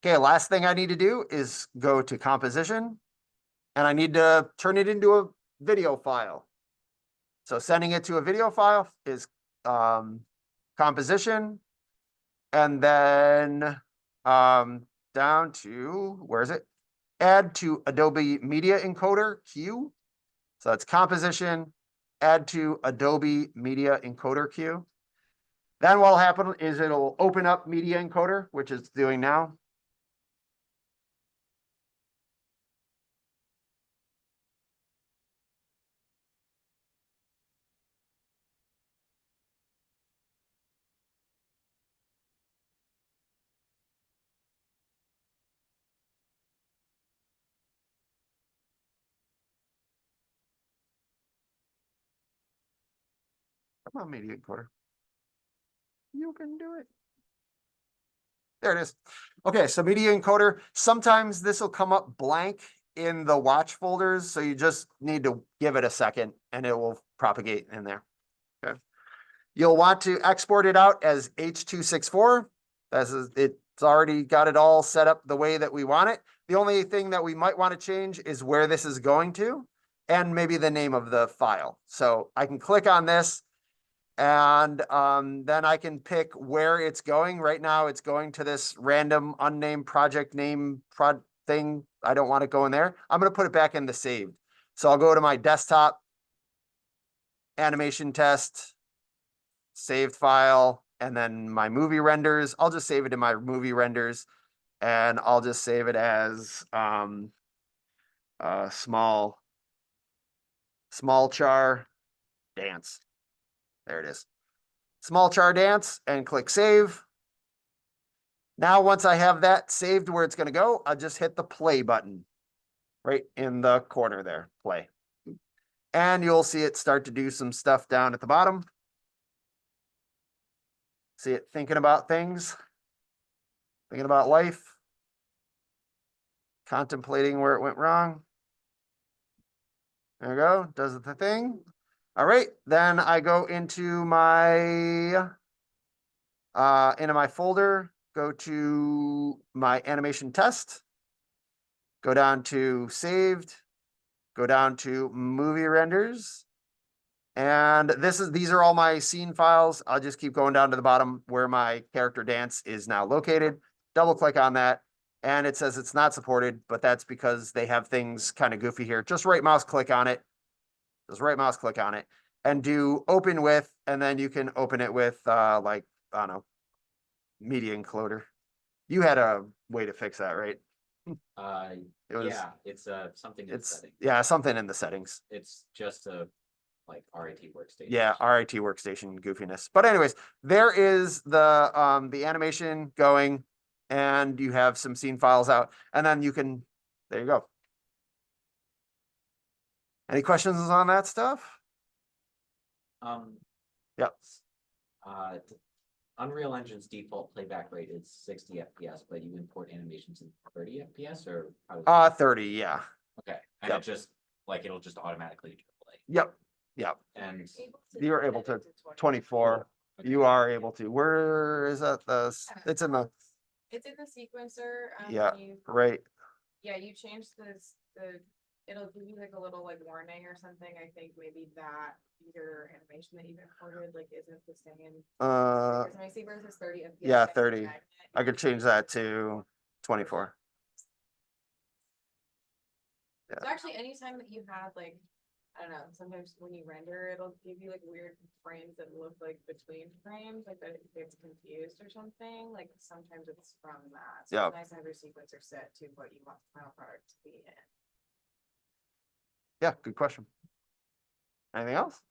Okay, last thing I need to do is go to composition, and I need to turn it into a video file. So sending it to a video file is composition, and then down to, where is it? Add to Adobe Media Encoder queue. So it's composition, add to Adobe Media Encoder queue. Then what'll happen is it'll open up Media Encoder, which it's doing now. Come on, Media Encoder. You can do it. There it is. Okay, so Media Encoder, sometimes this will come up blank in the watch folders, so you just need to give it a second and it will propagate in there. Okay. You'll want to export it out as H.264. It's already got it all set up the way that we want it. The only thing that we might want to change is where this is going to, and maybe the name of the file. So I can click on this, and then I can pick where it's going. Right now, it's going to this random unnamed project name thing. I don't want it going there. I'm going to put it back in the saved. So I'll go to my desktop, animation test, saved file, and then my movie renders. I'll just save it in my movie renders, and I'll just save it as small char dance. There it is. Small char dance, and click save. Now, once I have that saved where it's going to go, I'll just hit the play button right in the corner there, play. And you'll see it start to do some stuff down at the bottom. See it thinking about things, thinking about life, contemplating where it went wrong. There we go, does the thing. All right, then I go into my folder, go to my animation test, go down to saved, go down to movie renders. And these are all my scene files. I'll just keep going down to the bottom where my character dance is now located. Double click on that. And it says it's not supported, but that's because they have things kind of goofy here. Just right mouse click on it. Just right mouse click on it and do open with, and then you can open it with like, I don't know, media encoder. You had a way to fix that, right? It was, Yeah, it's something in the it's, setting. yeah, something in the settings. It's just a like RIT workstation. Yeah, RIT workstation goofiness. But anyways, there is the animation going, and you have some scene files out, and then you can, there you go. Any questions on that stuff? Yep. Unreal Engine's default playback rate is 60 FPS, but you import animations in 30 FPS or how does 30, yeah. okay, and yep. it just like it'll just automatically play. Yep, yep. And You're able to 24. okay. You are able to. Where is that? It's in the, It's in the sequencer. yeah, right. Yeah, you change it'll give you like a little like warning or something. I think maybe that your animation that you've imported like isn't the same. Because my sequence is 30 FPS. Yeah, by 30. magnet. I could change that to 24. So actually, anytime that you have like, I don't know, sometimes when you render, it'll give you like weird frames that look like between frames, like that it gets confused or something. Like sometimes it's from that. So Yeah. it's nice to have your sequencer set to what you want the final product to be in. Yeah, good question. Anything else?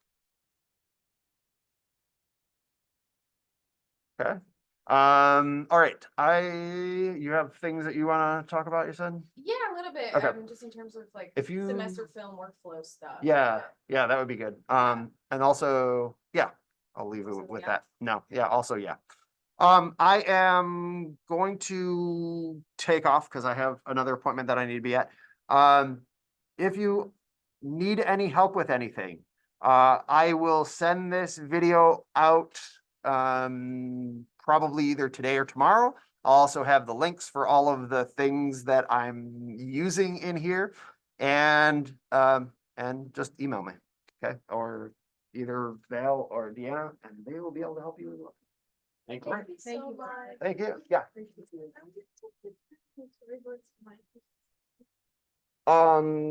Okay. All right. You have things that you want to talk about, you said? Yeah, a little bit. Okay. Just in terms of like If you- semester film workflow stuff. Yeah, yeah, that would be good. And also, yeah, I'll leave Also, it with yeah. that. No, yeah, also, yeah. I am going to take off because I have another appointment that I need to be at. If you need any help with anything, I will send this video out probably either today or tomorrow. I'll also have the links for all of the things that I'm using in here, and just email me, okay? Or either Val or Deanna, and they will be able to help you as well. Thank you. Thank you Thank so you. much. Thank you. Yeah.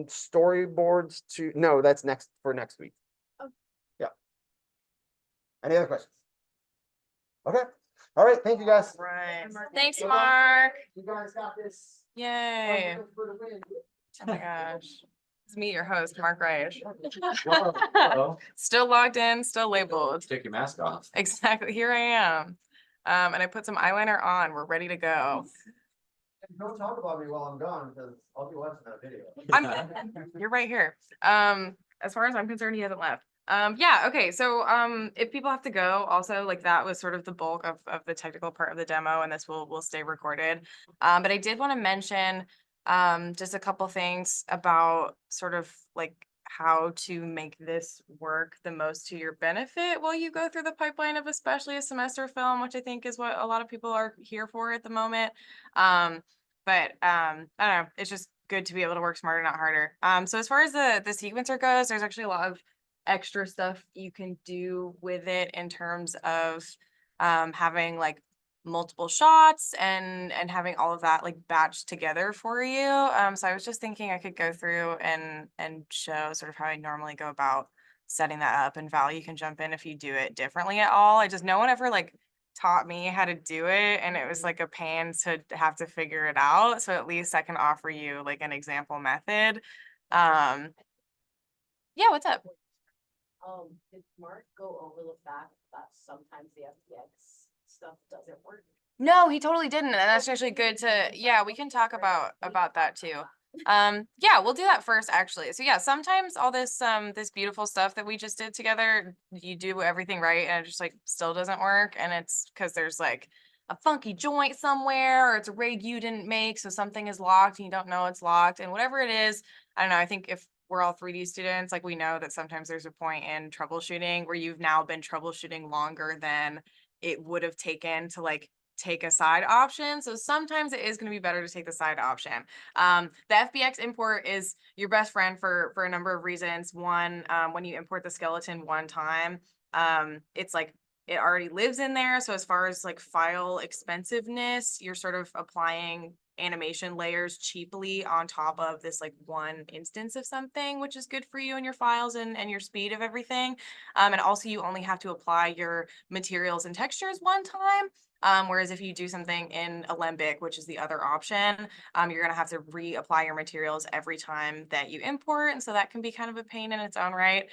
Storyboards no, that's for next week. Oh. Yeah. Any other questions? Okay. All right. Thank you, guys. Right. Thanks, Good luck. Mark. You guys got this. Yay. For the win. Oh my gosh. Let's meet your host, Mark Reich. Hello. Still logged in, still labeled. Take your mask off. Exactly. Here I am. And I put some eyeliner on. We're ready to go. Don't talk about me while I'm gone because I'll be watching that video. You're right here. As far as I'm concerned, he hasn't left. Yeah, okay. So if people have to go, also like that was sort of the bulk of the technical part of the demo, and this will stay recorded. But I did want to mention just a couple things about sort of like how to make this work the most to your benefit while you go through the pipeline of especially a semester film, which I think is what a lot of people are here for at the moment. But I don't know, it's just good to be able to work smarter, not harder. So as far as the sequencer goes, there's actually a lot of extra stuff you can do with it in terms of having like multiple shots and having all of that like batched together for you. So I was just thinking I could go through and show sort of how I normally go about setting that up, and Val, you can jump in if you do it differently at all. No one ever like taught me how to do it, and it was like a pain to have to figure it out. So at least I can offer you like an example method. Yeah, what's up? Did Mark go over the fact that sometimes the FBX stuff doesn't work? No, he totally didn't, and that's actually good to, yeah, we can talk about that too. Yeah, we'll do that first actually. So yeah, sometimes all this this beautiful stuff that we just did together, you do everything right and it just like still doesn't work, and it's because there's like a funky joint somewhere, or it's a rig you didn't make, so something is locked and you don't know it's locked, and whatever it is, I don't know, I think if we're all 3D students, like we know that sometimes there's a point in troubleshooting where you've now been troubleshooting longer than it would have taken to like take a side option. So sometimes it is going to be better to take the side option. The FBX import is your best friend for a number of reasons. One, when you import the skeleton one time, it's like it already lives in there. So as far as like file expensiveness, you're sort of applying animation layers cheaply on top of this like one instance of something, which is good for you and your files and your speed of everything. And also you only have to apply your materials and textures one time. Whereas if you do something in Alembic, which is the other option, you're gonna have to reapply your materials every time that you import. And so that can be kind of a pain in its own right.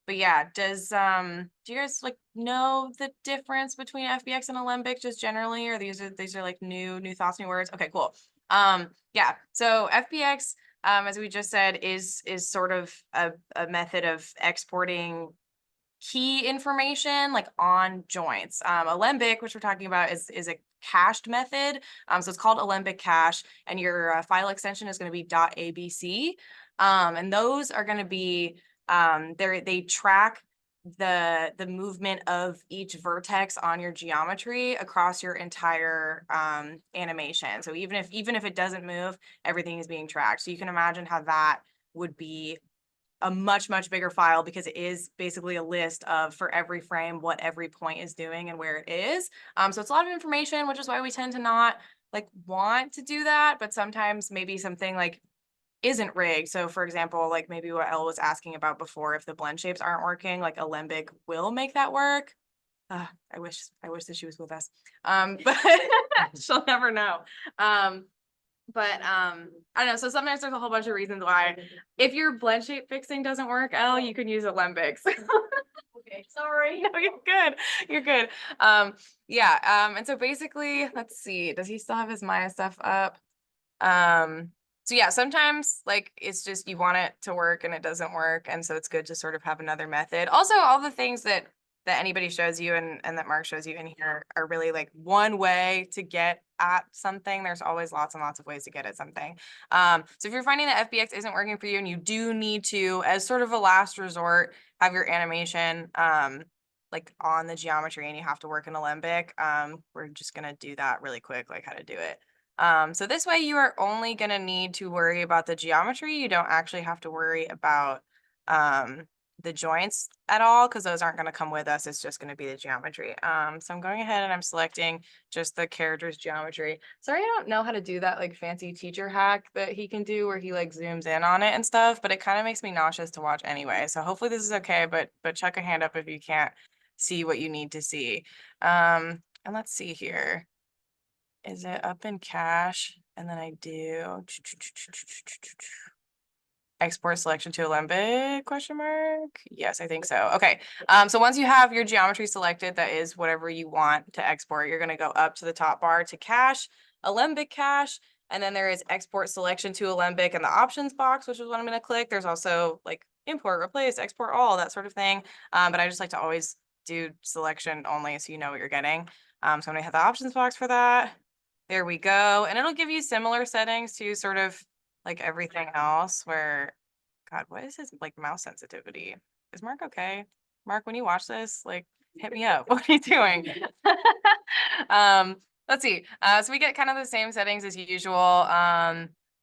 But yeah, do you guys like know the difference between FBX and Alembic just generally, or these are like new thoughts, new words? Okay, cool. Yeah, so FBX, as we just said, is sort of a method of exporting key information like on joints. Alembic, which we're talking about, is a cached method. So it's called Alembic cache, and your file extension is going to be .abc. And those are going to be they track the movement of each vertex on your geometry across your entire animation. So even if it doesn't move, everything is being tracked. So you can imagine how that would be a much bigger file, because it is basically a list of, for every frame, what every point is doing and where it is. So it's a lot of information, which is why we tend to not like want to do that. But sometimes maybe something like isn't rigged. So for example, like maybe what Elle was asking about before, if the blend shapes aren't working, like Alembic will make that work. I wish that she was with us. But she'll never know. But I don't know. So sometimes there's a whole bunch of reasons why. If your blend shape fixing doesn't work, Elle, you can use Alembics. Okay, sorry. No, you're good. You're good. Yeah. And so basically, let's see. Does he still have his Maya stuff up? So yeah, sometimes like it's just you want it to work and it doesn't work, and so it's good to sort of have another method. Also, all the things that anybody shows you and that Mark shows you in here are really like one way to get at something. There's always lots and lots of ways to get at something. So if you're finding that FBX isn't working for you and you do need to, as sort of a last resort, have your animation like on the geometry and you have to work in Alembic, we're just gonna do that really quick, like how to do it. So this way you are only gonna need to worry about the geometry. You don't actually have to worry about the joints at all, because those aren't going to come with us. It's just going to be the geometry. So I'm going ahead and I'm selecting just the character's geometry. Sorry, I don't know how to do that like fancy teacher hack that he can do where he like zooms in on it and stuff, but it kind of makes me nauseous to watch anyway. So hopefully this is okay, but chuck a hand up if you can't see what you need to see. And let's see here. Is it up in cache? And then I do export selection to Alembic question mark? Yes, I think so. Okay. So once you have your geometry selected, that is whatever you want to export, you're going to go up to the top bar to cache, Alembic cache, and then there is export selection to Alembic in the options box, which is what I'm going to click. There's also like import, replace, export all, that sort of thing. But I just like to always do selection only so you know what you're getting. So I'm going to hit the options box for that. There we go. And it'll give you similar settings to sort of like everything else where, God, what is his like mouse sensitivity? Is Mark okay? Mark, when you watch this, like hit me up. What are you doing? Let's see. So we get kind of the same settings as usual.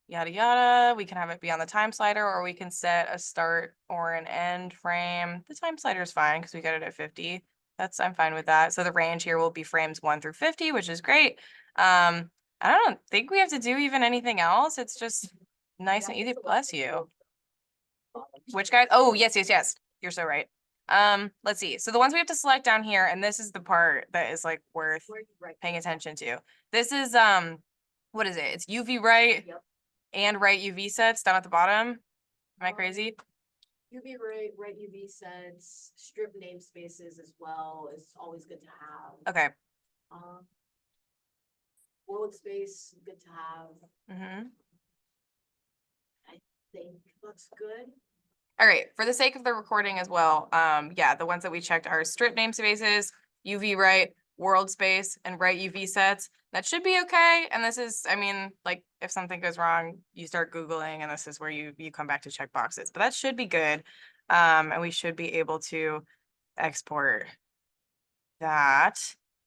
Yada yada. We can have it be on the time slider, or we can set a start or an end frame. The time slider is fine because we got it at 50. I'm fine with that. So the range here will be frames 1 through 50, which is great. I don't think we have to do even anything else. It's just nice and easy. Bless you. Which guys? Oh, yes. You're so right. Let's see. So the ones we have to select down here, and this is the part that is like worth paying attention to. This is what is it? It's UV right and right UV sets down at the bottom. Am I crazy? UV right UV sets, strip namespaces as well is always good to have. Okay. World space, good to have. Mm-hmm. I think looks good. All right, for the sake of the recording as well, yeah, the ones that we checked are strip namespaces, UV right, world space, and right UV sets. That should be okay. And this is, I mean, like if something goes wrong, you start Googling and this is where you come back to check boxes, but that should be good. And we should be able to export that.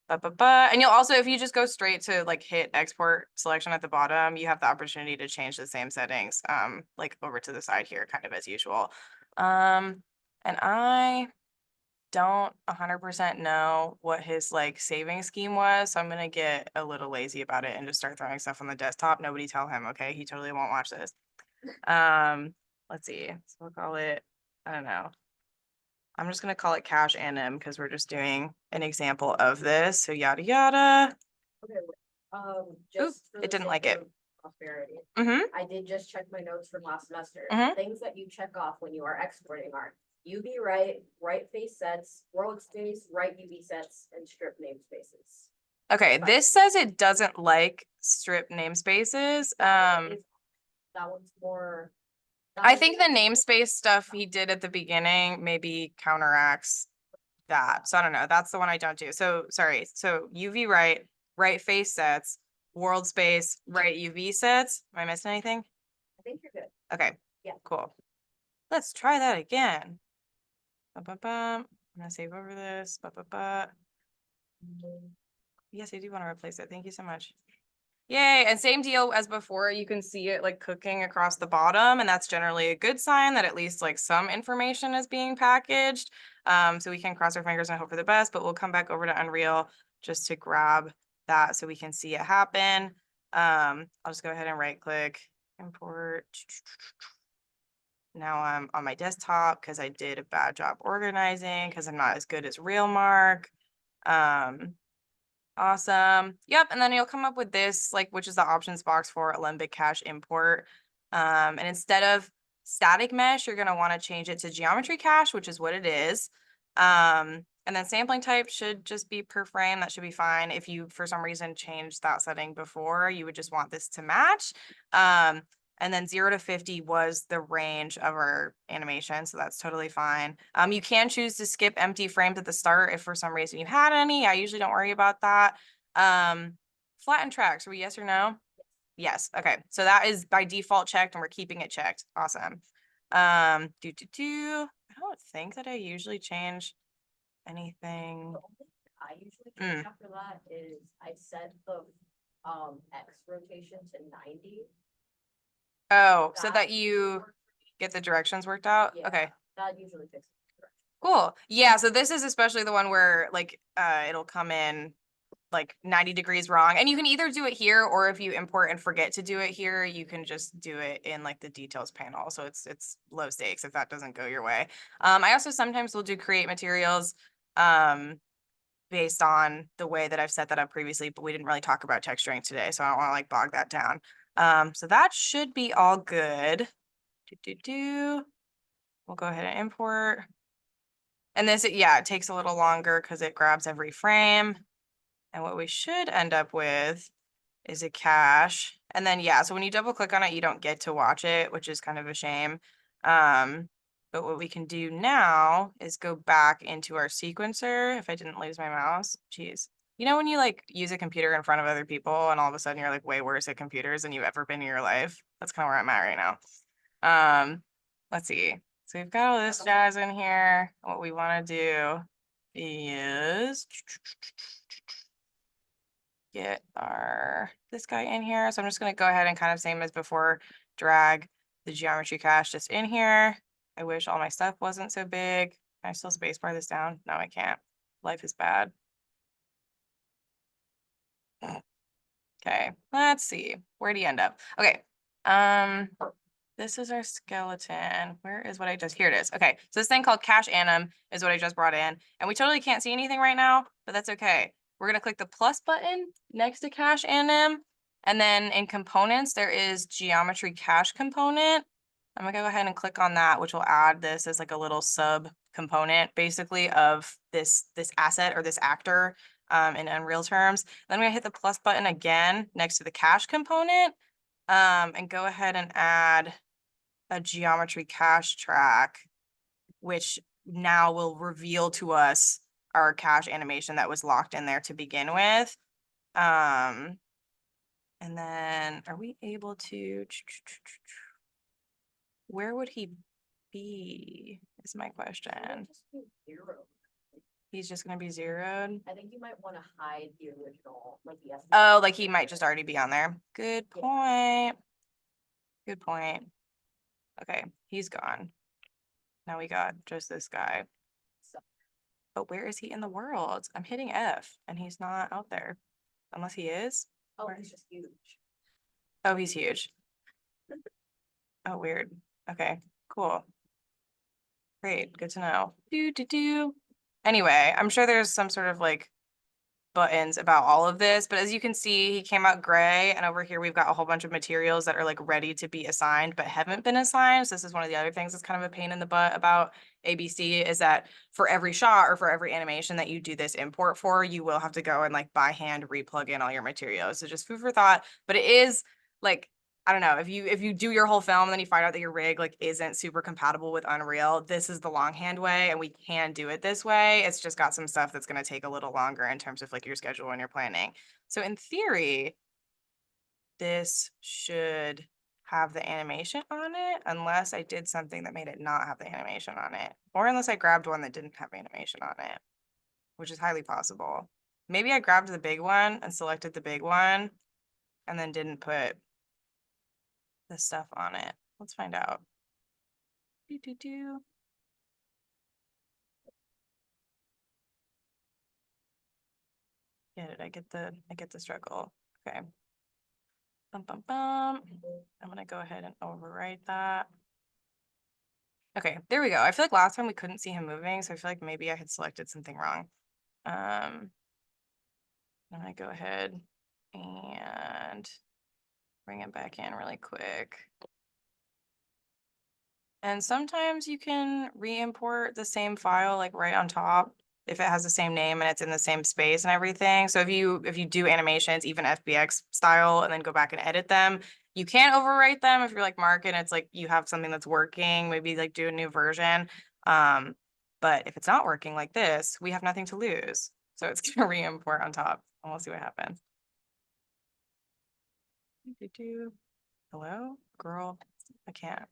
And you'll also, if you just go straight to like hit export selection at the bottom, you have the opportunity to change the same settings, like over to the side here, kind of as usual. And I don't 100% know what his like saving scheme was, so I'm gonna get a little lazy about it and just start throwing stuff on the desktop. Nobody tell him, okay? He totally won't watch this. Let's see. So we'll call it, I don't know. I'm just gonna call it cache anim because we're just doing an example of this. So yada yada. Okay, just for it the didn't sake like it. of prosperity, Mm-hmm. I did just check my notes from last semester. Mhm. Things that you check off when you are exporting are UV right face sets, world space, right UV sets, and strip namespaces. Okay, Fine. this says it doesn't like strip namespaces. That one's more. that I one think the is- namespace stuff he did at the beginning maybe counteracts that. So I don't know. That's the one I don't do. So sorry. So UV right face sets, world space, right UV sets. Am I missing anything? I think you're good. Okay. Yeah. Cool. Let's try that again. I'm gonna save over this. Yes, I do want to replace it. Thank you so much. Yay, and same deal as before, you can see it like cooking across the bottom, and that's generally a good sign that at least like some information is being packaged. So we can cross our fingers and hope for the best, but we'll come back over to Unreal just to grab that so we can see it happen. I'll just go ahead and right click, import. Now I'm on my desktop because I did a bad job organizing because I'm not as good as RealMark. Awesome. Yep. And then you'll come up with this, like, which is the options box for Alembic Cache import. And instead of static mesh, you're going to want to change it to geometry cache, which is what it is. And then sampling type should just be per frame. That should be fine. If you, for some reason, changed that setting before, you would just want this to match. And then 0 to 50 was the range of our animation, so that's totally fine. You can choose to skip empty frames at the start if for some reason you had any. I usually don't worry about that. Flatten tracks, were we yes or no? Yes, okay. So that is by default checked and we're keeping it checked. Awesome. I don't think that I usually change anything. The only thing I usually change after that is I set the X rotation to 90. Oh, so that That you works for me. get the directions worked out? Yeah, Okay. that usually fixes the direction. Cool. Yeah, so this is especially the one where like it'll come in like 90 degrees wrong. And you can either do it here or if you import and forget to do it here, you can just do it in like the details panel. So it's low stakes if that doesn't go your way. I also sometimes will do create materials based on the way that I've set that up previously, but we didn't really talk about texturing today, so I don't want to like bog that down. So that should be all good. We'll go ahead and import. And this, yeah, it takes a little longer because it grabs every frame. And what we should end up with is a cache. And then, yeah, so when you double click on it, you don't get to watch it, which is kind of a shame. But what we can do now is go back into our sequencer. If I didn't lose my mouse, geez. You know, when you like use a computer in front of other people and all of a sudden you're like way worse at computers than you've ever been in your life. That's kind of where I'm at right now. Let's see. So we've got all this jazz in here. What we want to do is get this guy in here. So I'm just going to go ahead and kind of same as before, drag the geometry cache just in here. I wish all my stuff wasn't so big. Can I still spacebar this down? No, I can't. Life is bad. Okay, let's see. Where do you end up? Okay. This is our skeleton. Where is what I just, here it is. Okay, so this thing called cache anim is what I just brought in. And we totally can't see anything right now, but that's okay. We're gonna click the plus button next to cache anim. And then in components, there is geometry cache component. I'm gonna go ahead and click on that, which will add this as like a little sub component basically of this asset or this actor in Unreal terms. Then I'm gonna hit the plus button again next to the cache component and go ahead and add a geometry cache track, which now will reveal to us our cache animation that was locked in there to begin with. And then are we able to, where would he be is my question. Just do 0. He's just gonna be zeroed. I think you might wanna hide the original, like the. Oh, like he might just already be on there. Good Yeah. point. Good point. Okay, he's gone. Now we got just this guy. But where is he in the world? I'm hitting F and he's not out there. Unless he is. Oh, Where- he's just huge. Oh, he's huge. Oh, weird. Okay, cool. Great, good to know. Do. Anyway, I'm sure there's some sort of like buttons about all of this, but as you can see, he came out gray, and over here we've got a whole bunch of materials that are like ready to be assigned but haven't been assigned. So this is one of the other things that's kind of a pain in the butt about ABC, is that for every shot or for every animation that you do this import for, you will have to go and like by hand replug in all your materials. So just food for thought, but it is like, I don't know, if you do your whole film and then you find out that your rig like isn't super compatible with Unreal, this is the longhand way and we can do it this way. It's just got some stuff that's going to take a little longer in terms of like your schedule and your planning. So in theory, this should have the animation on it unless I did something that made it not have the animation on it, or unless I grabbed one that didn't have animation on it, which is highly possible. Maybe I grabbed the big one and selected the big one and then didn't put the stuff on it. Let's find out. Do. Get it? I get the struggle. Okay. Bum. I'm gonna go ahead and overwrite that. Okay, there we go. I feel like last time we couldn't see him moving, so I feel like maybe I had selected something wrong. I'm gonna go ahead and bring it back in really quick. And sometimes you can re-import the same file like right on top if it has the same name and it's in the same space and everything. So if you do animations, even FBX style, and then go back and edit them, you can overwrite them if you're like Mark and it's like you have something that's working, maybe like do a new version. But if it's not working like this, we have nothing to lose. So it's gonna re-import on top and we'll see what happens. Hello, girl, I can't.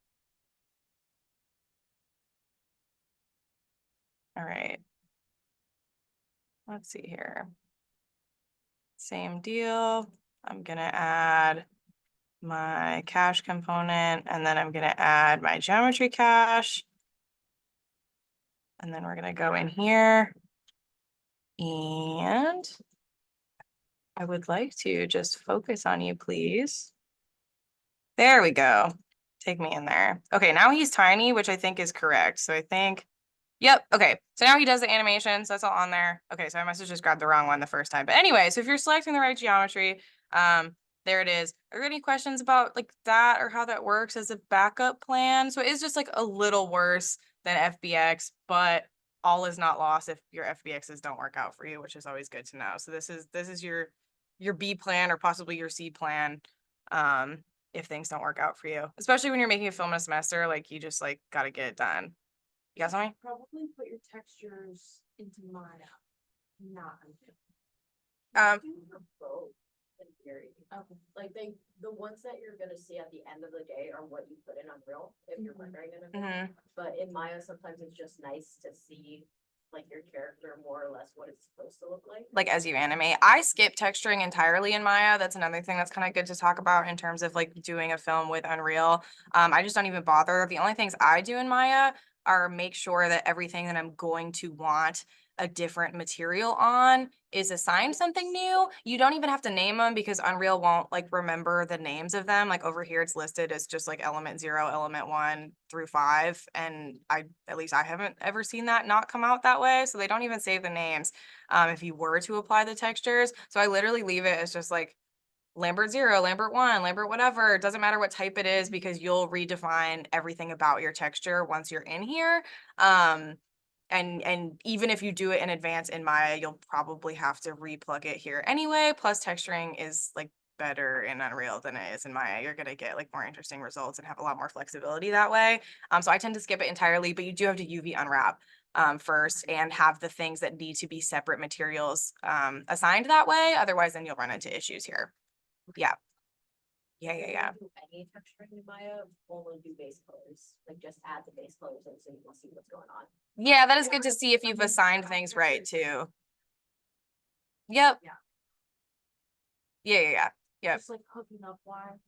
All right. Let's see here. Same deal. I'm gonna add my cache component and then I'm gonna add my geometry cache. And then we're gonna go in here. And I would like to just focus on you, please. There we go. Take me in there. Okay, now he's tiny, which I think is correct. So I think, yep, okay. So now he does the animations, that's all on there. Okay, so I must have just grabbed the wrong one the first time. But anyway, so if you're selecting the right geometry, there it is. Are there any questions about like that or how that works as a backup plan? So it is just like a little worse than FBX, but all is not lost if your FBXs don't work out for you, which is always good to know. So this is your B plan or possibly your C plan. If things don't work out for you, especially when you're making a film in a semester, like you just like got to get it done. You got something? Probably put your textures into Maya, not. Both, in theory. Okay. Like the ones that you're gonna see at the end of the day are what you put in Unreal, if you're rendering in Unreal. But in Maya, sometimes it's just nice to see like your character more or less what it's supposed to look Like as you animate. I skip texturing entirely in Maya. That's another thing that's kind of good to talk about in terms of like doing a film with Unreal. I just don't even bother. The only things I do in Maya are make sure that everything that I'm going to want a different material on is assigned something new. You don't even have to name them because Unreal won't like remember the names of them. Like over here, it's listed as just like element 0, element 1 through 5. And at least I haven't ever seen that not come out that way. So they don't even save the names if you were to apply the textures. So I literally leave it as just like Lambert 0, Lambert 1, Lambert whatever. It doesn't matter what type it is because you'll redefine everything about your texture once you're in here. And even if you do it in advance in Maya, you'll probably have to replug it here anyway. Plus texturing is like better in Unreal than it is in Maya. You're gonna get like more interesting results and have a lot more flexibility that way. So I tend to skip it entirely, but you do have to UV unwrap first and have the things that need to be separate materials assigned that way. Otherwise, then you'll run into issues here. Yeah. Yeah, If yeah, you yeah. don't do any texturing in Maya, only do base colors, like just add the base colors in so you can see what's going on. Yeah, that is good to see if you've assigned things right too. Yep. Yeah. Yeah, yeah, yeah. Yep. Just like hooking up wires.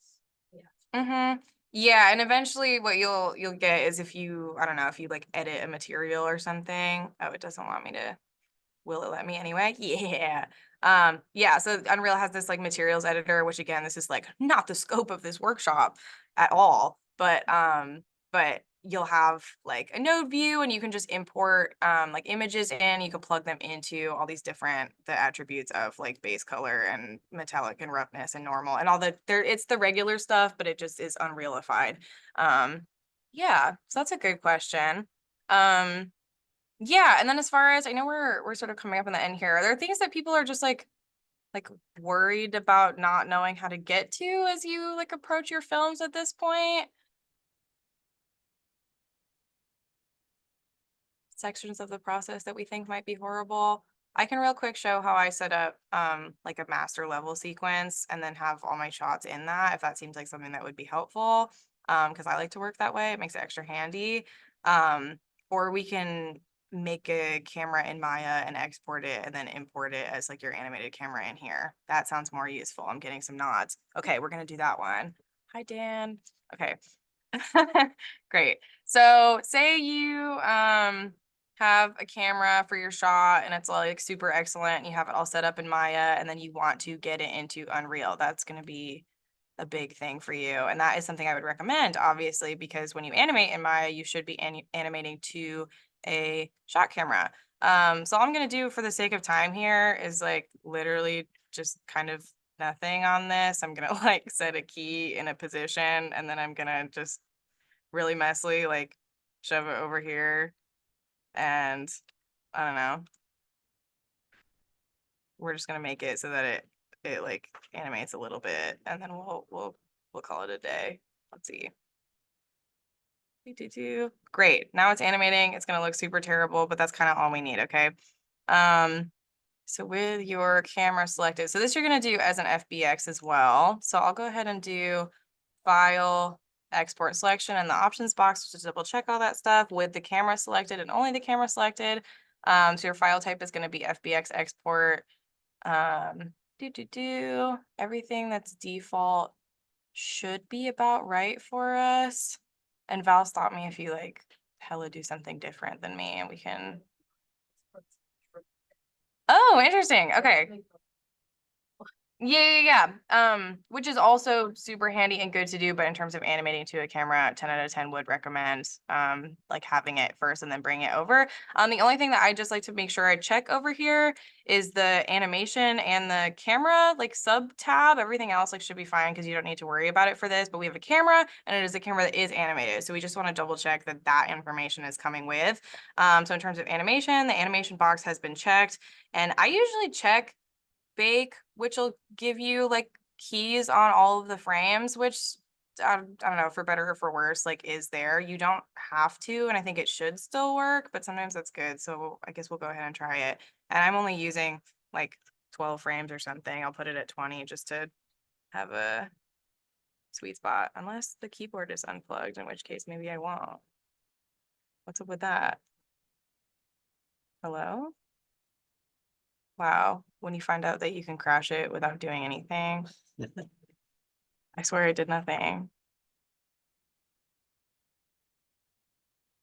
Mm-hmm. Yeah, and eventually what you'll get is if you, I don't know, if you like edit a material or something. Oh, it doesn't want me to. Will it let me anyway? Yeah. Yeah, so Unreal has this like materials editor, which again, this is like not the scope of this workshop at all, but you'll have like a node view and you can just import like images in, you can plug them into all these different the attributes of like base color and metallic and roughness and normal and all the there it's the regular stuff, but it just is unrealified. Yeah, so that's a good question. Yeah, and then as far as I know we're sort of coming up on the end here. Are there things that people are just like worried about not knowing how to get to as you like approach your films at this point? Sections of the process that we think might be horrible. I can real quick show how I set up like a master level sequence and then have all my shots in that if that seems like something that would be helpful. Because I like to work that way. It makes it extra handy. Or we can make a camera in Maya and export it and then import it as like your animated camera in here. That sounds more useful. I'm getting some nods. Okay, we're gonna do that one. Hi, Dan. Okay. Great. So say you have a camera for your shot and it's like super excellent. You have it all set up in Maya and then you want to get it into Unreal. That's going to be a big thing for you. And that is something I would recommend, obviously, because when you animate in Maya, you should be animating to a shot camera. So all I'm going to do for the sake of time here is like literally just kind of nothing on this. I'm going to like set a key in a position and then I'm going to just really messily like shove it over here and I don't know. We're just gonna make it so that it like animates a little bit and then we'll call it a day. Let's see. Great. Now it's animating. It's gonna look super terrible, but that's kind of all we need, okay? So with your camera selected, so this you're gonna do as an FBX as well. So I'll go ahead and do file, export selection in the options box to double check all that stuff with the camera selected and only the camera selected. So your file type is gonna be FBX export. Everything that's default should be about right for us. And Val, stop me if you like hella do something different than me and we can. Oh, interesting. Okay. Yeah. Which is also super handy and good to do, but in terms of animating to a camera, 10 out of 10 would recommend like having it first and then bring it over. The only thing that I just like to make sure I check over here is the animation and the camera like sub tab. Everything else like should be fine because you don't need to worry about it for this, but we have a camera and it is a camera that is animated. So we just want to double check that that information is coming with. So in terms of animation, the animation box has been checked and I usually check bake, which will give you like keys on all of the frames, which I don't know, for better or for worse, like is there. You don't have to, and I think it should still work, but sometimes that's good. So I guess we'll go ahead and try it. And I'm only using like 12 frames or something. I'll put it at 20 just to have a sweet spot, unless the keyboard is unplugged, in which case maybe I won't. What's up with that? Hello? Wow, when you find out that you can crash it without doing anything. I swear I did nothing.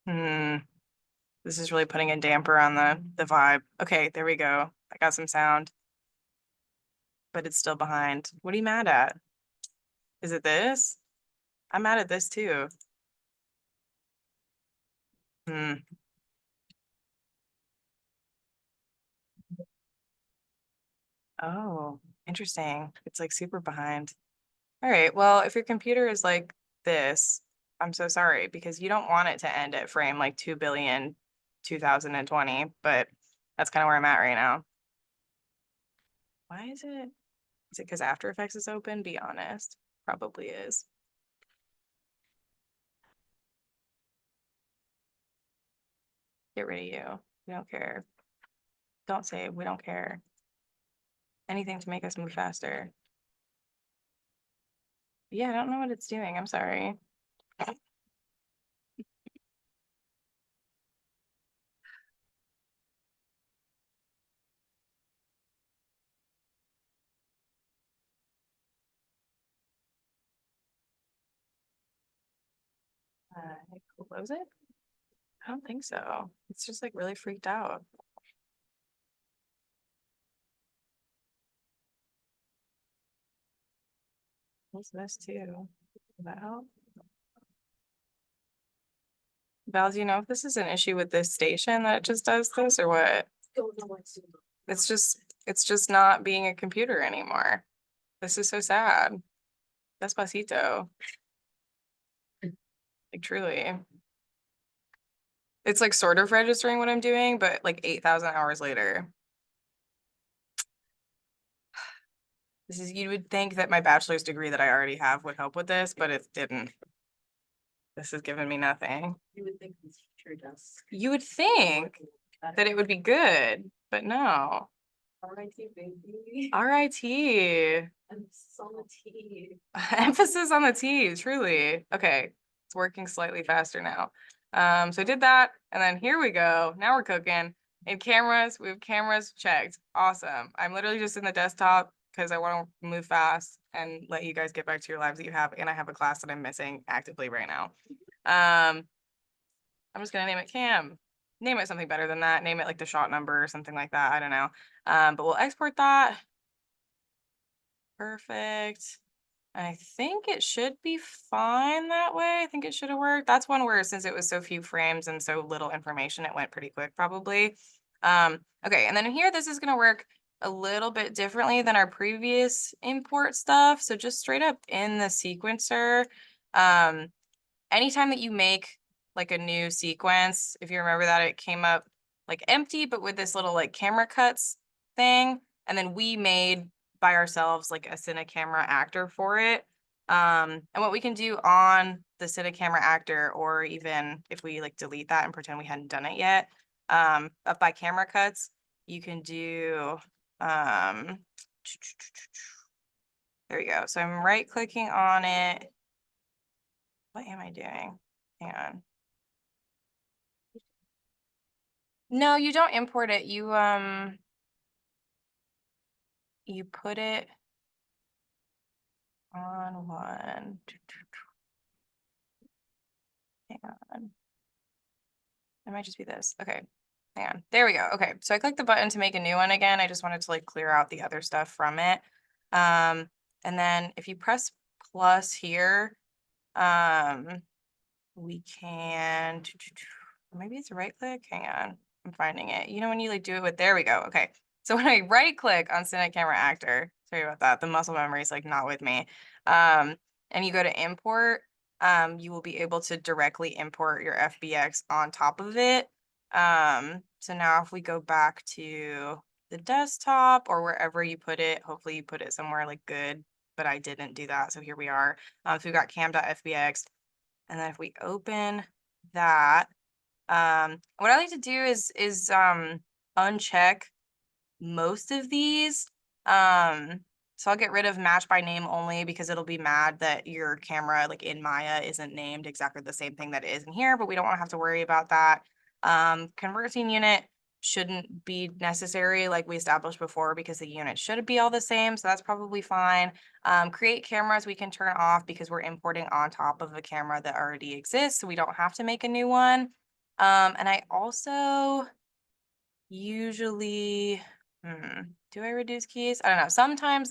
This is really putting a damper on the vibe. Okay, there we go. I got some sound. But it's still behind. What are you mad at? Is it this? I'm mad at this too. Hmm. Oh, interesting. It's like super behind. All right, well, if your computer is like this, I'm so sorry because you don't want it to end at frame like 2 billion 2020, but that's kind of where I'm at right now. Why is it? Is it because After Effects is open? Be honest. Probably is. Get rid of you. We don't care. Don't say we don't care. Anything to make us move faster. Yeah, I don't know what it's doing. I'm sorry. Close it? I don't think so. It's just like really freaked out. What's this too? Does that help? Val, do you know if this is an issue with this station that it just does this or what? Don't know what's. It's just not being a computer anymore. This is so sad. Despacito. Like truly. It's like sort of registering what I'm doing, but like 8,000 hours later. This is, you would think that my bachelor's degree that I already have would help with this, but it didn't. This has given me nothing. You would think this teacher does. You would think that it would be good, but no. R.I.T. baby. RIT. Emphasis on the T. Emphasis on the T, truly. Okay, it's working slightly faster now. So I did that, and then here we go. Now we're cooking. In cameras, we have cameras checked. Awesome. I'm literally just in the desktop because I want to move fast and let you guys get back to your lives that you have. And I have a class that I'm missing actively right now. I'm just gonna name it Cam. Name it something better than that. Name it like the shot number or something like that. I don't know. But we'll export that. Perfect. I think it should be fine that way. I think it should have worked. That's one where since it was so few frames and so little information, it went pretty quick probably. Okay, and then in here, this is gonna work a little bit differently than our previous import stuff. So just straight up in the sequencer, anytime that you make like a new sequence, if you remember that it came up like empty, but with this little like camera cuts thing. And then we made by ourselves like a Cine Camera actor for it. And what we can do on the Cine Camera actor, or even if we like delete that and pretend we hadn't done it yet, up by camera cuts, you can do, there we go. So I'm right clicking on it. What am I doing? Hang on. No, you don't import it. You put it on one. Hang on. It might just be this. Okay. Hang on. There we go. Okay. So I clicked the button to make a new one again. I just wanted to like clear out the other stuff from it. And then if you press plus here, we can, maybe it's a right click. Hang on. I'm finding it. You know, when you like do it with, there we go. Okay. So when I right click on Cine Camera Actor, sorry about that. The muscle memory is like not with me. And you go to import, you will be able to directly import your FBX on top of it. So now if we go back to the desktop or wherever you put it, hopefully you put it somewhere like good, but I didn't do that. So here we are. So we've got cam.fbx. And then if we open that, what I like to do is uncheck most of these. So I'll get rid of match by name only because it'll be mad that your camera like in Maya isn't named exactly the same thing that it is in here, but we don't want to have to worry about that. Converting unit shouldn't be necessary like we established before because the unit should be all the same. So that's probably fine. Create cameras we can turn off because we're importing on top of a camera that already exists. So we don't have to make a new one. And I also usually, do I reduce keys? I don't know. Sometimes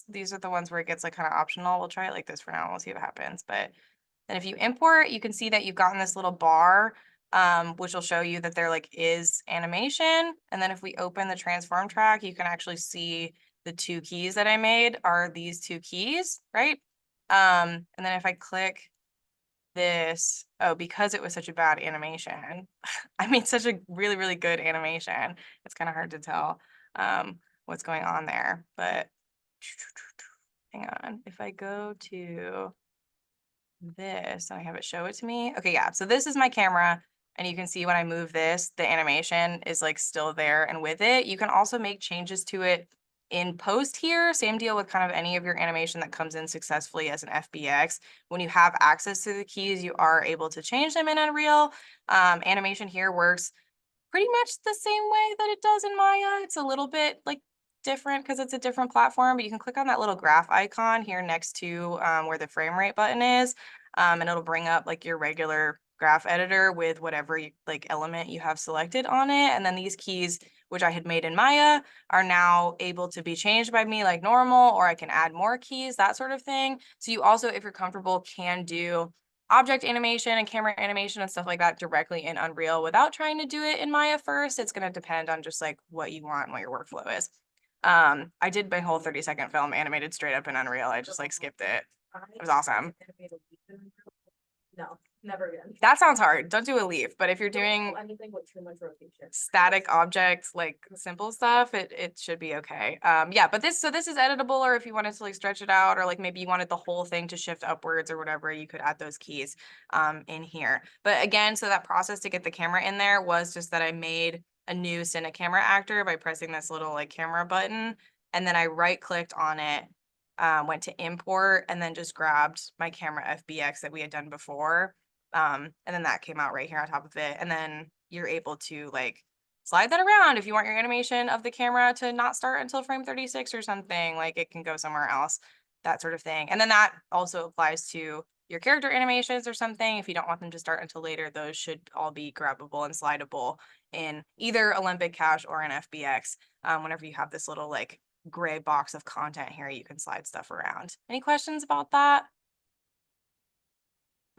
these are the ones where it gets like kind of optional. We'll try it like this for now. We'll see what happens. But then if you import, you can see that you've gotten this little bar, which will show you that there like is animation. And then if we open the transform track, you can actually see the two keys that I made are these two keys, right? And then if I click this, oh, because it was such a bad animation, I made such a really, really good animation. It's kind of hard to tell what's going on there, but hang on. If I go to this and I have it show it to me. Okay, yeah. So this is my camera. And you can see when I move this, the animation is like still there. And with it, you can also make changes to it in post here. Same deal with kind of any of your animation that comes in successfully as an FBX. When you have access to the keys, you are able to change them in Unreal. Animation here works pretty much the same way that it does in Maya. It's a little bit like different because it's a different platform, but you can click on that little graph icon here next to where the frame rate button is, and it'll bring up like your regular graph editor with whatever like element you have selected on it. And then these keys, which I had made in Maya, are now able to be changed by me like normal, or I can add more keys, that sort of thing. So you also, if you're comfortable, can do object animation and camera animation and stuff like that directly in Unreal without trying to do it in Maya first. It's going to depend on just like what you want and what your workflow is. I did my whole 30-second film animated straight up in Unreal. I just like skipped it. It was awesome. No, never again. That sounds hard. Don't do a leaf, but if you're Don't doing do anything with too much rotation. static objects, like simple stuff, it should be okay. Yeah, but this is editable, or if you wanted to like stretch it out, or like maybe you wanted the whole thing to shift upwards or whatever, you could add those keys in here. But again, so that process to get the camera in there was just that I made a new Cine Camera actor by pressing this little like camera button, and then I right clicked on it, went to import, and then just grabbed my camera FBX that we had done before. And then that came out right here on top of it. And then you're able to like slide that around if you want your animation of the camera to not start until frame 36 or something, like it can go somewhere else, that sort of thing. And then that also applies to your character animations or something. If you don't want them to start until later, those should all be grabbable and slidable in either Olympic Cache or an FBX. Whenever you have this little like gray box of content here, you can slide stuff around. Any questions about that?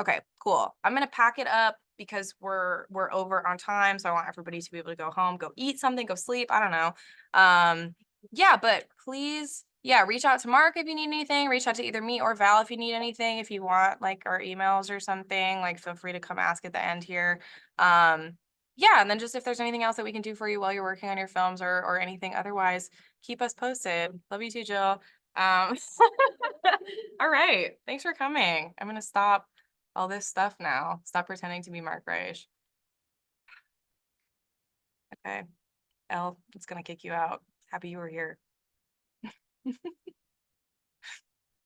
Okay, cool. I'm gonna pack it up because we're over on time, so I want everybody to be able to go home, go eat something, go sleep. I don't know. Yeah, but please, yeah, reach out to Mark if you need anything. Reach out to either me or Val if you need anything. If you want like our emails or something, like feel free to come ask at the end here. Yeah, and then just if there's anything else that we can do for you while you're working on your films or anything otherwise, keep us posted. Love you too, Jill. All right, thanks for coming. I'm gonna stop all this stuff now. Stop pretending to be Mark Reich. Okay. Elle, it's gonna kick you out. Happy you were here.